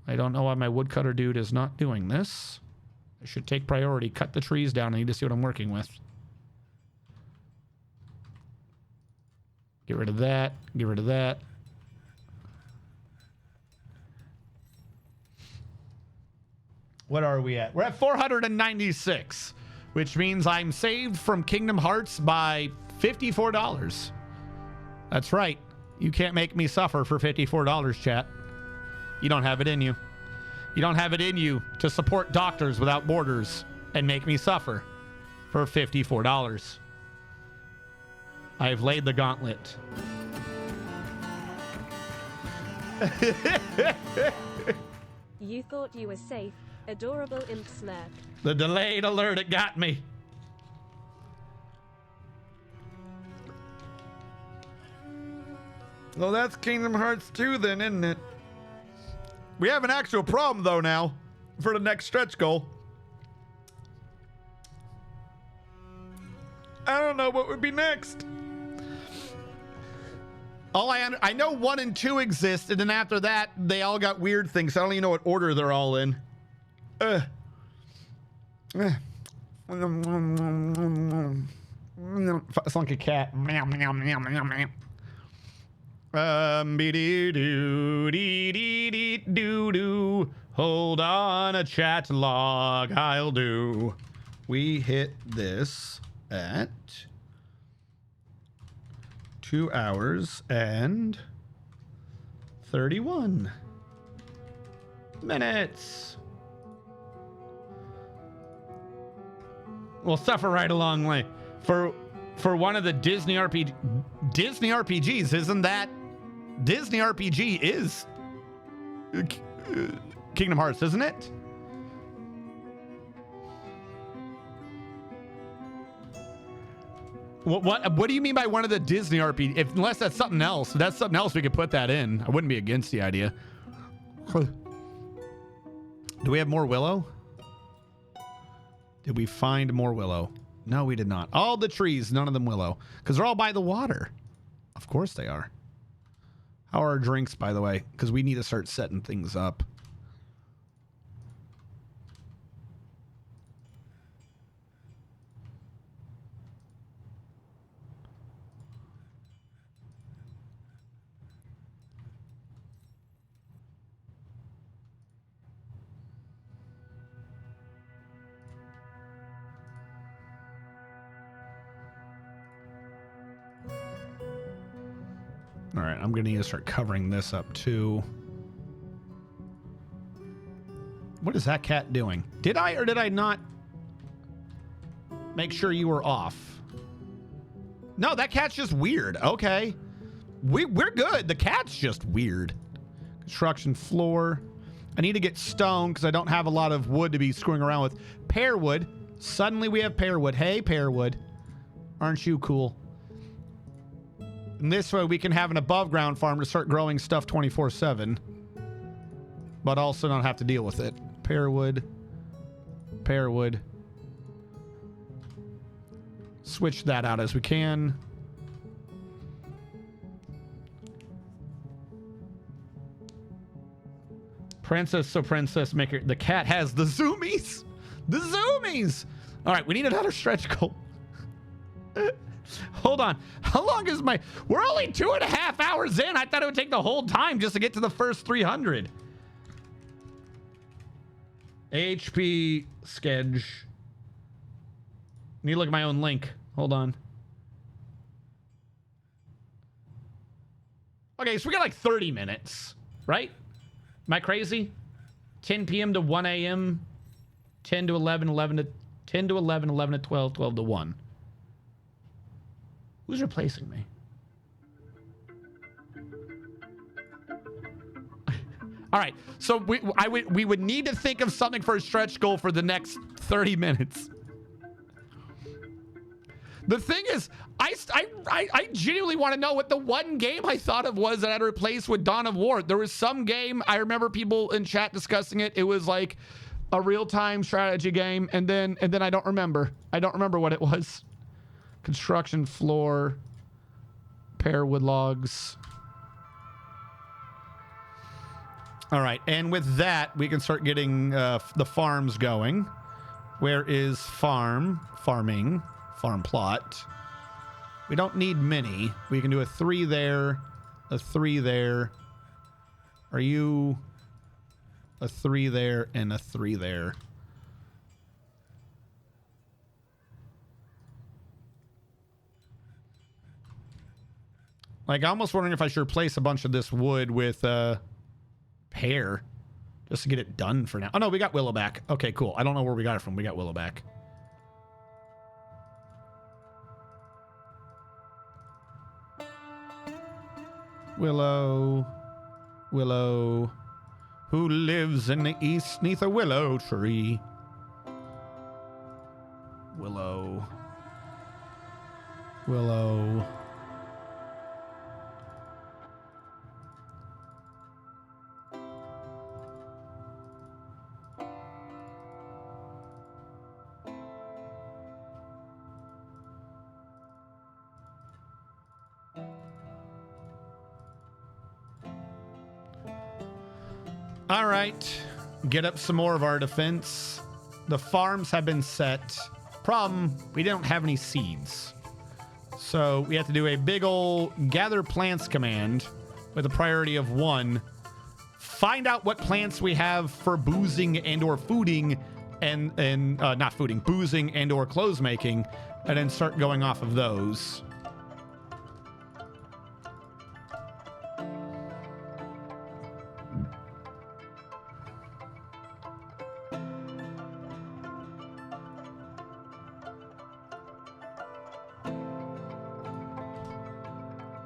I don't know why my woodcutter dude is not doing this. I should take priority. Cut the trees down. I need to see what I'm working with. Get rid of that. Get rid of that. What are we at? We're at 496, which means I'm saved from Kingdom Hearts by $54. That's right. You can't make me suffer for $54, chat. You don't have it in you. You don't have it in you to support Doctors Without Borders and make me suffer for $54. I've laid the gauntlet. You thought you were safe. Adorable imp smirk. The delayed alert, it got me. Well, that's Kingdom Hearts 2 then, isn't it? We have an actual problem, though, now. For the next stretch goal. I don't know what would be next. I know 1 and 2 exist, and then after that, they all got weird things. I don't even know what order they're all in. It's like a cat. Be-dee-doo-dee-dee-dee-doo-doo. Hold on a chat log, I'll do. We hit this at 2 hours and 31 minutes. We'll suffer right along way. For one of the Disney RPGs, isn't that Disney RPG is Kingdom Hearts, isn't it? What do you mean by one of the Disney RPG? Unless that's something else. If that's something else, we could put that in. I wouldn't be against the idea. Do we have more Willow? Did we find more Willow? No, we did not. All the trees, none of them Willow. Because they're all by the water. Of course they are. How are our drinks, by the way? Because we need to start setting things up. All right, I'm going to need to start covering this up too. What is that cat doing? Did I or did I not make sure you were off? No, that cat's just weird. Okay. We're good. The cat's just weird. Construction floor. I need to get stone because I don't have a lot of wood to be screwing around with. Pearwood. Suddenly we have pearwood. Hey, pearwood. Aren't you cool? And this way we can have an above ground farm to start growing stuff 24/7. But also not have to deal with it. Pearwood. Pearwood. Switch that out as we can. Princess, so princess maker. The cat has the zoomies. The zoomies. All right, we need another stretch goal. Hold on. How long is my... We're only 2.5 hours in. I thought it would take the whole time just to get to the first 300. HP Sketch. Need to look at my own link. Hold on. Okay, so we got like 30 minutes, right? Am I crazy? 10 p.m. to 1 a.m. 10 to 11, 11 to 10 to 11, 11 to 12, 12 to 1. Who's replacing me? All right, so we would need to think of something for a stretch goal for the next 30 minutes. The thing is, I genuinely want to know what the one game I thought of was that I'd replace with Dawn of War. There was some game, I remember people in chat discussing it. It was like a real-time strategy game, and then I don't remember. I don't remember what it was. Construction floor, pearwood logs. All right, and with that, we can start getting the farms going. Where is farming, farm plot? We don't need many. We can do a 3 there, a 3 there. Are you a 3 there and a 3 there? Like, I'm almost wondering if I should replace a bunch of this wood with pear just to get it done for now. Oh, no, we got willow back. Okay, cool. I don't know where we got it from. We got willow back. Willow. Willow. Who lives in the east neath a willow tree? Willow. Willow. All right, get up some more of our defense. The farms have been set. Problem, we don't have any seeds. So we have to do a big ol' gather plants command with a priority of 1. Find out what plants we have for boozing and or fooding and not fooding, boozing and or clothes making, and then start going off of those.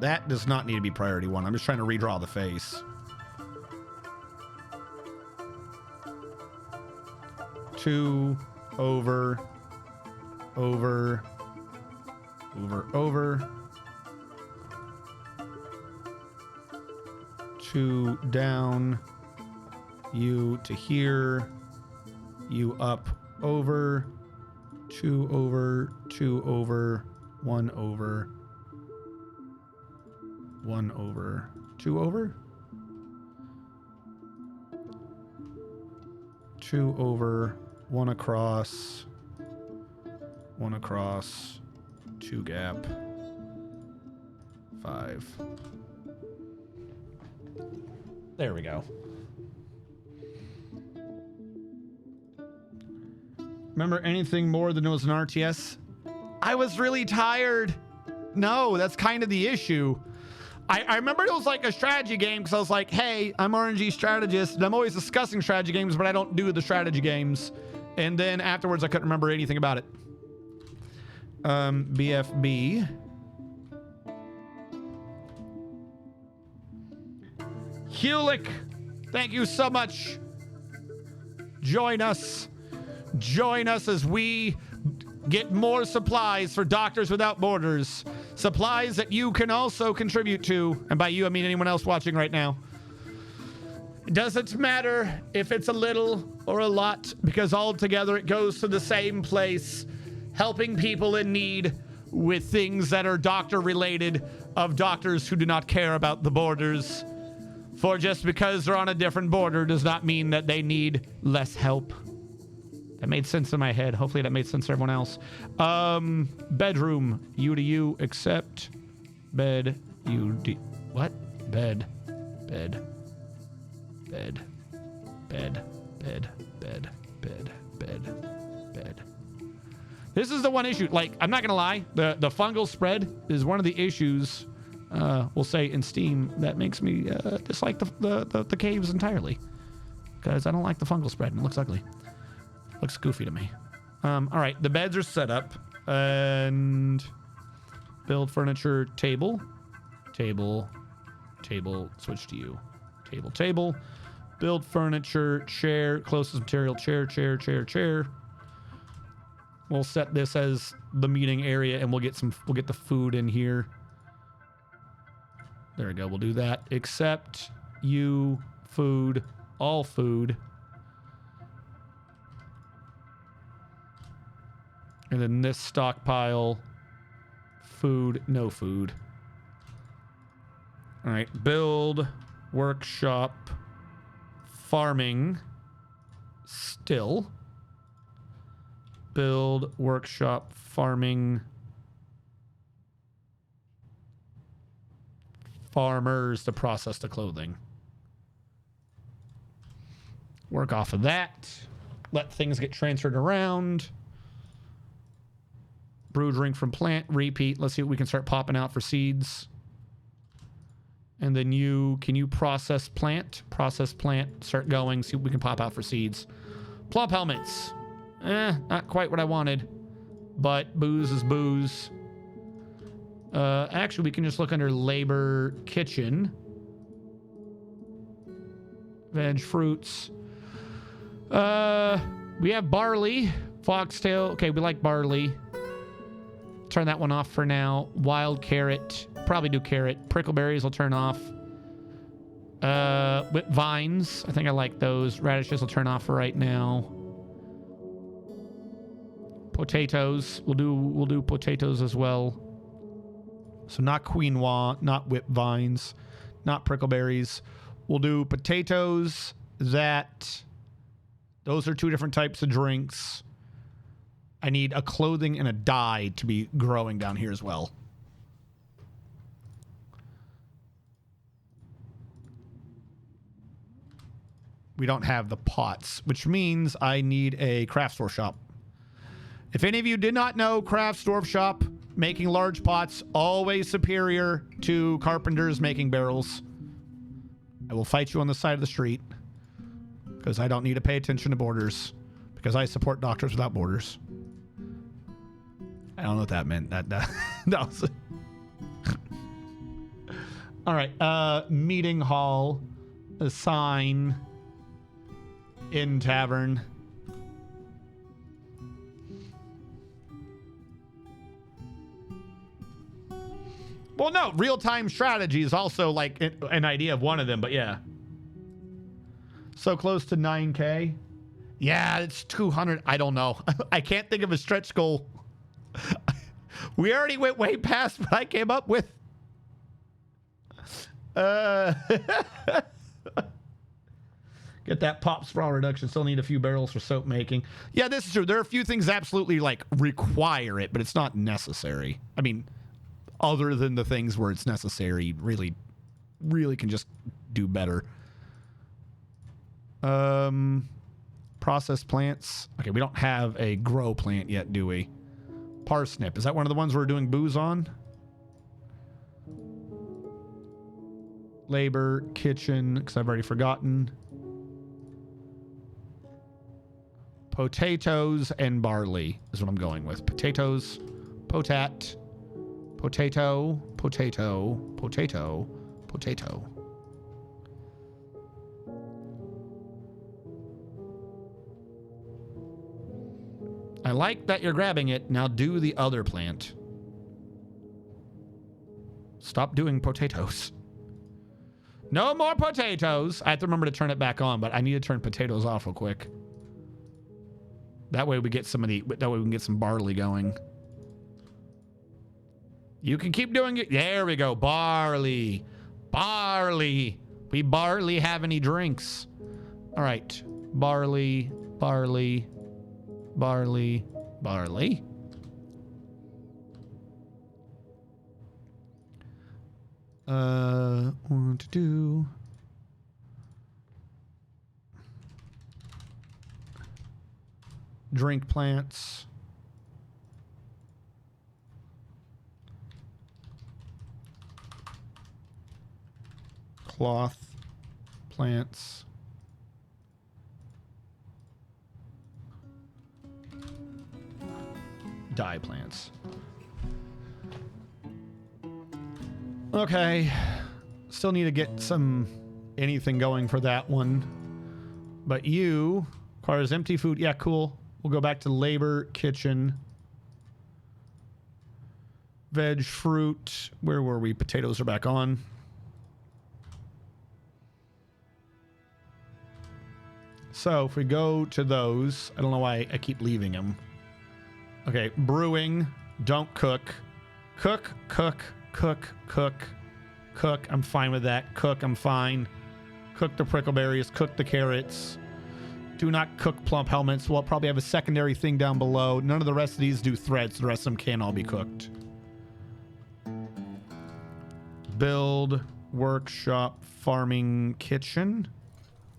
That does not need to be priority 1. I'm just trying to redraw the face. 2 over 2 down, you to here, you up over, 2 over, 2 over, 1 over, 1 over, 2 over, 2 over, 1 across, 1 across, 2 gap, 5. There we go. Remember anything more than it was an RTS? I was really tired. No, that's kind of the issue. I remember it was like a strategy game because I was like, hey, I'm RNG strategist and I'm always discussing strategy games, but I don't do the strategy games. And then afterwards, I couldn't remember anything about it. BFB. Hewlick, thank you so much. Join us. Join us as we get more supplies for Doctors Without Borders. Supplies that you can also contribute to. And by you, I mean anyone else watching right now. It doesn't matter if it's a little or a lot, because altogether it goes to the same place, helping people in need with things that are doctor related of doctors who do not care about the borders. For just because they're on a different border does not mean that they need less help. That made sense in my head. Hopefully that made sense to everyone else. Bedroom, U to U, except bed, U, D. What? Bed, bed, bed, bed, bed, bed, bed, bed, bed. This is the one issue. Like, I'm not gonna lie, the fungal spread is one of the issues, we'll say in Steam, that makes me dislike the caves entirely. Because I don't like the fungal spread and it looks ugly. Looks goofy to me. All right, the beds are set up. And build furniture, table, table, table, switch to you. Table, table. Build furniture, chair, closest material, chair, chair, chair, chair. We'll set this as the meeting area and we'll get the food in here. There we go, we'll do that. Except you, food, all food. And then this stockpile, food, no food. All right, build, workshop, farming, still. Build, workshop, farming, farmers to process the clothing. Work off of that. Let things get transferred around. Brew, drink from plant, repeat. Let's see what we can start popping out for seeds. And then can you process plant? Process plant, start going, see what we can pop out for seeds. Plump helmets. Not quite what I wanted. But booze is booze. Actually, we can just look under labor kitchen. Veg fruits. We have barley, foxtail. Okay, we like barley. Turn that one off for now. Wild carrot. Probably do carrot. Prickleberries will turn off. Whip vines. I think I like those. Radishes will turn off for right now. Potatoes. We'll do potatoes as well. So not quinoa, not whip vines, not prickleberries. We'll do potatoes. Those are two different types of drinks. I need a clothing and a dye to be growing down here as well. We don't have the pots, which means I need a craft store shop. If any of you did not know, craft store shop, making large pots, always superior to carpenters making barrels. I will fight you on the side of the street because I don't need to pay attention to borders because I support Doctors Without Borders. I don't know what that meant. That was all right. Meeting hall, assign, inn tavern. Well, no, real-time strategy is also like an idea of one of them, but yeah. So close to 9K. Yeah, it's 200. I don't know. I can't think of a stretch goal. We already went way past what I came up with. Get that pop sprawl reduction. Still need a few barrels for soap making. Yeah, this is true. There are a few things that absolutely like require it, but it's not necessary. I mean, other than the things where it's necessary, really can just do better. Processed plants. Okay, we don't have a grow plant yet, do we? Parsnip. Is that one of the ones we're doing booze on? Labor, kitchen, because I've already forgotten. Potatoes and barley is what I'm going with. Potatoes, potat, potato, potato, potato, potato. I like that you're grabbing it. Now do the other plant. Stop doing potatoes. No more potatoes. I have to remember to turn it back on, but I need to turn potatoes off real quick. That way we get that way we can get some barley going. You can keep doing it. There we go. Barley. Barley. We barely have any drinks. All right. Barley, barley, barley, barley. Want to do drink plants. Cloth plants. Dye plants. Okay. Still need to get anything going for that one. But you, requires empty food. Yeah, cool. We'll go back to labor, kitchen. Veg, fruit. Where were we? Potatoes are back on. So if we go to those, I don't know why I keep leaving them. Okay, brewing, don't cook. Cook, cook, cook, cook, cook. I'm fine with that. Cook, I'm fine. Cook the prickleberries, cook the carrots. Do not cook plump helmets. We'll probably have a secondary thing down below. None of the rest of these do threads. The rest of them can all be cooked. Build, workshop, farming, kitchen.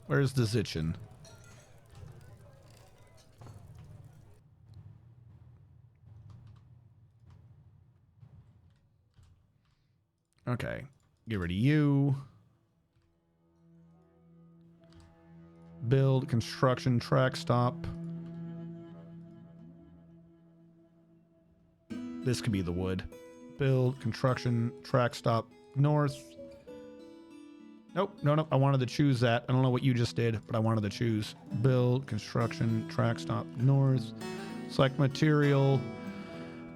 Where's the Zitchen? Okay, get rid of you. Build, construction, track stop. This could be the wood. Build, construction, track stop, north. Nope. No. I wanted to choose that. I don't know what you just did, but I wanted to choose build, construction, track stop, north, select material,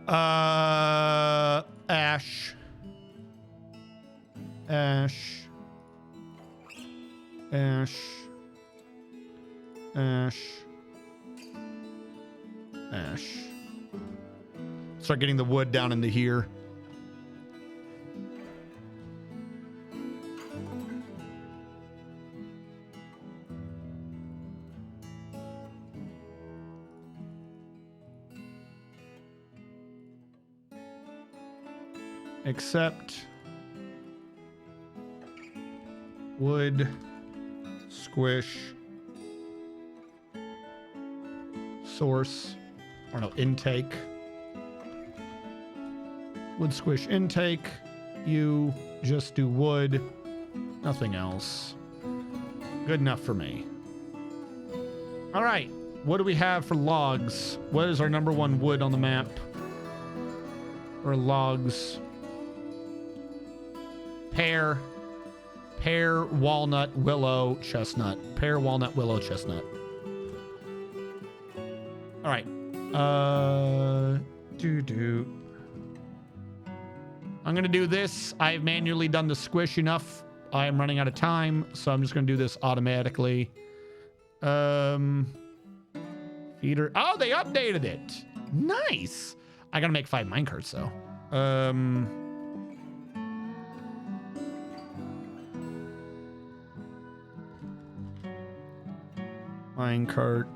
ash, ash, ash, ash, ash. Start getting the wood down into here. Accept wood, squish, source, or no, intake. Wood squish intake. You just do wood, nothing else. Good enough for me. All right, what do we have for logs? What is our number one wood on the map? Or logs? Pear, walnut, willow, chestnut. Pear, walnut, willow, chestnut. All right. I'm going to do this. I've manually done the squish enough. I am running out of time, so I'm just going to do this automatically. Feeder. Oh, they updated it. Nice. I got to make 5 minecarts, though. Minecart.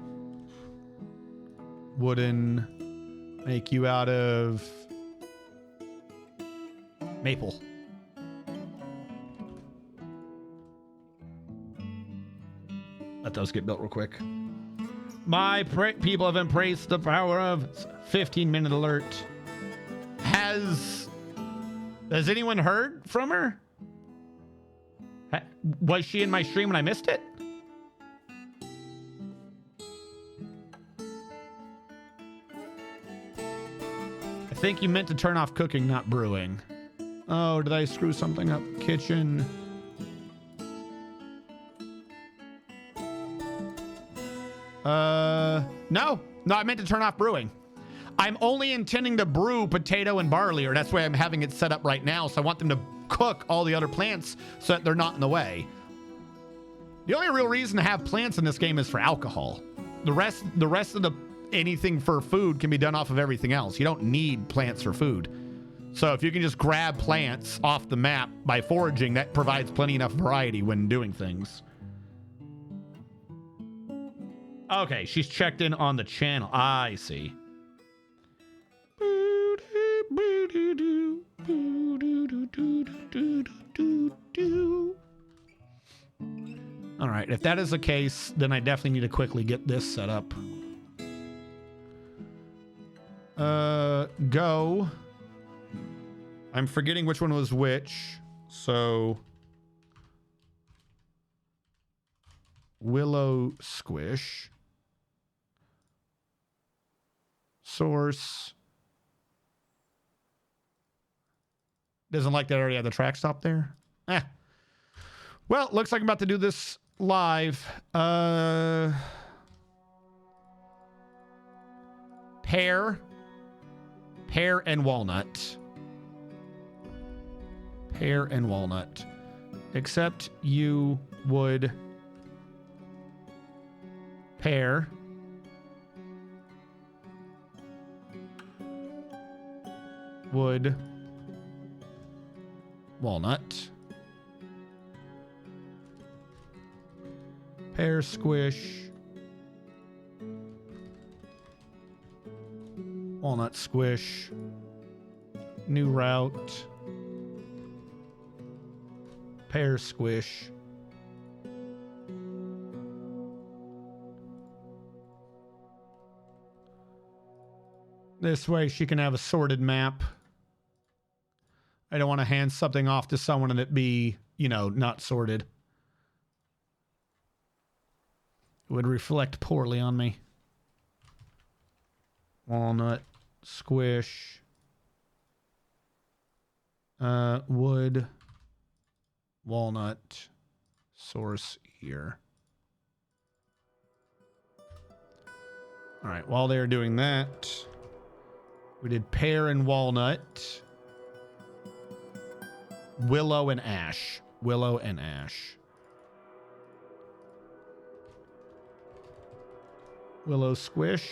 Wooden. Make you out of maple. Let those get built real quick. My people have embraced the power of 15-minute alert. Has anyone heard from her? Was she in my stream and I missed it? I think you meant to turn off cooking, not brewing. Oh, did I screw something up? Kitchen. No, I meant to turn off brewing. I'm only intending to brew potato and barley, or that's why I'm having it set up right now. So I want them to cook all the other plants so that they're not in the way. The only real reason to have plants in this game is for alcohol. The rest of the anything for food can be done off of everything else. You don't need plants for food. So if you can just grab plants off the map by foraging, that provides plenty enough variety when doing things. Okay, she's checked in on the channel. I see. All right, if that is the case, then I definitely need to quickly get this set up. Go. I'm forgetting which one was which, so willow squish. Source. Doesn't like that I already have the track stop there. Well, it looks like I'm about to do this live. Pear and walnut. Pear and walnut. Except you would pear. Wood. Walnut. Pear squish. Walnut squish. New route. Pear squish. This way she can have a sorted map. I don't want to hand something off to someone and it be, not sorted. It would reflect poorly on me. Walnut, squish, wood, walnut, source here. All right, while they're doing that, we did pear and walnut, willow and ash, willow and ash. Willow squish.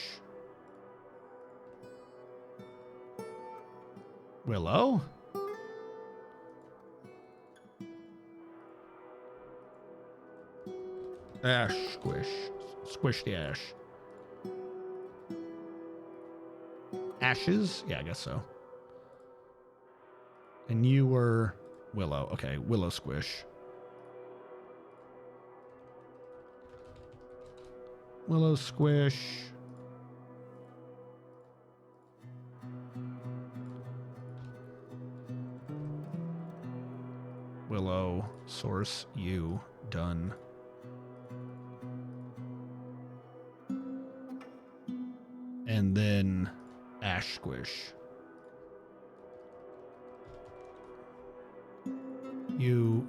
Willow. Ash squish. Squish the ash. Ashes? Yeah, I guess so. And you were willow. Okay, willow squish. Willow squish. Willow source you done. And then ash squish. You.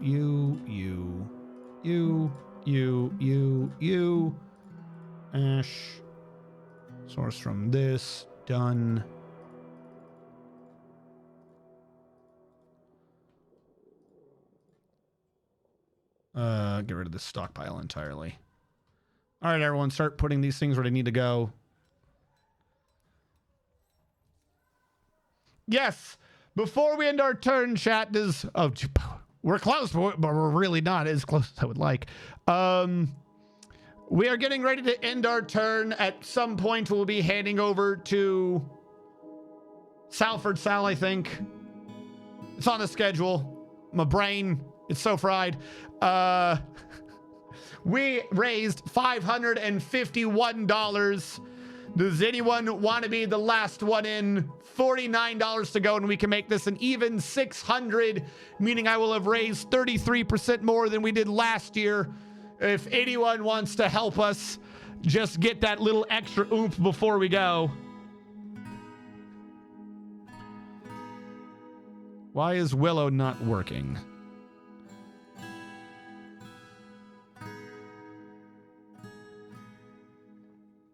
Ash. Source from this. Done. Get rid of this stockpile entirely. All right, everyone, start putting these things where they need to go. Yes, before we end our turn, chat, we're close, but we're really not as close as I would like. We are getting ready to end our turn. At some point, we'll be handing over to Salford Sal, I think. It's on the schedule. My brain, it's so fried. We raised $551. Does anyone want to be the last one in? $49 to go, and we can make this an even $600, meaning I will have raised 33% more than we did last year. If anyone wants to help us just get that little extra oomph before we go. Why is Willow not working?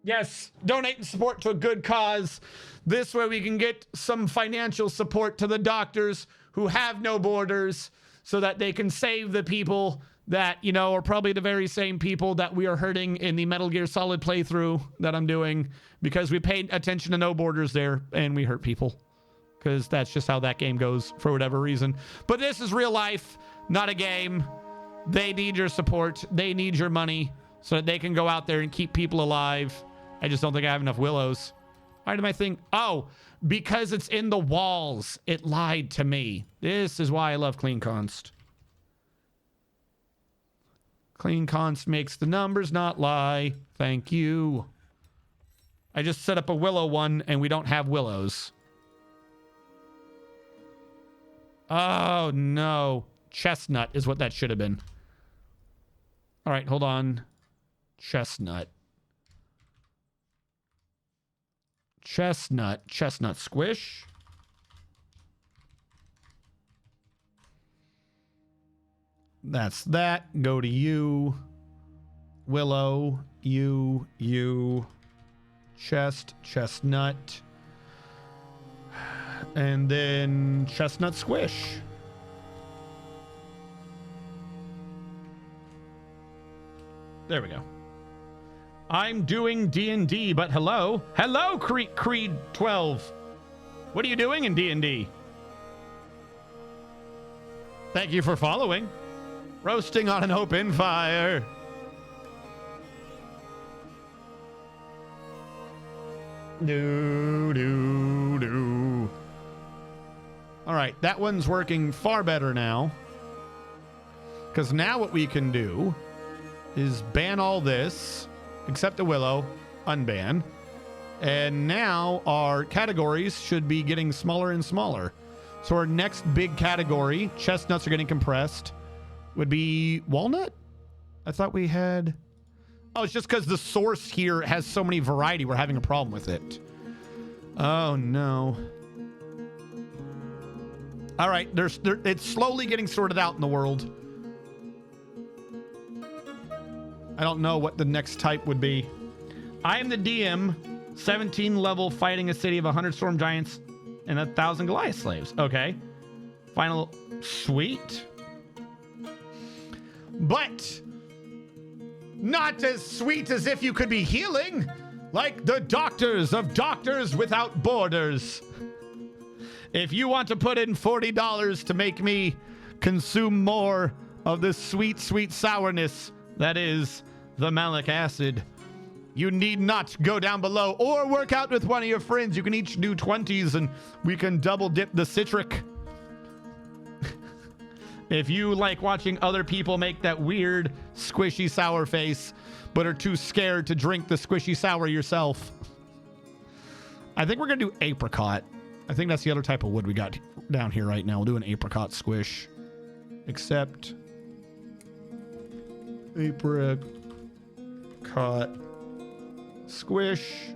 Yes, donate and support to a good cause. This way we can get some financial support to the doctors who have no borders so that they can save the people that, you know, are probably the very same people that we are hurting in the Metal Gear Solid playthrough that I'm doing, because we paid attention to no borders there and we hurt people, because that's just how that game goes for whatever reason. But this is real life, not a game. They need your support. They need your money so that they can go out there and keep people alive. I just don't think I have enough willows. Why did my thing? Oh, because it's in the walls. It lied to me. This is why I love Clean Const. Clean Const makes the numbers not lie. Thank you. I just set up a willow one and we don't have willows. Oh, no. Chestnut is what that should have been. All right, hold on. Chestnut. Chestnut squish. That's that. Go to you. Willow. You. Chestnut. And then chestnut squish. There we go. I'm doing D&D, but hello, Creed 12. What are you doing in D&D? Thank you for following. Roasting on an open fire. Do. All right, that one's working far better now. Because now what we can do is ban all this, except the willow, unban. And now our categories should be getting smaller and smaller. So our next big category, chestnuts are getting compressed, would be walnut? I thought we had... Oh, it's just because the source here has so many variety, we're having a problem with it. Oh, no. All right, it's slowly getting sorted out in the world. I don't know what the next type would be. I am the DM, 17 level, fighting a city of 100 storm giants and 1,000 Goliath slaves. Okay. Final. Sweet. But not as sweet as if you could be healing, like the doctors of Doctors Without Borders. If you want to put in $40 to make me consume more of this sweet, sweet sourness that is the malic acid, you need not go down below or work out with one of your friends. You can each do 20s and we can double dip the citric. If you like watching other people make that weird squishy sour face, but are too scared to drink the squishy sour yourself, I think we're going to do apricot. I think that's the other type of wood we got down here right now. We'll do an apricot squish. Except apricot squish.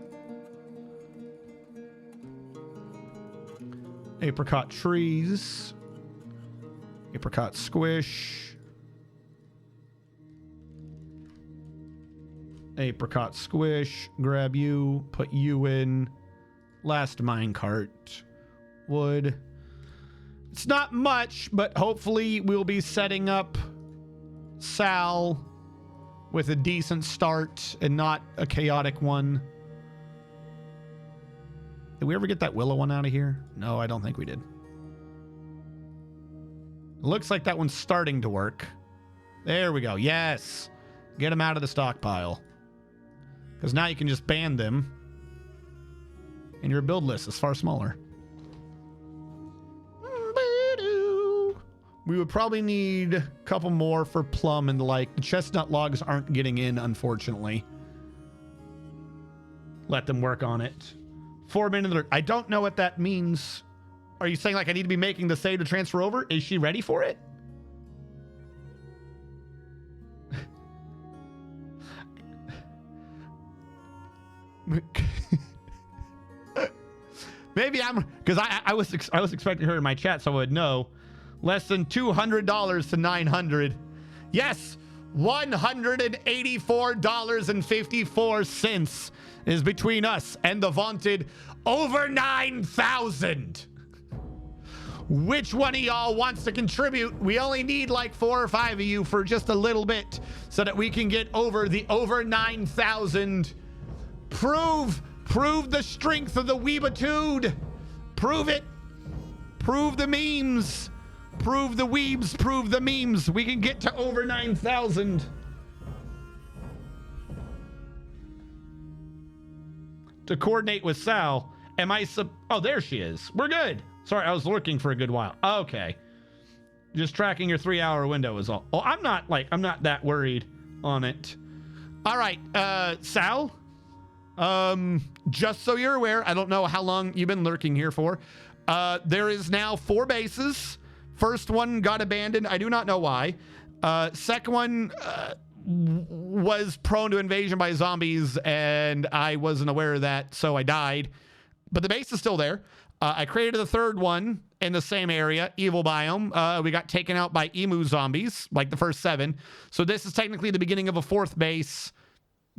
Apricot trees. Apricot squish. Apricot squish. Grab you. Put you in. Last minecart. Wood. It's not much, but hopefully we'll be setting up Sal with a decent start and not a chaotic one. Did we ever get that willow one out of here? No, I don't think we did. It looks like that one's starting to work. There we go. Yes. Get them out of the stockpile. Because now you can just ban them. And your build list is far smaller. We would probably need a couple more for plum and the like. The chestnut logs aren't getting in, unfortunately. Let them work on it. 4 minutes. I don't know what that means. Are you saying like I need to be making the save to transfer over? Is she ready for it? Maybe I'm, because I was expecting her in my chat, so I would know. Less than $200 to $900. Yes, $184.54 is between us and the vaunted over 9,000. Which one of y'all wants to contribute? We only need like 4 or 5 of you for just a little bit so that we can get over the over 9,000. Prove the strength of the weebitude. Prove it. Prove the memes. Prove the weebs. Prove the memes. We can get to over 9,000. To coordinate with Sal, am I oh, there she is. We're good. Sorry, I was lurking for a good while. Okay. Just tracking your 3-hour window is all. Oh, I'm not that worried on it. All right, Sal. Just so you're aware, I don't know how long you've been lurking here for. There is now 4 bases. First one got abandoned. I do not know why. Second one was prone to invasion by zombies, and I wasn't aware of that, so I died. But the base is still there. I created the third one in the same area, Evil Biome. We got taken out by emu zombies, like the first 7. So this is technically the beginning of a 4th base.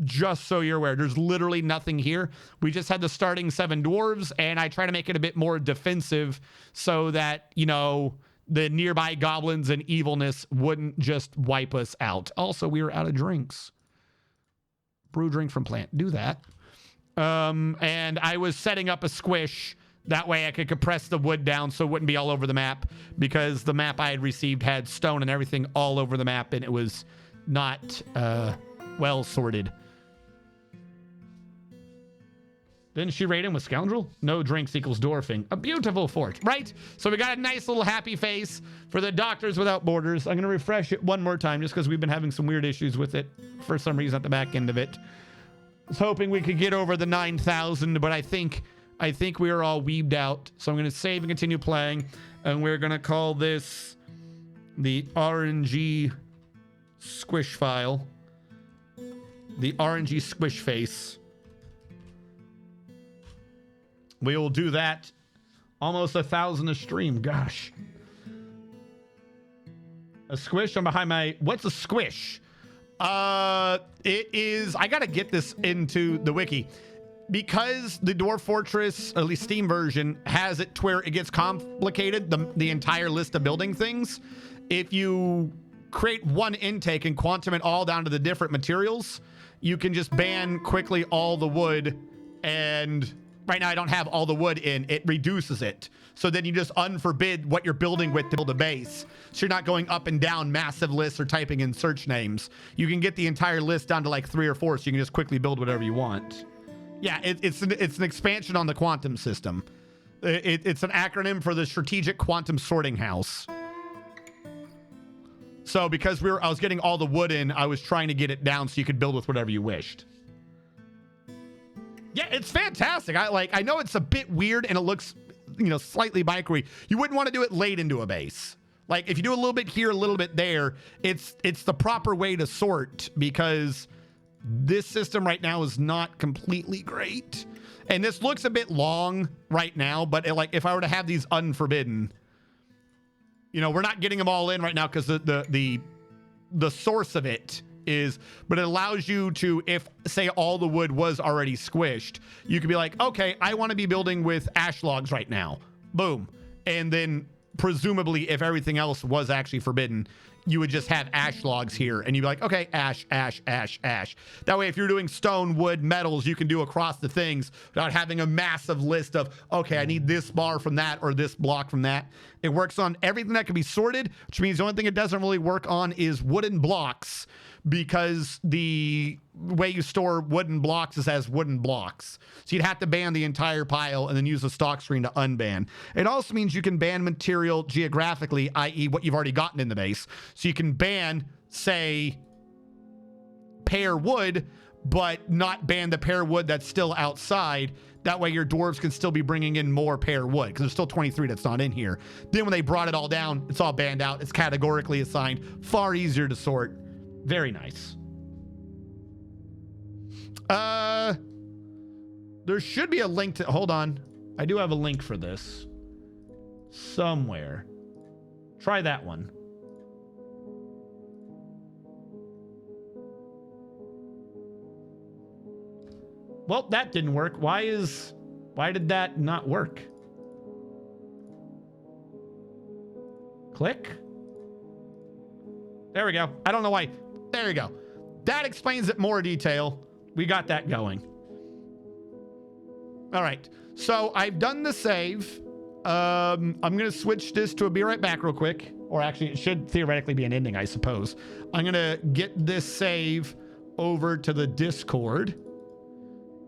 Just so you're aware, there's literally nothing here. We just had the starting 7 dwarves, and I try to make it a bit more defensive so that, you know, the nearby goblins and evilness wouldn't just wipe us out. Also, we were out of drinks. Brew drink from plant. Do that. And I was setting up a squish. That way I could compress the wood down so it wouldn't be all over the map, because the map I had received had stone and everything all over the map, and it was not well sorted. Didn't she raid him with scoundrel? No drinks equals dwarfing. A beautiful fort, right? So we got a nice little happy face for the Doctors Without Borders. I'm going to refresh it one more time just because we've been having some weird issues with it for some reason at the back end of it. I was hoping we could get over the 9,000, but I think we are all weebed out. So I'm going to save and continue playing, and we're going to call this the RNG squish file. The RNG squish face. We will do that. Almost 1,000 a stream. Gosh. A squish. I'm behind my... What's a squish? It is. I gotta get this into the wiki because the Dwarf Fortress, at least Steam version, has it to where it gets complicated. The entire list of building things. If you create one intake and quantum it all down to the different materials, you can just ban quickly all the wood. And right now I don't have all the wood in. It reduces it. So then you just unforbid what you're building with to build a base. So you're not going up and down massive lists or typing in search names. You can get the entire list down to like 3 or 4, so you can just quickly build whatever you want. Yeah, it's an expansion on the quantum system. It's an acronym for the Strategic Quantum Sorting House. So because I was getting all the wood in, I was trying to get it down so you could build with whatever you wished. Yeah, it's fantastic. I know it's a bit weird and it looks, slightly micro-y. You wouldn't want to do it late into a base. Like if you do a little bit here, a little bit there, it's the proper way to sort, because this system right now is not completely great. And this looks a bit long right now, but if I were to have these unforbidden, we're not getting them all in right now because the source of it is, but it allows you to, if say all the wood was already squished, you could be like, okay, I want to be building with ash logs right now. Boom. And then presumably if everything else was actually forbidden, you would just have ash logs here and you'd be like, okay, ash, ash, ash, ash. That way, if you're doing stone, wood, metals, you can do across the things without having a massive list of, okay, I need this bar from that or this block from that. It works on everything that can be sorted, which means the only thing it doesn't really work on is wooden blocks, because the way you store wooden blocks is as wooden blocks. So you'd have to ban the entire pile and then use the stock screen to unban. It also means you can ban material geographically, i.e. what you've already gotten in the base. So you can ban, say, pear wood, but not ban the pear wood that's still outside. That way your dwarves can still be bringing in more pear wood, because there's still 23 that's not in here. Then when they brought it all down, it's all banned out. It's categorically assigned. Far easier to sort. Very nice. There should be a link to, hold on. I do have a link for this somewhere. Try that one. Well, that didn't work. Why did that not work? Click. There we go. I don't know why. There you go. That explains it more detail. We got that going. All right. So I've done the save. I'm going to switch this to a be right back real quick. Or actually, it should theoretically be an ending, I suppose. I'm going to get this save over to the Discord.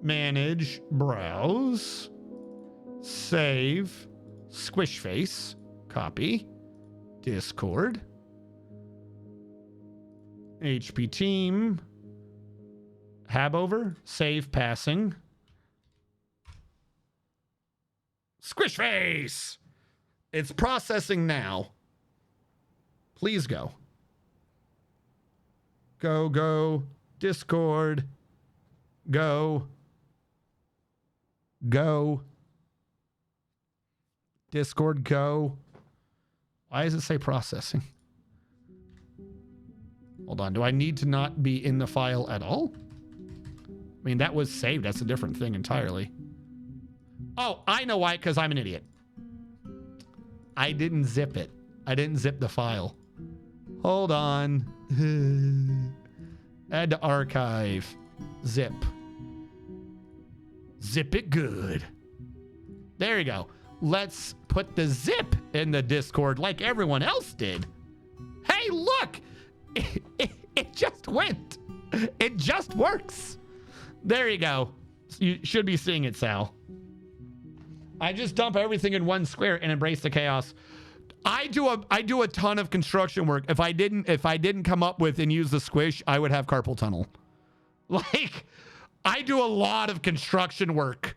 Manage, browse, save, squish face, copy, Discord, HP team, hab over, save passing, squish face. It's processing now. Please go. Go, Discord, go. Discord, go. Why does it say processing? Hold on. Do I need to not be in the file at all? I mean, that was saved. That's a different thing entirely. Oh, I know why, because I'm an idiot. I didn't zip it. I didn't zip the file. Hold on. Add to archive. Zip. Zip it good. There you go. Let's put the zip in the Discord like everyone else did. Hey, look! It just went. It just works. There you go. You should be seeing it, Sal. I just dump everything in one square and embrace the chaos. I do a ton of construction work. If I didn't come up with and use the squish, I would have carpal tunnel. Like, I do a lot of construction work.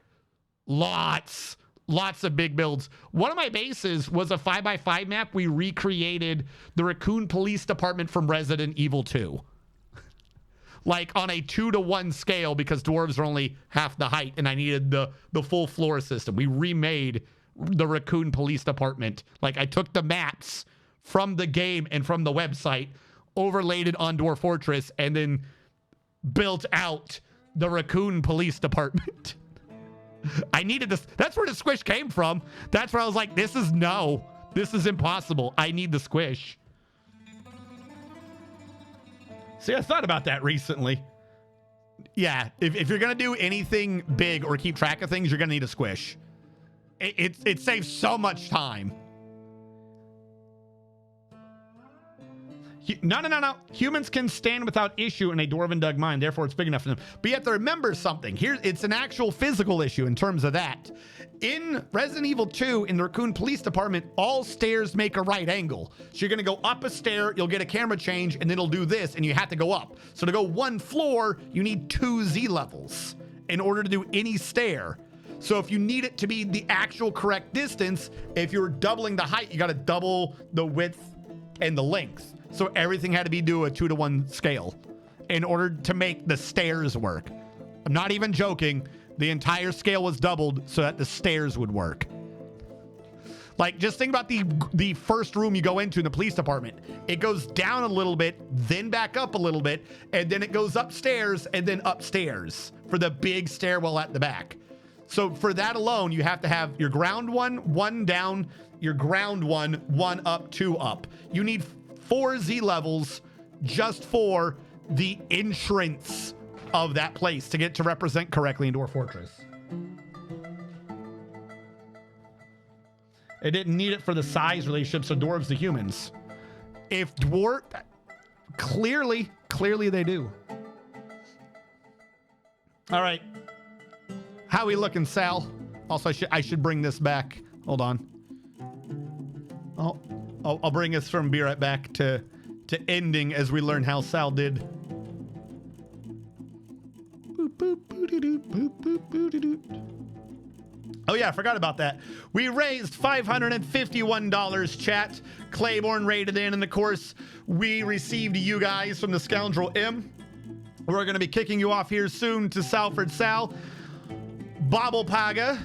Lots of big builds. One of my bases was a 5x5 map. We recreated the Raccoon Police Department from Resident Evil 2. Like on a 2-to-1 scale, because dwarves are only half the height and I needed the full floor system. We remade the Raccoon Police Department. Like, I took the maps from the game and from the website, overlaid it on Dwarf Fortress, and then built out the Raccoon Police Department. I needed this. That's where the squish came from. That's where I was like, this is impossible. I need the squish. See, I thought about that recently. Yeah, if you're going to do anything big or keep track of things, you're going to need a squish. It saves so much time. No. Humans can stand without issue in a Dwarven dug mine, therefore it's big enough for them. But you have to remember something. It's an actual physical issue in terms of that. In Resident Evil 2, in the Raccoon Police Department, all stairs make a right angle. So you're going to go up a stair, you'll get a camera change, and then it'll do this, and you have to go up. So to go one floor, you need 2 Z levels in order to do any stair. So if you need it to be the actual correct distance, if you're doubling the height, you got to double the width and the length. So everything had to be a 2-to-1 scale in order to make the stairs work. I'm not even joking. The entire scale was doubled so that the stairs would work. Like, just think about the first room you go into in the police department. It goes down a little bit, then back up a little bit, and then it goes upstairs and then upstairs for the big stairwell at the back. So for that alone, you have to have your ground one down, your ground one up, 2 up. You need 4 Z levels just for the entrance of that place to get to represent correctly in Dwarf Fortress. It didn't need it for the size relationships of dwarves to humans. If dwarf, clearly they do. All right. How we looking, Sal? Also, I should bring this back. Hold on. I'll bring us from Be Right Back to ending as we learn how Sal did. Oh yeah, I forgot about that. We raised $551, chat. Claiborne rated in, and of course, we received you guys from the Scoundrel M. We're going to be kicking you off here soon to Salford Sal, Bobble Paga,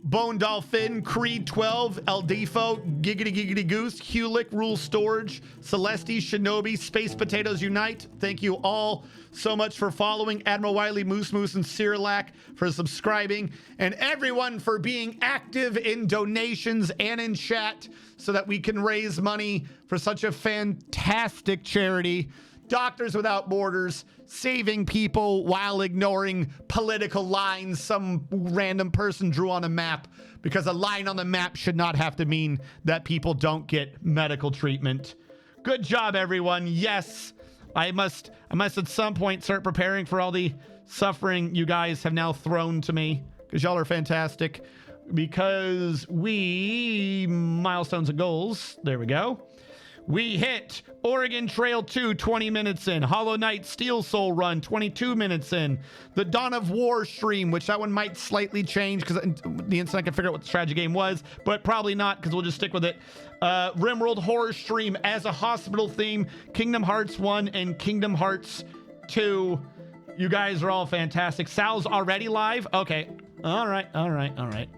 Bone Dolphin, Creed 12, El Defo, Giggity Goose, Hulick, Rule Storage, Celeste, Shinobi, Space Potatoes Unite. Thank you all so much for following. Admiral Wiley, Moose, and Cyrillac for subscribing, and everyone for being active in donations and in chat so that we can raise money for such a fantastic charity. Doctors Without Borders, saving people while ignoring political lines some random person drew on a map, because a line on the map should not have to mean that people don't get medical treatment. Good job, everyone. Yes, I must at some point start preparing for all the suffering you guys have now thrown to me, because y'all are fantastic. Because we milestones and goals. There we go. We hit Oregon Trail 2, 20 minutes in. Hollow Knight Steel Soul Run, 22 minutes in. The Dawn of War stream, which that one might slightly change because the instant I can figure out what the strategy game was, but probably not because we'll just stick with it. Rimworld Horror stream as a hospital theme. Kingdom Hearts 1 and Kingdom Hearts 2. You guys are all fantastic. Sal's already live? Okay. All right.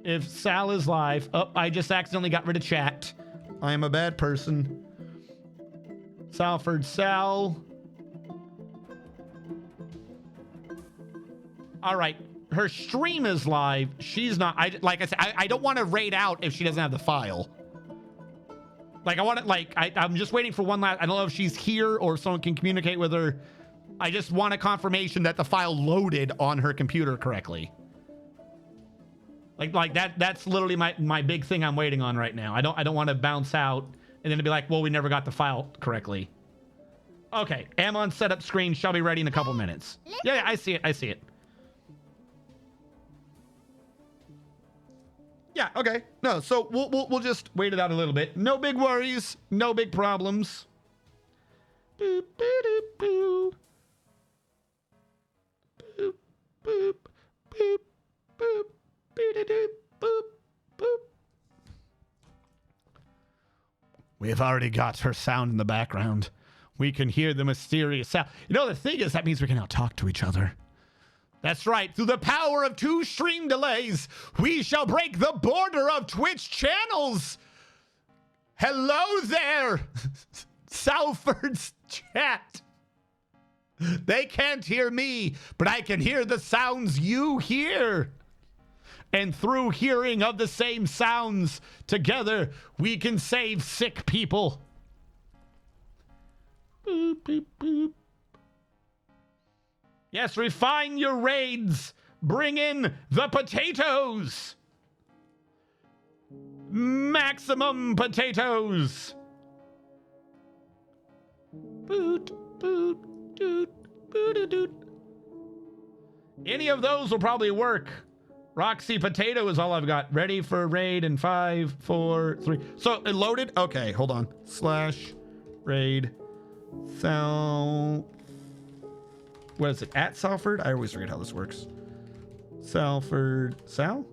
If Sal is live. Oh, I just accidentally got rid of chat. I am a bad person. Salford Sal. All right. Her stream is live. She's not. Like I said, I don't want to raid out if she doesn't have the file. Like, I want it, like, I'm just waiting for one last. I don't know if she's here or if someone can communicate with her. I just want a confirmation that the file loaded on her computer correctly. Like that's literally my big thing I'm waiting on right now. I don't want to bounce out and then to be like, well, we never got the file correctly. Okay, am on setup screen, shall be ready in a couple minutes. Yeah, I see it. Yeah, okay. No, so we'll just wait it out a little bit. No big worries, no big problems. Boop, boop, boop, boop, boop, boop, boop. Boop, boop. We have already got her sound in the background. We can hear the mysterious sound. You know, the thing is, that means we can now talk to each other. That's right. Through the power of 2 stream delays, we shall break the border of Twitch channels. Hello there. Salford's chat. They can't hear me, but I can hear the sounds you hear. And through hearing of the same sounds, together we can save sick people. Boop, boop, boop. Yes, refine your raids. Bring in the potatoes. Maximum potatoes. Boot, boot, doot, boot, doot. Any of those will probably work. Roxy Potato is all I've got. Ready for raid in 5, 4, 3. So it loaded? Okay, hold on. / raid. What is it? At Salford? I always forget how this works. Salford. Sal?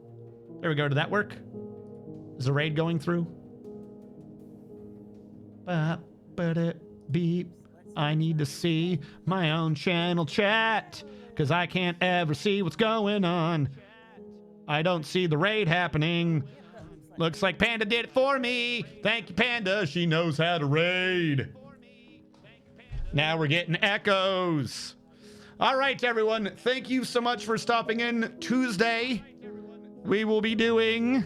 There we go. Did that work? Is the raid going through? Beep. I need to see my own channel chat because I can't ever see what's going on. I don't see the raid happening. Looks like Panda did it for me. Thank you, Panda. She knows how to raid. Now we're getting echoes. All right, everyone. Thank you so much for stopping in. Tuesday, we will be doing...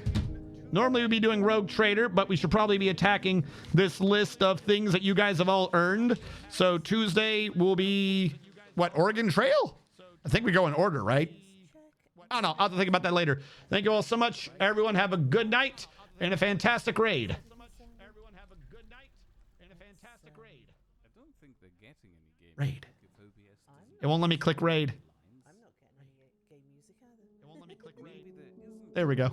Normally we'd be doing Rogue Trader, but we should probably be attacking this list of things that you guys have all earned. So Tuesday will be... What, Oregon Trail? I think we go in order, right? I don't know. I'll have to think about that later. Thank you all so much. Everyone have a good night and a fantastic raid. I don't think they're getting any game. Raid. It won't let me click raid. I'm not getting any gay music either. It won't let me click raid. There we go.